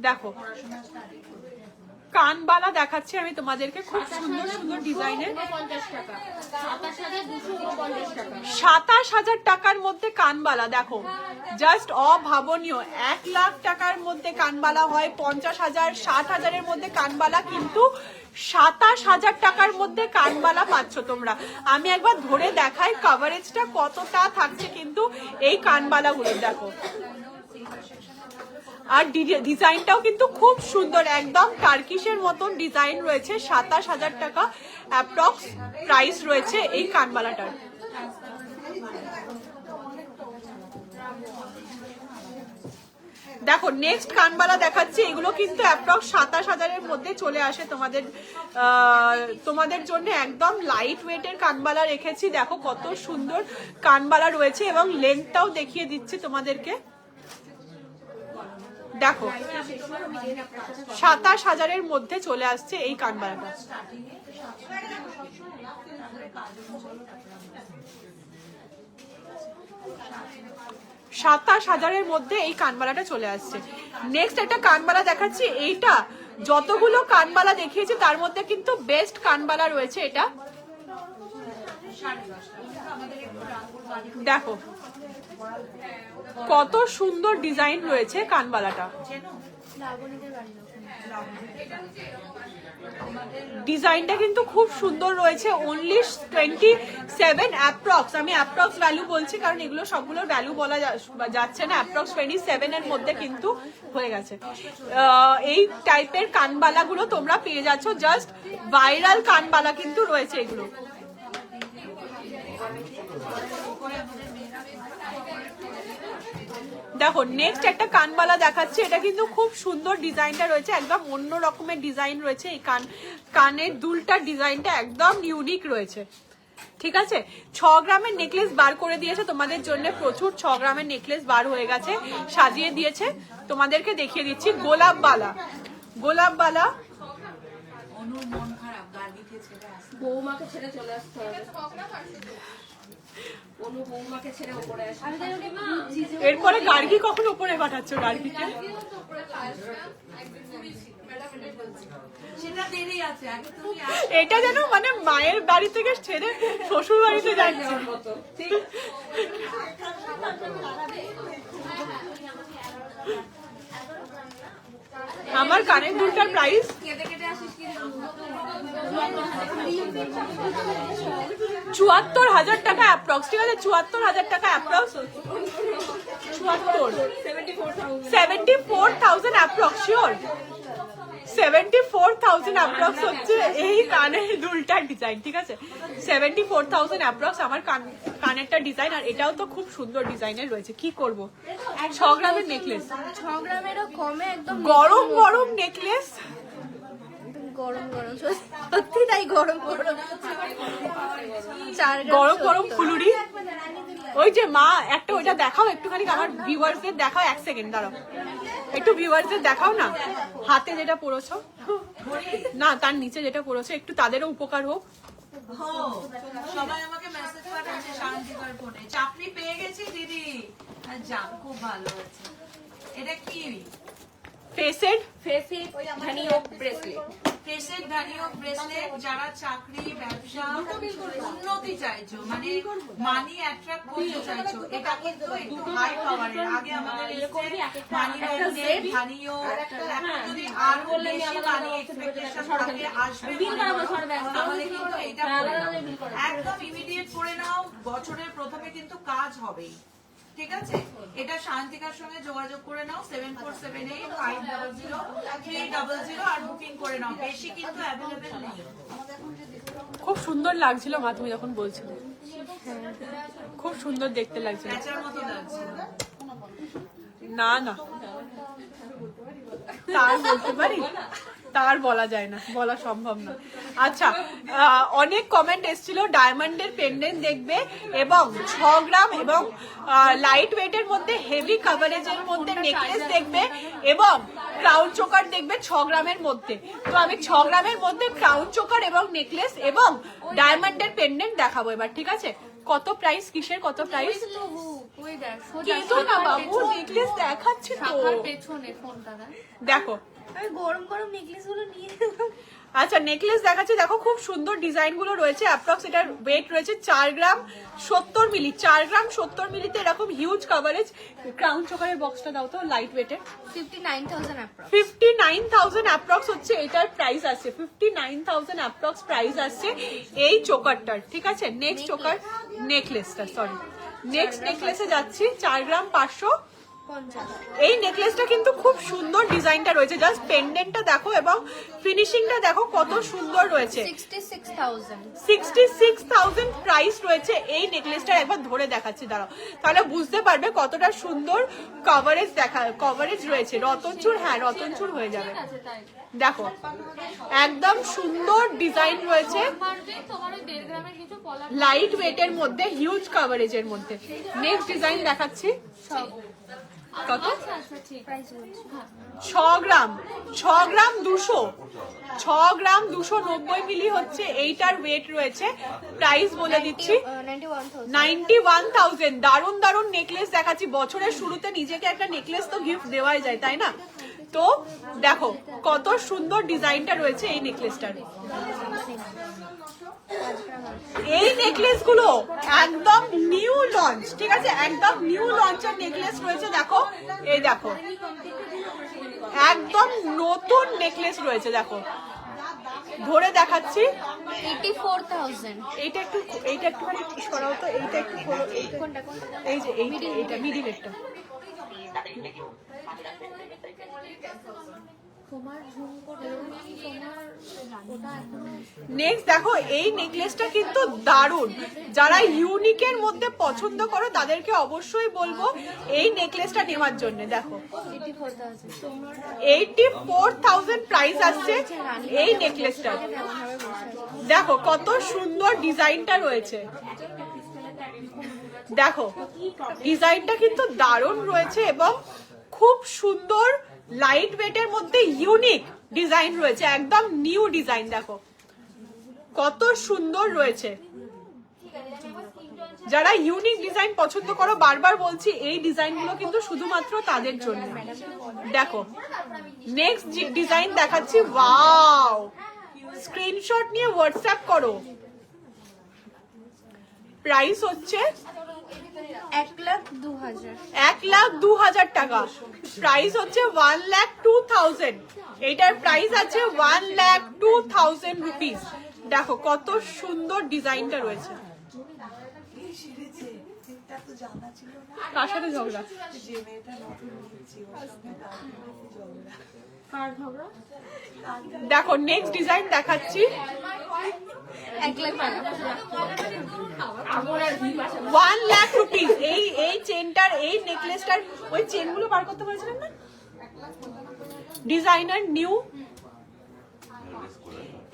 S2: দেখো কানবালা দেখাচ্ছি আমি তোমাদেরকে, খুব সুন্দর সুন্দর ডিজাইনের। 27,000 টাকার মধ্যে কানবালা। দেখো জাস্ট অভাবনীয়। 1 লাখ টাকার মধ্যে কানবালা হয়, 50,000 60,000-এর মধ্যে কানবালা, কিন্তু 27,000 টাকার মধ্যে কানবালা পাচ্ছ তোমরা। আমি একবার ধরে দেখাই কভারেজটা কতটা থাকছে কিন্তু এই কানবালাগুলো। দেখো আর ডিজাইনটাও কিন্তু খুব সুন্দর, একদম টার্কিশের মতন ডিজাইন রয়েছে। 27,000 টাকা অ্যাপ্রক্স প্রাইস রয়েছে এই কানবালাটার। দেখো নেক্সট কানবালা দেখাচ্ছি। এগুলো কিন্তু অ্যাপ্রক্স 27,000-এর মধ্যে চলে আসে তোমাদের জন্য। একদম লাইট ওয়েটের কানবালা রেখেছি। দেখো কত সুন্দর কানবালা রয়েছে এবং লেন্থটাও দেখিয়ে দিচ্ছি তোমাদেরকে। দেখো 27,000-এর মধ্যে চলে আসছে এই কানবালাটা। 27,000-এর মধ্যে এই কানবালাটা চলে আসছে। নেক্সট একটা কানবালা দেখাচ্ছি। এইটা যতগুলো কানবালা দেখিয়েছি তার মধ্যে কিন্তু বেস্ট কানবালা রয়েছে এটা। দেখো কত সুন্দর ডিজাইন রয়েছে কানবালাটা। ডিজাইনটা কিন্তু খুব সুন্দর রয়েছে। Only 27 approx. আমি অ্যাপ্রক্স ভ্যালু বলছি কারণ এগুলো সবগুলোর ভ্যালু বলা যাচ্ছে না। অ্যাপ্রক্স 27-এর মধ্যে কিন্তু হয়ে গেছে। এই টাইপের কানবালাগুলো তোমরা পেয়ে যাচ্ছ। জাস্ট ভাইরাল কানবালা কিন্তু রয়েছে এগুলো। দেখো নেক্সট একটা কানবালা দেখাচ্ছি। এটা কিন্তু খুব সুন্দর ডিজাইনটা রয়েছে, একদম অন্য রকমের ডিজাইন রয়েছে। এই কানের দুলটার ডিজাইনটা একদম ইউনিক রয়েছে। ঠিক আছে, 6 গ্রামের নেকলেস বার করে দিয়েছে তোমাদের জন্য। প্রচুর 6 গ্রামের নেকলেস বার হয়ে গেছে, সাজিয়ে দিয়েছে। তোমাদেরকে দেখিয়ে দিচ্ছি গোলাপবালা। গোলাপবালা
S3: বৌমাকে ছেড়ে চলে আসতে হবে।
S2: এরপরে গার্গি কখন উপরে পাঠাচ্ছ? গার্গিকে এটা যেন মানে মায়ের বাড়ি থেকে ছেড়ে শ্বশুর বাড়িতে যাচ্ছে। আমার কানের দুলটার প্রাইস 74,000 টাকা অ্যাপ্রক্স। ঠিক আছে, 74,000 টাকা অ্যাপ্রক্স। 74,000 অ্যাপ্রক্স, শিওর 74,000 অ্যাপ্রক্স হচ্ছে এই কানের দুলটার ডিজাইন, ঠিক আছে? 74,000 অ্যাপ্রক্স আমার কানেরটার ডিজাইন, আর এটাও তো খুব সুন্দর ডিজাইনের রয়েছে। কি করব, 6 গ্রামের নেকলেস,
S5: 6 গ্রামেরও কমে একদম
S2: গরম গরম নেকলেস,
S5: গরম গরম সত্যি তাই গরম গরম 4 গ্রাম
S2: গরম গরম ফুলুরি। ওই যে মা একটা ওইটা দেখাও একটুখানি, আমার ভিউয়ার্সদের দেখাও, 1 সেকেন্ড দাঁড়াও, একটু ভিউয়ার্সদের দেখাও না, হাতে যেটা পরেছো না তার নিচে যেটা পরেছো, একটু তাদেরও উপকার হোক।
S4: সবাই আমাকে মেসেজ পাঠাচ্ছে শান্তিবার ফোনে, চাকরি পেয়ে গেছি দিদি। আর যাক, খুব ভালো আছে। এটা কি?
S2: ফেসেড
S3: ধানিও ব্রেসলেট,
S4: ফেসের ধানিও ব্রেসলেট। যারা চাকরি, ব্যবসা, উন্নতি চাইছো, মানে মানি অ্যাট্রাক্ট করতে চাইছো, এটা কিন্তু একটু হাই পাওয়ারের। আগে আমাদের মানি ম্যাগনেট, ধানিও, এখন যদি আরো বেশি মানি এক্সপেকটেশন থাকে আসবে, তাহলে কিন্তু এটা করে নাও। একদম ইমিডিয়েট করে নাও, বছরের প্রথমে কিন্তু কাজ হবেই, ঠিক আছে? এটা শান্তিকার সঙ্গে যোগাযোগ করে নাও, 7478500300 আর বুকিং করে নাও। বেশি কিন্তু অ্যাভেলেবেল নেই।
S2: খুব সুন্দর লাগছিল মা তুমি যখন বলছিলে, খুব সুন্দর দেখতে লাগছিল।
S4: প্যাচার মতো লাগছে।
S2: না না তার বলতে পারি, তার বলা যায় না, বলা সম্ভব না। আচ্ছা, অনেক কমেন্ট এসেছিল ডায়মন্ডের পেন্ডেন্ট দেখবে এবং 6 গ্রাম এবং লাইট ওয়েটের মধ্যে হেভি কভারেজের মধ্যে নেকলেস দেখবে এবং ক্রাউন চোকার দেখবে 6 গ্রামের মধ্যে। তো আমি 6 গ্রামের মধ্যে ক্রাউন চোকার এবং নেকলেস এবং ডায়মন্ডের পেন্ডেন্ট দেখাবো এবার, ঠিক আছে? কত প্রাইস, কিসের কত প্রাইস?
S1: ওই দেখ
S2: কিন্তু না বাবু, নেকলেস দেখাচ্ছি তো,
S1: শাখার পেছনে ফোনটা দেখ।
S2: দেখো
S5: আমি গরম গরম নেকলেস গুলো নিয়ে
S2: আচ্ছা নেকলেস দেখাচ্ছি, দেখো খুব সুন্দর ডিজাইন গুলো রয়েছে। অ্যাপ্রক্স এটার ওয়েট রয়েছে 4 গ্রাম 70 মিলি, 4 গ্রাম 70 মিলিতে এরকম হিউজ কভারেজ। ক্রাউন চোকারের বক্সটা দাও তো, লাইট ওয়েটের।
S5: 59,000 অ্যাপ্রক্স।
S2: 59,000 অ্যাপ্রক্স হচ্ছে এটার প্রাইস আছে, 59,000 অ্যাপ্রক্স প্রাইস আছে এই চোকারটার, ঠিক আছে? নেক্সট চোকার, নেকলেসটা, সরি নেক্সট নেকলেসে যাচ্ছি। 4 গ্রাম 550। এই নেকলেসটা কিন্তু খুব সুন্দর ডিজাইনটা রয়েছে, জাস্ট পেন্ডেন্টটা দেখো এবং ফিনিশিংটা দেখো কত সুন্দর রয়েছে। 66,000 প্রাইস রয়েছে এই নেকলেসটা। একবার ধরে দেখাচ্ছি দাঁড়াও, তাহলে বুঝতে পারবে কতটা সুন্দর কভারেজ রয়েছে। রতনচুর, হ্যাঁ রতনচুর হয়ে যাবে। দেখো একদম সুন্দর ডিজাইন রয়েছে,
S1: তোমার ওই 1.5 গ্রামের কিছু পলার
S2: লাইট ওয়েটের মধ্যে, হিউজ কভারেজের মধ্যে। নেক্সট ডিজাইন দেখাচ্ছি। কত?
S1: আচ্ছা ঠিক প্রাইস বলছি।
S2: 6 গ্রাম 200, 6 গ্রাম 290 মিলি হচ্ছে এইটার ওয়েট রয়েছে। প্রাইস বলে দিচ্ছি 91,000। দারুন দারুন নেকলেস দেখাচ্ছি। বছরের শুরুতে নিজেকে একটা নেকলেস তো গিফট দেওয়াই যায়, তাই না? তো দেখো কত সুন্দর ডিজাইনটা রয়েছে এই নেকলেসটার। এই নেকলেস গুলো একদম নিউ লঞ্চ, ঠিক আছে? একদম নিউ লঞ্চের নেকলেস রয়েছে। দেখো এই দেখো একদম নতুন নেকলেস রয়েছে, দেখো ধরে দেখাচ্ছি।
S5: 84,000।
S2: এইটা একটুখানি সরাও তো, এইটা একটু খোলো, এই যে এইটা মিডিলেরটা।
S1: তোমার ঝুমকোটা তোমার ওটা এখনো
S2: নেক্সট দেখো এই নেকলেসটা কিন্তু দারুণ। যারা ইউনিকের মধ্যে পছন্দ করো তাদেরকে অবশ্যই বলবো এই নেকলেসটা নেওয়ার জন্য। দেখো 84,000 প্রাইস আসছে এই নেকলেসটা। দেখো কত সুন্দর ডিজাইনটা রয়েছে, দেখো ডিজাইনটা কিন্তু দারুণ রয়েছে এবং খুব সুন্দর লাইট ওয়েটের মধ্যে ইউনিক ডিজাইন রয়েছে, একদম নিউ ডিজাইন। দেখো কত সুন্দর রয়েছে। যারা ইউনিক ডিজাইন পছন্দ করো, বারবার বলছি এই ডিজাইনগুলো কিন্তু শুধুমাত্র তাদের জন্য। দেখো নেক্সট ডিজাইন দেখাচ্ছি। ওয়াও, স্ক্রিনশট নিয়ে হোয়াটসঅ্যাপ করো। প্রাইস হচ্ছে
S5: 1,02,000
S2: টাকা। প্রাইস হচ্ছে 1,02,000। এইটার প্রাইস আছে 1,02,000 রুপিস। দেখো কত সুন্দর ডিজাইনটা রয়েছে।
S4: জানা ছিল না
S2: কার সাথে ঝগড়া?
S4: যে মেয়েটা নতুন নিয়েছি ওর সঙ্গে তার নাকি ঝগড়া।
S3: কার ঝগড়া?
S2: দেখো নেক্সট ডিজাইন দেখাচ্ছি।
S5: 1 লাখ টাকা।
S3: আমার আর ভিউ আসে না।
S2: 1 লাখ রুপিস। এই চেনটার, এই নেকলেসটার, ওই চেনগুলো বার করতে বলেছিলেন না, ডিজাইনার নিউ।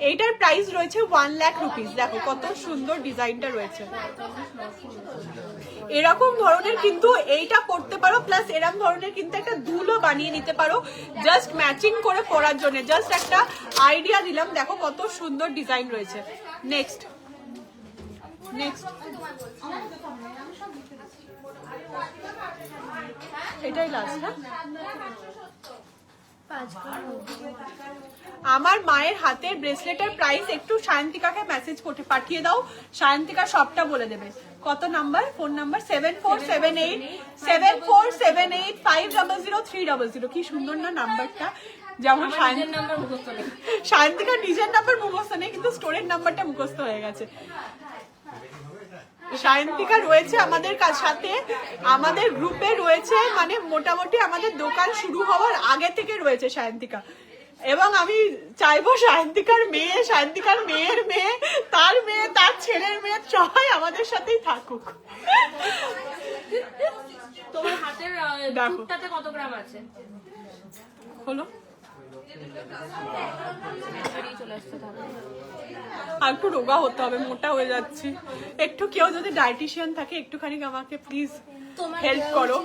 S2: এইটার প্রাইস রয়েছে 1 লাখ রুপিস। দেখো কত সুন্দর ডিজাইনটা রয়েছে। এরকম ধরনের কিন্তু এইটা পড়তে পারো, প্লাস এরকম ধরনের কিন্তু একটা দুলও বানিয়ে নিতে পারো জাস্ট ম্যাচিং করে পরার জন্য। জাস্ট একটা আইডিয়া দিলাম, দেখো কত সুন্দর ডিজাইন রয়েছে। নেক্সট এটাই লাস্ট না? আমার মায়ের হাতের ব্রেসলেটের প্রাইস একটু সায়ন্তিকাকে মেসেজ করে পাঠিয়ে দাও, সায়ন্তিকা সবটা বলে দেবে। কত নাম্বার? ফোন নাম্বার 7478 কি সুন্দর না নাম্বারটা। যেমন
S3: নিজের নাম্বার মুখস্থ নেই।
S2: সায়ন্তিকার নিজের নাম্বার মুখস্থ নেই, কিন্তু স্টোরের নাম্বারটা মুখস্থ হয়ে গেছে। সায়ন্তিকা রয়েছে আমাদের সাথে, আমাদের গ্রুপে রয়েছে, মানে মোটামুটি আমাদের দোকান শুরু হওয়ার আগে থেকে রয়েছে সায়ন্তিকা। এবং আমি চাইবো সায়ন্তিকার মেয়ে, সায়ন্তিকার মেয়ের মেয়ে, তার মেয়ে, তার ছেলের মেয়ে সবাই আমাদের সাথেই থাকুক।
S3: তোমার হাতের
S2: দেখো।
S3: চুটটাতে কত গ্রাম আছে?
S2: হলো
S3: বেরিয়ে চলে আসতে হবে।
S2: আর একটু রোগা হতে হবে, মোটা হয়ে যাচ্ছি একটু। কেউ যদি ডায়েটিশিয়ান থাকে একটুখানি আমাকে প্লিজ হেল্প করো।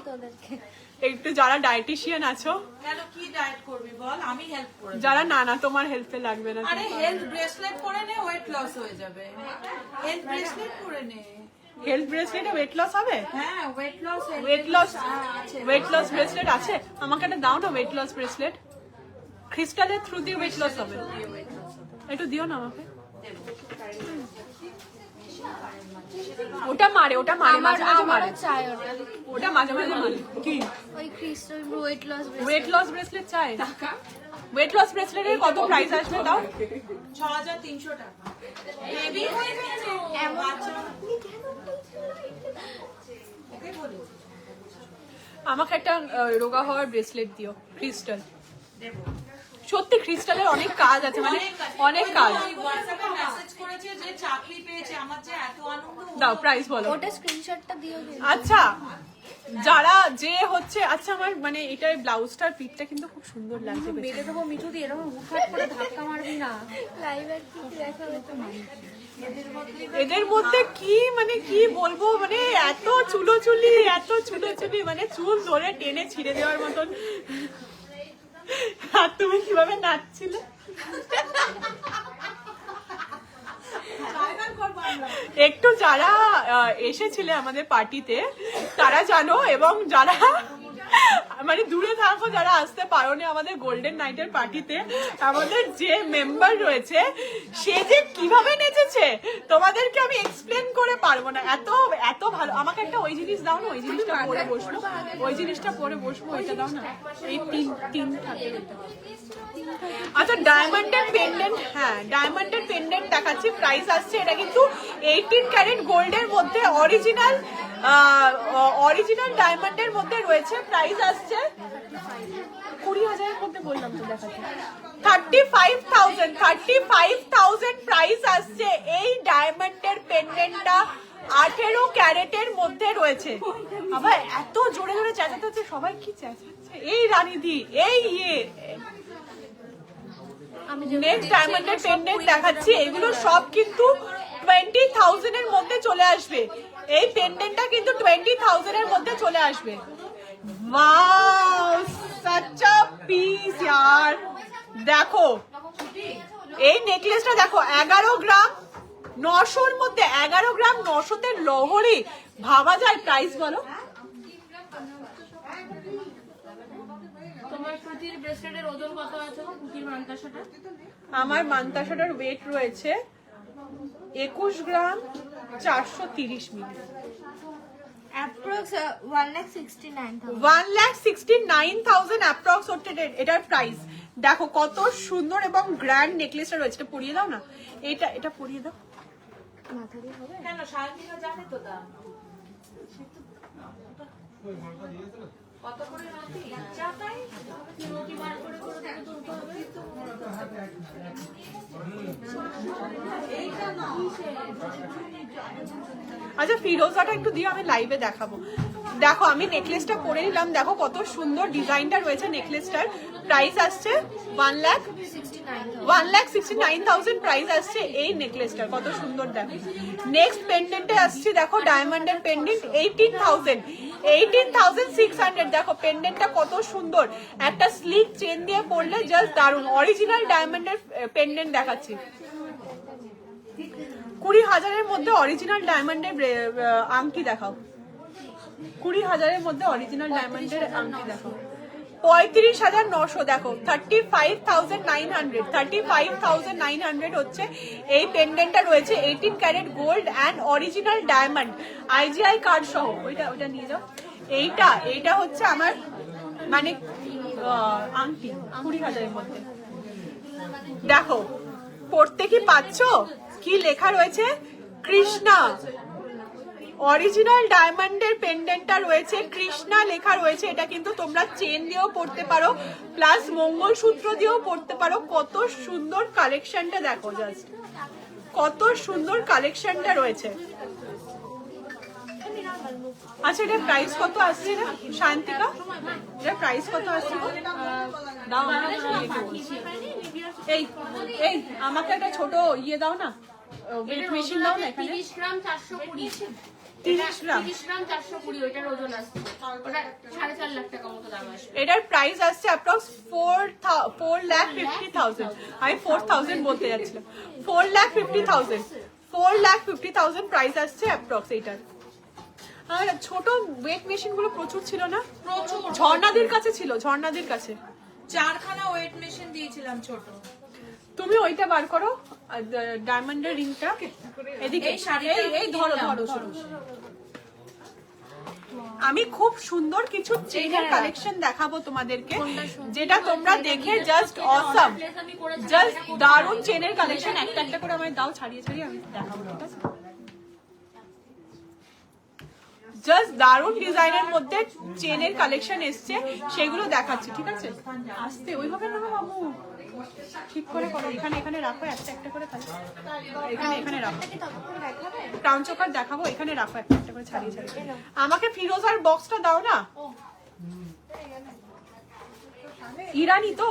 S2: একটু যারা ডায়েটিশিয়ান আছো,
S4: কেন কি ডায়েট করবি বল, আমি হেল্প করে দেব।
S2: যারা না তোমার হেল্পে লাগবে না।
S4: আরে হেলথ ব্রেসলেট পরে নে, ওয়েট লস হয়ে যাবে। হেলথ ব্রেসলেট পরে নে।
S2: হেলথ ব্রেসলেটে ওয়েট লস হবে?
S4: হ্যাঁ weight loss,
S2: weight loss bracelet আছে? আমাকে একটা দাও না ওয়েট লস ব্রেসলেট। ক্রিস্টালের থ্রু দিয়ে ওয়েট লস হবে? একটু দিও না আমাকে। ওটা মারে মাঝে মাঝে মারে,
S5: চাই ওটা।
S2: ওটা মাঝে মাঝে মারে। কি
S5: ওই crystal weight loss
S2: weight loss bracelet চাই? ওয়েট লস ব্রেসলেটের কত প্রাইস আসবে তাও?
S4: 6300 টাকা। বেবি হয়ে গেছে বাচ্চা। ওকে বলি
S2: আমাকে একটা রোগা হওয়ার ব্রেসলেট দিও ক্রিস্টাল। সত্যি ক্রিস্টালের অনেক কাজ আছে, মানে অনেক কাজ।
S4: হোয়াটসঅ্যাপে মেসেজ করেছে যে চাকরি পেয়েছে, আমার যে এত আনন্দ।
S2: দাও প্রাইস বলো।
S5: ওটা স্ক্রিনশটটা দিও।
S2: আচ্ছা যারা যে হচ্ছে, আচ্ছা আমার মানে এটার ব্লাউজটার পিঠটা কিন্তু খুব সুন্দর লাগছে।
S1: বেঁধে দেবো মিঠু দিয়ে, এরকম হুটহাট করে ধাক্কা মারবি না।
S5: লাইভ আর কি দেখাবে তো না।
S2: এদের মধ্যে কি মানে কি বলবো, মানে এত চুলোচুলি, মানে চুল ধরে টেনে ছিঁড়ে দেওয়ার মতন। আর তুমি কিভাবে নাচছিলে? একটু যারা এসেছিলে আমাদের পার্টিতে তারা জানো, এবং যারা মানে দূরে থাকো, যারা আসতে পারো না আমাদের গোল্ডেন নাইটের পার্টিতে, আমাদের যে মেম্বার রয়েছে সে যে কিভাবে নেচেছে তোমাদেরকে আমি এক্সপ্লেন করে পারবো না। এত এত ভালো। আমাকে একটা ওই জিনিস দাও না, ওই জিনিসটা পরে বসবো, ওই জিনিসটা পরে বসবো, ওইটা দাও না। এই তিন থাকে। আচ্ছা ডায়মন্ডের পেন্ডেন্ট, হ্যাঁ ডায়মন্ডের পেন্ডেন্ট দেখাচ্ছি। প্রাইস আসছে, এটা কিন্তু 18 ক্যারেট গোল্ডের মধ্যে অরিজিনাল ডায়মন্ডের মধ্যে রয়েছে। প্রাইস আসছে 20,000 এর মধ্যে, বললাম তো দেখাচ্ছি। 35,000 প্রাইস আসছে। এই ডায়মন্ডের পেন্ডেন্টটা 18 ক্যারেটের মধ্যে রয়েছে। আবার এত জোরে জোরে চেঁচাতে হচ্ছে, সবাই কি চেঁচাচ্ছে? এই রানীদি, এই নেক্সট ডায়মন্ডের পেন্ডেন্ট দেখাচ্ছি। এগুলো সব কিন্তু 20,000 এর মধ্যে চলে আসবে। এই পেন্ডেন্টটা কিন্তু 20,000 এর মধ্যে চলে আসবে। ওয়াও such a piece यार। দেখো এই নেকলেসটা দেখো, 11 গ্রাম 900 এর মধ্যে, 11 গ্রাম 900 তে লহরি। ভাবা যায় প্রাইস বলো?
S3: তোমার সুতির ব্রেসলেটের ওজন কত আছে? সুতির মানতাসাটা?
S2: আমার মানতাসাটার ওয়েট রয়েছে 21 গ্রাম 430 মিলি।
S5: অ্যাপ্রক্স 1,69,000।
S2: 1,69,000 অ্যাপ্রক্সিমেটেড এটার প্রাইস। দেখো কত সুন্দর এবং গ্র্যান্ড নেকলেসটা রয়েছে। এটা পরিয়ে দাও না, এটা পরিয়ে দাও।
S5: মাথা দিয়ে হবে?
S4: কেন সায়ন্তিকা জানে তো দাম। কত করে নতি?
S2: আচ্ছা ফিরোজাটা একটু দিয়ে আমি লাইভে দেখাবো। দেখো আমি নেকলেসটা পরে নিলাম, দেখো কত সুন্দর ডিজাইনটা রয়েছে নেকলেসটার। প্রাইস আসছে 1,69,000 প্রাইস আসছে এই নেকলেসটার। কত সুন্দর দেখো। নেক্সট পেন্ডেন্টে আসছে দেখো ডায়মন্ডের পেন্ডেন্ট 18,600। দেখো পেন্ডেন্টটা কত সুন্দর, একটা স্লিক চেন দিয়ে পরলে জাস্ট দারুণ। অরিজিনাল ডায়মন্ডের পেন্ডেন্ট দেখাচ্ছি। 20,000-এর মধ্যে অরিজিনাল ডায়মন্ডের আংটি দেখাও। 20,000-এর মধ্যে অরিজিনাল ডায়মন্ডের আংটি দেখাও। 35,900 দেখো। 35,900 হচ্ছে এই পেন্ডেন্টটা রয়েছে। 18 carat gold and original diamond IGI card সহ। ওইটা নিয়ে যাও। এইটা হচ্ছে আমার মানে আংটি 20,000-এর মধ্যে। দেখো পড়তে কি পাচ্ছ, কি লেখা রয়েছে? কৃষ্ণা। অরিজিনাল ডায়মন্ডের পেন্ডেন্টটা রয়েছে, কৃষ্ণা লেখা রয়েছে। এটা কিন্তু তোমরা চেন দিয়েও পড়তে পারো, প্লাস মঙ্গলসূত্র দিয়েও পড়তে পারো। কত সুন্দর কালেকশনটা দেখো, জাস্ট কত সুন্দর কালেকশনটা রয়েছে। আচ্ছা এটার প্রাইস কত আসছে না শান্তিকা? এটার প্রাইস কত আসছে? দাও এই এই আমাকে একটা ছোট ইয়ে দাও না, ওয়েট মেশিন দাও না। এখানে
S3: 30 গ্রাম 420,
S2: 30 গ্রাম
S3: 30 গ্রাম 420 ওটার ওজন আসছে। ওটা 4.5 লাখ টাকা মতো দাম আসবে।
S2: এটার প্রাইস আসছে অ্যাপ্রক্স 4,50,000। আমি 4,000 বলতে যাচ্ছিলাম। 4,50,000 প্রাইস আসছে অ্যাপ্রক্স এইটার। আর ছোট ওয়েট মেশিন গুলো প্রচুর ছিল না?
S4: প্রচুর।
S2: ঝর্ণাদির কাছে ছিল, ঝর্ণাদির কাছে
S4: 4খানা ওয়েট মেশিন দিয়েছিলাম ছোট।
S2: তুমি ওইটা বার করো, ডায়মন্ডের রিংটা এদিকে। এই ধরো ধরো। আমি খুব সুন্দর কিছু চেইনের কালেকশন দেখাবো তোমাদেরকে, যেটা তোমরা দেখে জাস্ট অসাম, জাস্ট দারুণ চেনের কালেকশন। একটা একটা করে আমায় দাও, ছাড়িয়ে আমি দেখাবো, ঠিক আছে? জাস্ট দারুণ ডিজাইনের মধ্যে চেনের কালেকশন এসছে, সেগুলো দেখাচ্ছি, ঠিক আছে? আসতে ওইভাবে না বাবু, ঠিক করে করো। এখানে রাখো, একটা করে এখানে রাখো। ক্রাউন চোকার দেখাবো, এখানে রাখো একটা করে ছাড়িয়ে। আমাকে ফিরোজার বক্সটা দাও না। ইরানি তো?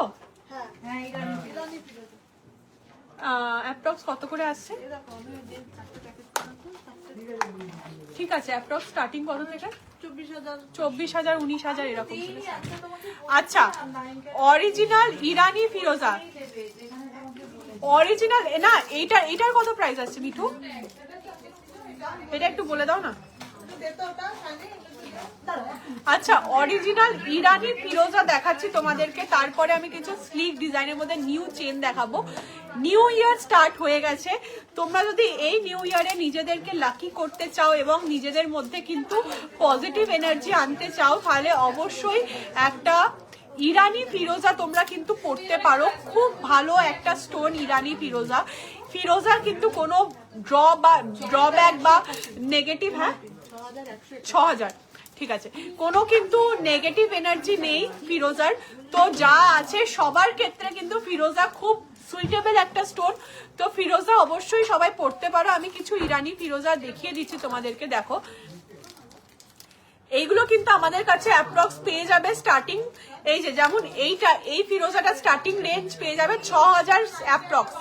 S2: অ্যাপ্রক্স কত করে আসছে? ঠিক আছে, অ্যাপ্রক্স স্টার্টিং কত থেকে? 24,000, 19,000 এরকম। আচ্ছা অরিজিনাল ইরানি ফিরোজা, অরিজিনাল না, এইটার কত প্রাইস আসছে মিঠু? এটা একটু বলে দাও না। আচ্ছা অরিজিনাল ইরানি ফিরোজা দেখাচ্ছি তোমাদেরকে। তারপরে আমি কিছু স্লিক ডিজাইনের মধ্যে নিউ চেন দেখাবো। নিউ ইয়ার স্টার্ট হয়ে গেছে, তোমরা যদি এই নিউ ইয়ারে নিজেদেরকে লাকি করতে চাও এবং নিজেদের মধ্যে কিন্তু পজিটিভ এনার্জি আনতে চাও, তাহলে অবশ্যই একটা ইরানি ফিরোজা তোমরা কিন্তু পড়তে পারো। খুব ভালো একটা স্টোন ইরানি ফিরোজা। ফিরোজার কিন্তু কোনো ড্রব্যাক বা নেগেটিভ, হ্যাঁ 6,000, ঠিক আছে, কোনো কিন্তু নেগেটিভ এনার্জি নেই ফিরোজার। তো যা আছে সবার ক্ষেত্রে কিন্তু ফিরোজা খুব সুইটেবল একটা স্টোন। তো ফিরোজা অবশ্যই সবাই পড়তে পারো। আমি কিছু ইরানি ফিরোজা দেখিয়ে দিচ্ছি তোমাদেরকে। দেখো এইগুলো কিন্তু আমাদের কাছে অ্যাপ্রক্স পেয়ে যাবে স্টার্টিং, এই যে যেমন এই ফিরোজাটা স্টার্টিং রেঞ্জ পেয়ে যাবে 6,000 অ্যাপ্রক্স,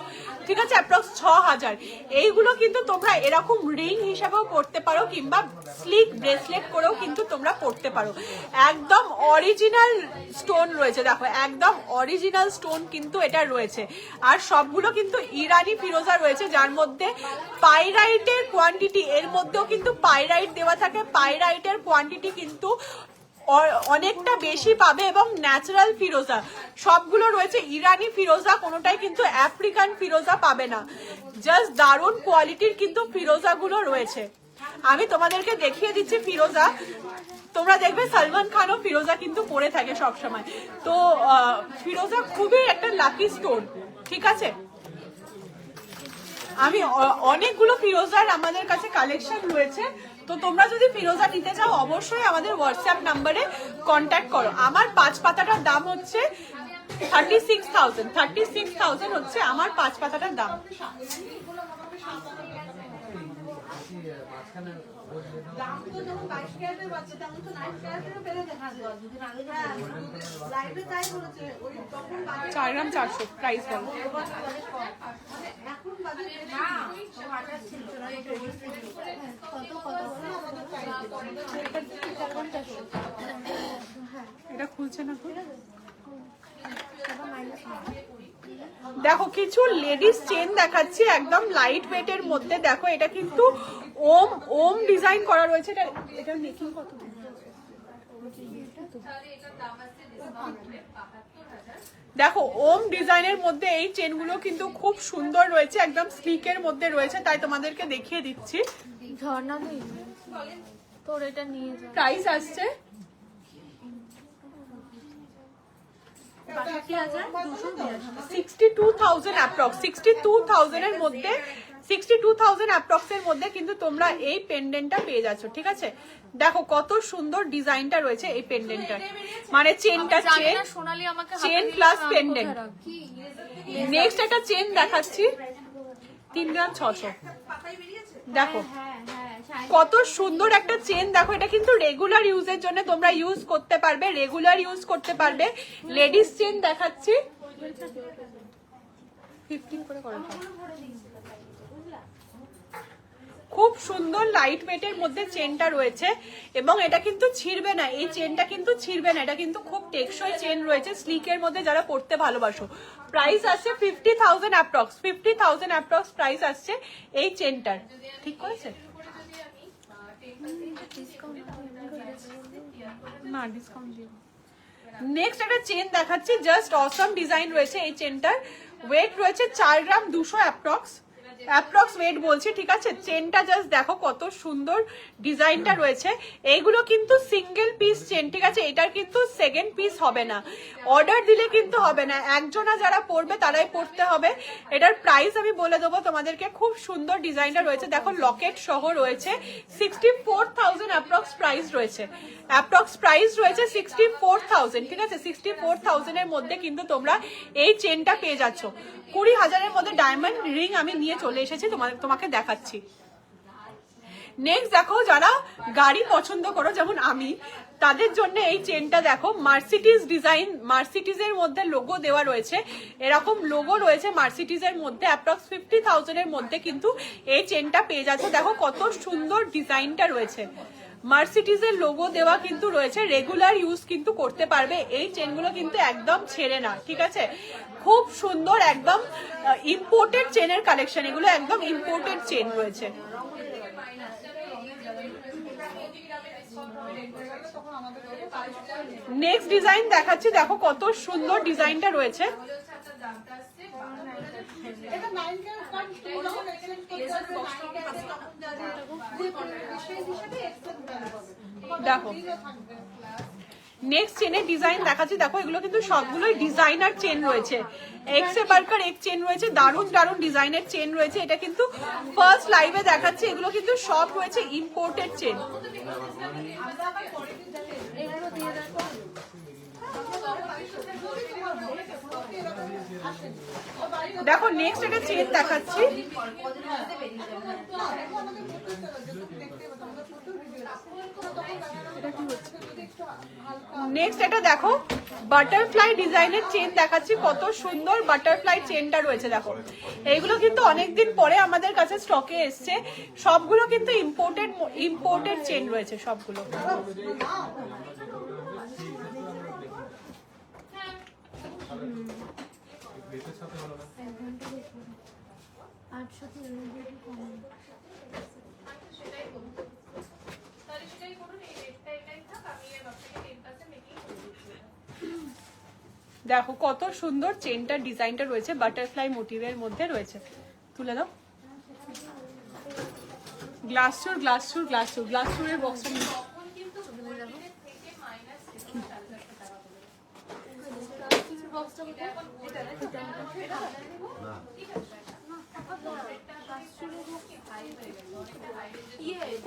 S2: ঠিক আছে, অ্যাপ্রক্স 6,000। এইগুলো কিন্তু তোমরা এরকম রিং হিসাবেও পড়তে পারো, কিংবা স্লিক ব্রেসলেট করেও কিন্তু তোমরা পড়তে পারো। একদম অরিজিনাল স্টোন রয়েছে, দেখো একদম অরিজিনাল স্টোন কিন্তু এটা রয়েছে। আর সবগুলো কিন্তু ইরানি ফিরোজা রয়েছে, যার মধ্যে পাইরাইটের কোয়ান্টিটি, এর মধ্যেও কিন্তু পাইরাইট দেওয়া থাকে। পাইরাইটের কোয়ান্টিটি কিন্তু অনেকটা বেশি পাবে, এবং ন্যাচারাল ফিরোজা সবগুলো রয়েছে। ইরানি ফিরোজা কোনোটাই কিন্তু আফ্রিকান ফিরোজা পাবে না। জাস্ট দারুণ কোয়ালিটির কিন্তু ফিরোজাগুলো রয়েছে। আমি তোমাদেরকে দেখিয়ে দিচ্ছি ফিরোজা। তোমরা দেখবে সলমান খানও ফিরোজা কিন্তু পরে থাকে সবসময়। তো ফিরোজা খুবই একটা লাকি স্টোন, ঠিক আছে। আমি অনেকগুলো ফিরোজার আমাদের কাছে কালেকশন রয়েছে, তো তোমরা যদি ফিরোজা নিতে চাও অবশ্যই আমাদের হোয়াটসঅ্যাপ নাম্বারে কন্ট্যাক্ট করো। আমার 5 পাতাটার দাম হচ্ছে 36,000 হচ্ছে আমার 5 পাতাটার দাম।
S4: দাম তো যখন 22 ক্যারেটের বাচ্চা তেমন তো 9 ক্যারেটেরও বেড়ে দেখা যায়। লাইভে তাই বলেছে ওই তখন
S2: 4 গ্রাম 400 প্রাইস বলো।
S4: এখন বাজে
S2: এটা খুলছে না। দেখো কিছু লেডিস চেন দেখাচ্ছি একদম লাইট ওয়েটের মধ্যে। দেখো এটা কিন্তু ওম ডিজাইন করা রয়েছে। এটা মেকিং কত? দেখো ওম ডিজাইনের মধ্যে এই চেনগুলো কিন্তু খুব সুন্দর রয়েছে, একদম স্লিকের মধ্যে রয়েছে, তাই তোমাদেরকে দেখিয়ে দিচ্ছি।
S5: ঝর্ণা দিই তোর এটা নিয়ে যা।
S2: প্রাইস আসছে 62,000 অ্যাপ্রক্স। 62,000 এর মধ্যে 62,000 অ্যাপ্রক্স এর মধ্যে কিন্তু তোমরা এই পেন্ডেন্টটা পেয়ে যাচ্ছ। ঠিক আছে, দেখো কত সুন্দর ডিজাইনটা রয়েছে এই পেন্ডেন্টটার, মানে চেনটা
S5: সোনালি আমাকে
S2: চেন প্লাস পেন্ডেন্ট। নেক্সট একটা চেন দেখাচ্ছি 3 গ্রাম 600। দেখো কত সুন্দর একটা চেন। দেখো এটা কিন্তু রেগুলার ইউজের জন্য তোমরা ইউজ করতে পারবে, রেগুলার ইউজ করতে পারবে। লেডিস চেন দেখাচ্ছি 15 করে করো। খুব সুন্দর লাইট ওয়েটের মধ্যে চেনটা রয়েছে এবং এটা কিন্তু ছিঁড়বে না, এই চেনটা কিন্তু ছিঁড়বে না, এটা কিন্তু খুব টেকসই চেন রয়েছে স্লিকের মধ্যে, যারা পড়তে ভালোবাসো। প্রাইস আসছে 50,000 অ্যাপ্রক্স। 50,000 অ্যাপ্রক্স প্রাইস আসছে এই চেনটার। ঠিক করেছে না? ডিসকাউন্ট দিও। নেক্সট একটা চেন দেখাচ্ছি, জাস্ট অসম ডিজাইন রয়েছে এই চেনটার। ওয়েট রয়েছে 4 গ্রাম 200 অ্যাপ্রক্স ওয়েট বলছি। ঠিক আছে, চেনটা জাস্ট দেখো কত সুন্দর ডিজাইনটা রয়েছে। এইগুলো কিন্তু সিঙ্গেল পিস চেন। ঠিক আছে, এটার কিন্তু সেকেন্ড পিস হবে না, অর্ডার দিলে কিন্তু হবে না, একজনা যারা পড়বে তারাই পড়তে হবে। এটার প্রাইস আমি বলে দেবো তোমাদেরকে। খুব সুন্দর ডিজাইনটা রয়েছে, দেখো লকেট সহ রয়েছে। 64,000 অ্যাপ্রক্স প্রাইস রয়েছে, অ্যাপ্রক্স প্রাইস রয়েছে 64,000। ঠিক আছে, 64,000 এর মধ্যে কিন্তু তোমরা এই চেনটা পেয়ে যাচ্ছ। 20,000 এর মধ্যে ডায়মন্ড রিং আমি নিয়ে চলে এসেছি, তোমাকে দেখাচ্ছি। নেক্সট দেখো, যারা গাড়ি পছন্দ করো যেমন আমি, তাদের জন্য এই চেনটা দেখো, মার্সিডিজ ডিজাইন, মার্সিডিজের মধ্যে লোগো দেওয়া রয়েছে, এরকম লোগো রয়েছে মার্সিডিজের মধ্যে। অ্যাপ্রক্স 50,000 এর মধ্যে কিন্তু এই চেনটা পেয়ে যাচ্ছে। দেখো কত সুন্দর ডিজাইনটা রয়েছে, মার্সিডিজের লোগো দেওয়া কিন্তু রয়েছে, রেগুলার ইউজ কিন্তু করতে পারবে। এই চেনগুলো কিন্তু একদম ছেড়ে না। ঠিক আছে, খুব সুন্দর একদম ইম্পোর্টেড চেনের কালেকশন, এগুলো একদম ইম্পোর্টেড চেন রয়েছে। নেক্সট ডিজাইন দেখাচ্ছি, দেখো কত সুন্দর ডিজাইনটা রয়েছে। দেখো নেক্সট চেনের ডিজাইন দেখাচ্ছি, দেখো এগুলো কিন্তু সবগুলোই ডিজাইনার চেন রয়েছে, এক্সে বার্কার এক চেন রয়েছে, দারুণ দারুণ ডিজাইনের চেন রয়েছে। এটা কিন্তু ফার্স্ট লাইভে দেখাচ্ছি, এগুলো কিন্তু সব রয়েছে ইম্পোর্টেড চেন। দেখো নেক্সট একটা চেন দেখাচ্ছি, নেক্সট এটা দেখো বাটারফ্লাই ডিজাইনের চেন দেখাচ্ছি, কত সুন্দর বাটারফ্লাই চেনটা রয়েছে। দেখো এইগুলো কিন্তু অনেকদিন পরে আমাদের কাছে স্টকে এসছে, সবগুলো কিন্তু ইম্পোর্টেড চেন রয়েছে সবগুলো। দেখো কত সুন্দর চেনটার ডিজাইনটা রয়েছে, বাটারফ্লাই মোটিভের মধ্যে রয়েছে। তুলে দাও। গ্লাসচুর গ্লাসচুরের বক্সটা নিয়ে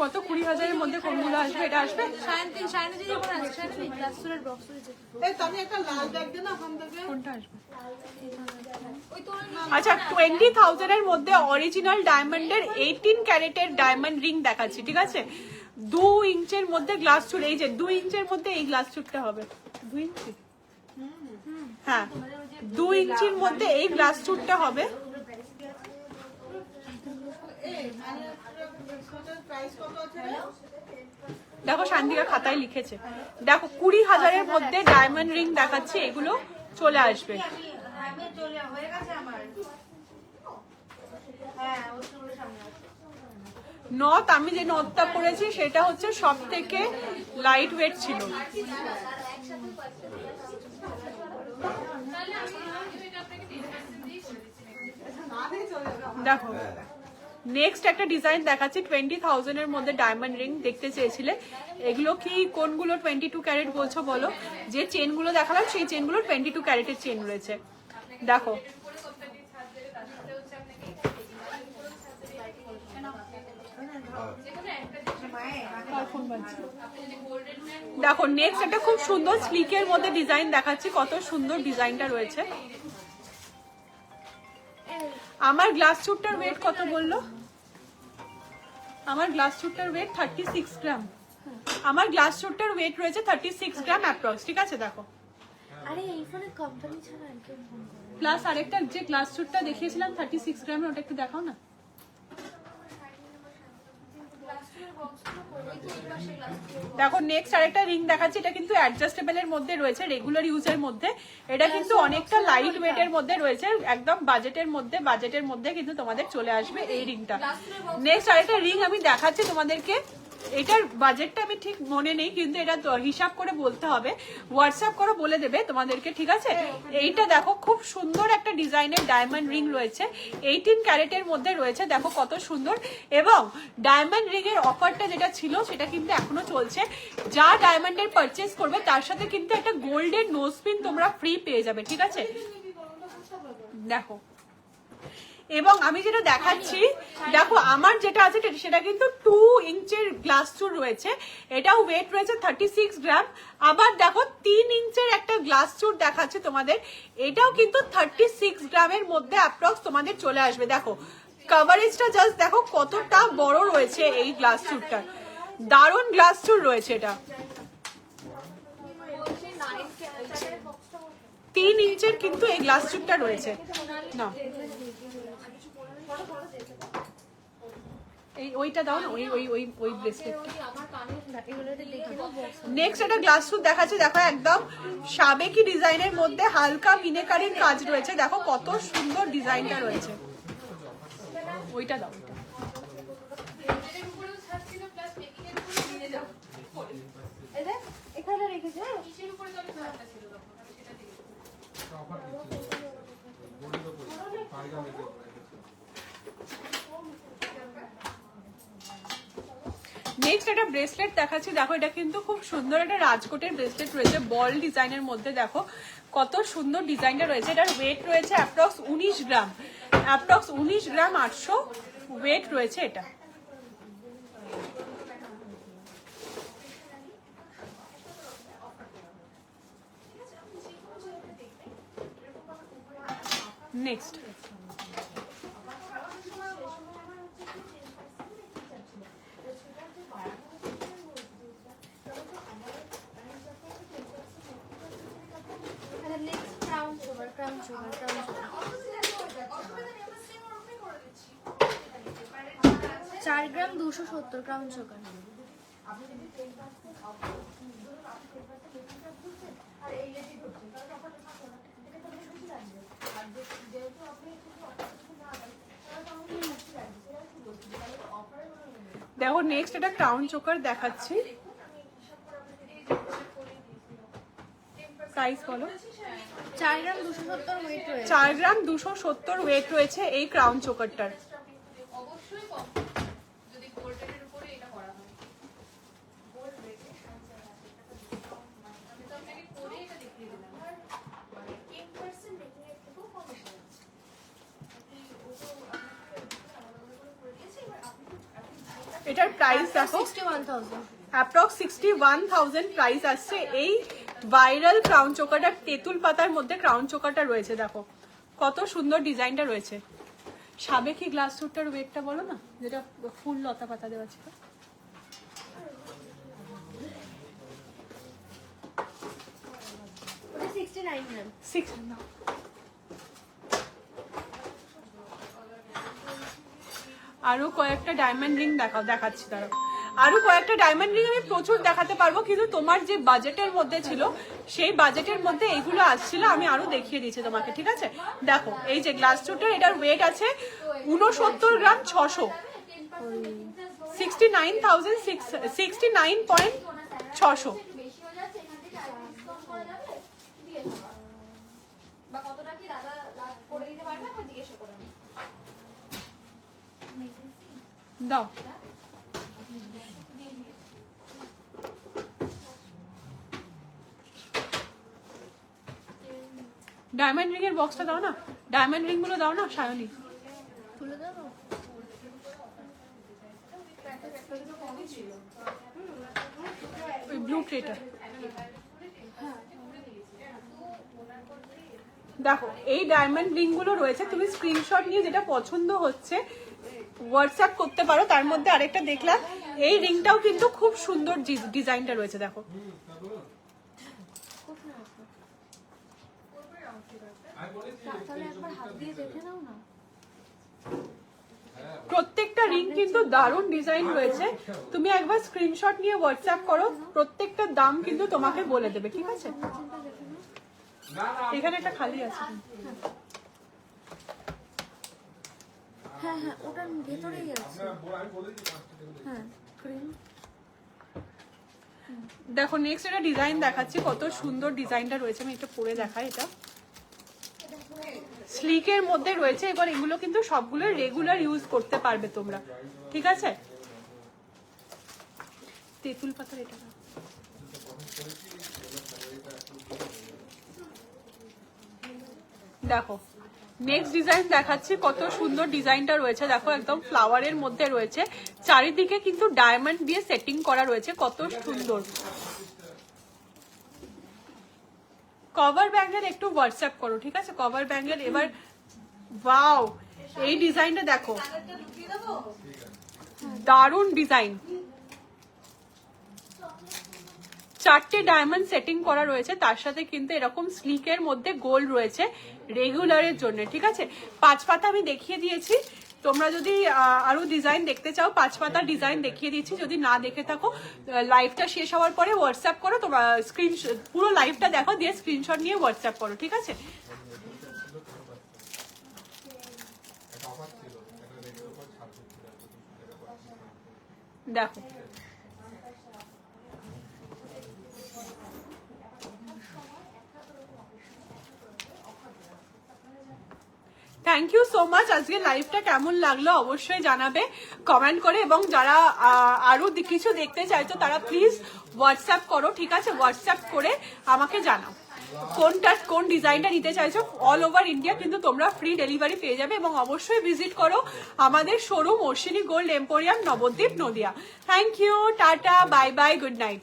S2: কত 20,000-এর মধ্যে কোনগুলো আসবে? এটা আসবে কোনটা আসবে? আচ্ছা 20,000-এর মধ্যে অরিজিনাল ডায়মন্ডের 18 ক্যারেটের ডায়মন্ড রিং দেখাচ্ছি, ঠিক আছে? 2 ইঞ্চের মধ্যে গ্লাস চুর, এই যে 2 ইঞ্চের মধ্যে এই গ্লাস চুরটা হবে। 2 ইঞ্চি, হ্যাঁ 2 ইঞ্চির মধ্যে এই গ্লাস চুরটা হবে। দেখো শান্তিকা খাতায় লিখেছে, দেখো 20,000-এর মধ্যে ডায়মন্ড রিং দেখাচ্ছে, এগুলো চলে আসবে। নথ, আমি যে নথটা পরেছি সেটা হচ্ছে সব থেকে লাইট ওয়েট ছিল। দেখো নেক্সট একটা ডিজাইন দেখাচ্ছি 20,000-এর মধ্যে ডায়মন্ড রিং দেখতে চেয়েছিলে। এগুলো কি কোনগুলো 22 ক্যারেট বলছো বলো? যে চেনগুলো দেখালাম সেই চেনগুলো 22 ক্যারেটের চেন রয়েছে। দেখো দেখো নেক্সট একটা খুব সুন্দর স্লিকের মধ্যে ডিজাইন দেখাচ্ছি, কত সুন্দর ডিজাইনটা রয়েছে। আমার গ্লাস চুটটার ওয়েট কত বললো? আমার গ্লাস চুটটার ওয়েট 36 গ্রাম। আমার গ্লাস চুটটার ওয়েট রয়েছে 36 গ্রাম অ্যাপ্রক্স, ঠিক আছে? দেখো
S5: আরে এই ফোনে কোম্পানি ছাড়া আর কেউ ফোন করে?
S2: প্লাস আরেকটা যে গ্লাস চুটটা দেখিয়েছিলাম 36 গ্রামের, ওটা একটু দেখাও না। দেখো নেক্সট আরেকটা রিং দেখাচ্ছি, এটা কিন্তু অ্যাডজাস্টেবল এর মধ্যে রয়েছে, রেগুলার ইউজের মধ্যে। এটা কিন্তু অনেকটা লাইট ওয়েট এর মধ্যে রয়েছে, একদম বাজেটের মধ্যে কিন্তু তোমাদের চলে আসবে এই রিংটা। নেক্সট আরেকটা রিং আমি দেখাচ্ছি তোমাদেরকে, এটার বাজেটটা আমি ঠিক মনে নেই, কিন্তু এটা হিসাব করে বলতে হবে, হোয়াটসঅ্যাপ করে বলে দেবে তোমাদেরকে, ঠিক আছে? এইটা দেখো খুব সুন্দর একটা ডিজাইনের ডায়মন্ড রিং রয়েছে, 18 ক্যারেটের মধ্যে রয়েছে, দেখো কত সুন্দর। এবং ডায়মন্ড রিং এর অফারটা যেটা ছিল সেটা কিন্তু এখনো চলছে। যা ডায়মন্ডের পারচেস করবে তার সাথে কিন্তু একটা গোল্ডের নোজ পিন তোমরা ফ্রি পেয়ে যাবে, ঠিক আছে? দেখো এবং আমি যেটা দেখাচ্ছি, দেখো আমার যেটা আছে সেটা কিন্তু 2 ইঞ্চের গ্লাস চুর রয়েছে, এটাও ওয়েট রয়েছে 36 গ্রাম। আবার দেখো 3 ইঞ্চের একটা গ্লাস চুর দেখাচ্ছে তোমাদের, এটাও কিন্তু 36 গ্রামের মধ্যে অ্যাপ্রক্স তোমাদের চলে আসবে। দেখো কভারেজটা জাস্ট দেখো কতটা বড় রয়েছে এই গ্লাস চুরটার, দারুণ গ্লাস চুর রয়েছে এটা। 3 ইঞ্চের কিন্তু এই গ্লাস চুরটা রয়েছে না, এই ওইটা দাও না, ওই ব্রেসলেটটা। নেক্সট একটা গ্লাস চুর দেখাচ্ছে, দেখো একদম সাবেকি ডিজাইনের মধ্যে হালকা মিনেকারির কাজ রয়েছে, দেখো কত সুন্দর ডিজাইনটা রয়েছে। ওইটা দাও,
S5: এখানে রেখেছে।
S2: নেক্সট একটা ব্রেসলেট দেখাচ্ছি, দেখো এটা কিন্তু খুব সুন্দর একটা রাজকোটের ব্রেসলেট রয়েছে, বল ডিজাইনের মধ্যে, দেখো কত সুন্দর ডিজাইনটা রয়েছে। এটার ওয়েট রয়েছে অ্যাপ্রক্স 19 গ্রাম, অ্যাপ্রক্স 19 গ্রাম 800 ওয়েট রয়েছে এটা। নেক্সট
S5: চার গ্রাম 270 গ্রাম চোকার।
S2: দেখো নেক্সট একটা ক্রাউন চোকার দেখাচ্ছি, প্রাইস বলো।
S5: 4 গ্রাম 270 ওয়েট রয়েছে।
S2: 4 গ্রাম 270 ওয়েট রয়েছে এই ক্রাউন চোকারটার। এটার প্রাইস দেখো
S5: 61,000
S2: অ্যাপ্রক্স 61,000 প্রাইস আসছে। এই ভাইরাল ক্রাউন চোকারটা, তেঁতুল পাতার মধ্যে ক্রাউন চোকারটা রয়েছে, দেখো কত সুন্দর ডিজাইনটা রয়েছে। সাবেকি গ্লাস স্যুটটার ওয়েটটা বলো না, যেটা ফুল লতা পাতা দেওয়া ছিল।
S5: ওটা 69 ম্যাম।
S2: আরো কয়েকটা ডায়মন্ড রিং দেখাচ্ছি তারা। আরো কয়েকটা ডায়মন্ড রিং আমি প্রচুর দেখাতে পারবো, কিন্তু তোমার যে বাজেটের মধ্যে ছিল সেই বাজেটের মধ্যে এইগুলো আসছিল, আমি আরো দেখিয়ে দিচ্ছি তোমাকে, ঠিক আছে? দেখো এই যে গ্লাস স্যুটের, এটার ওয়েট আছে 69 গ্রাম 600, 69,600।
S1: বেশি হয়ে যাচ্ছে, এখান থেকে আরেকটু ডিসকাউন্ট করা যাবে? দিয়ে দেবো। বা কতটা কি দাদা করে দিতে পারবে, একবার জিজ্ঞেস করে নিই।
S2: দাও ডায়মন্ড রিং এর বক্সটা দাও না, ডায়মন্ড রিং গুলো দাও না সায়নী,
S5: তুলে দেবো?
S2: ওই ব্লু ট্রেটা। দেখো এই ডায়মন্ড রিং গুলো রয়েছে, তুমি স্ক্রিনশট নিয়ে যেটা পছন্দ হচ্ছে হোয়াটসঅ্যাপ করতে পারো। তার মধ্যে আরেকটা দেখলাম, এই রিংটাও কিন্তু খুব সুন্দর ডিজাইনটা রয়েছে, দেখো
S5: তাহলে একবার হাত দিয়ে দেখে নাও না।
S2: প্রত্যেকটা রিং কিন্তু দারুণ ডিজাইন রয়েছে, তুমি একবার স্ক্রিনশট নিয়ে হোয়াটসঅ্যাপ করো, প্রত্যেকটা দাম কিন্তু তোমাকে বলে দেবে, ঠিক আছে? এখানে একটা খালি আছে।
S5: হ্যাঁ হ্যাঁ, ওটার ভেতরেই আছে। হ্যাঁ ক্রিম।
S2: দেখো নেক্সট একটা ডিজাইন দেখাচ্ছি, কত সুন্দর ডিজাইনটা রয়েছে, আমি এটা পরে দেখাই। এটা স্লিকের মধ্যে রয়েছে, এবার এগুলো কিন্তু সবগুলো রেগুলার ইউজ করতে পারবে তোমরা, ঠিক আছে? তেঁতুল পাতার এটা দেখো নেক্সট ডিজাইন দেখাচ্ছি, কত সুন্দর ডিজাইনটা রয়েছে, দেখো একদম ফ্লাওয়ারের মধ্যে রয়েছে, চারিদিকে কিন্তু ডায়মন্ড দিয়ে সেটিং করা রয়েছে, কত সুন্দর। কভার ব্যাঙ্গেল একটু হোয়াটসঅ্যাপ করো, ঠিক আছে? কভার ব্যাঙ্গেল এবার, ওয়াও এই ডিজাইনটা দেখো, দারুণ ডিজাইন, 4টে ডায়মন্ড সেটিং করা রয়েছে, তার সাথে কিন্তু এরকম স্লিকের মধ্যে গোল্ড রয়েছে রেগুলারের জন্য, ঠিক আছে? 5 পাতা আমি দেখিয়ে দিয়েছি, তোমরা যদি আরো ডিজাইন দেখতে চাও 5 পাতার ডিজাইন দেখিয়ে দিচ্ছি, যদি না দেখে থাকো লাইভটা শেষ হওয়ার পরে হোয়াটসঅ্যাপ করো, তোমরা পুরো লাইভটা দেখো, দিয়ে স্ক্রিনশট নিয়ে হোয়াটসঅ্যাপ করো, ঠিক আছে? দেখো থ্যাংক ইউ সো মাচ। আজকে লাইভটা কেমন লাগলো অবশ্যই জানাবে কমেন্ট করে, এবং যারা আরো কিছু দেখতে চাইছো তারা প্লিজ হোয়াটসঅ্যাপ করো, ঠিক আছে? হোয়াটসঅ্যাপ করে আমাকে জানাও কোন ডিজাইনটা নিতে চাইছো। অল ওভার ইন্ডিয়া কিন্তু তোমরা ফ্রি ডেলিভারি পেয়ে যাবে, এবং অবশ্যই ভিজিট করো আমাদের showroom Ashwini gold emporium, Nabadwip, Nadia. Thank you, tata, bye bye, good night.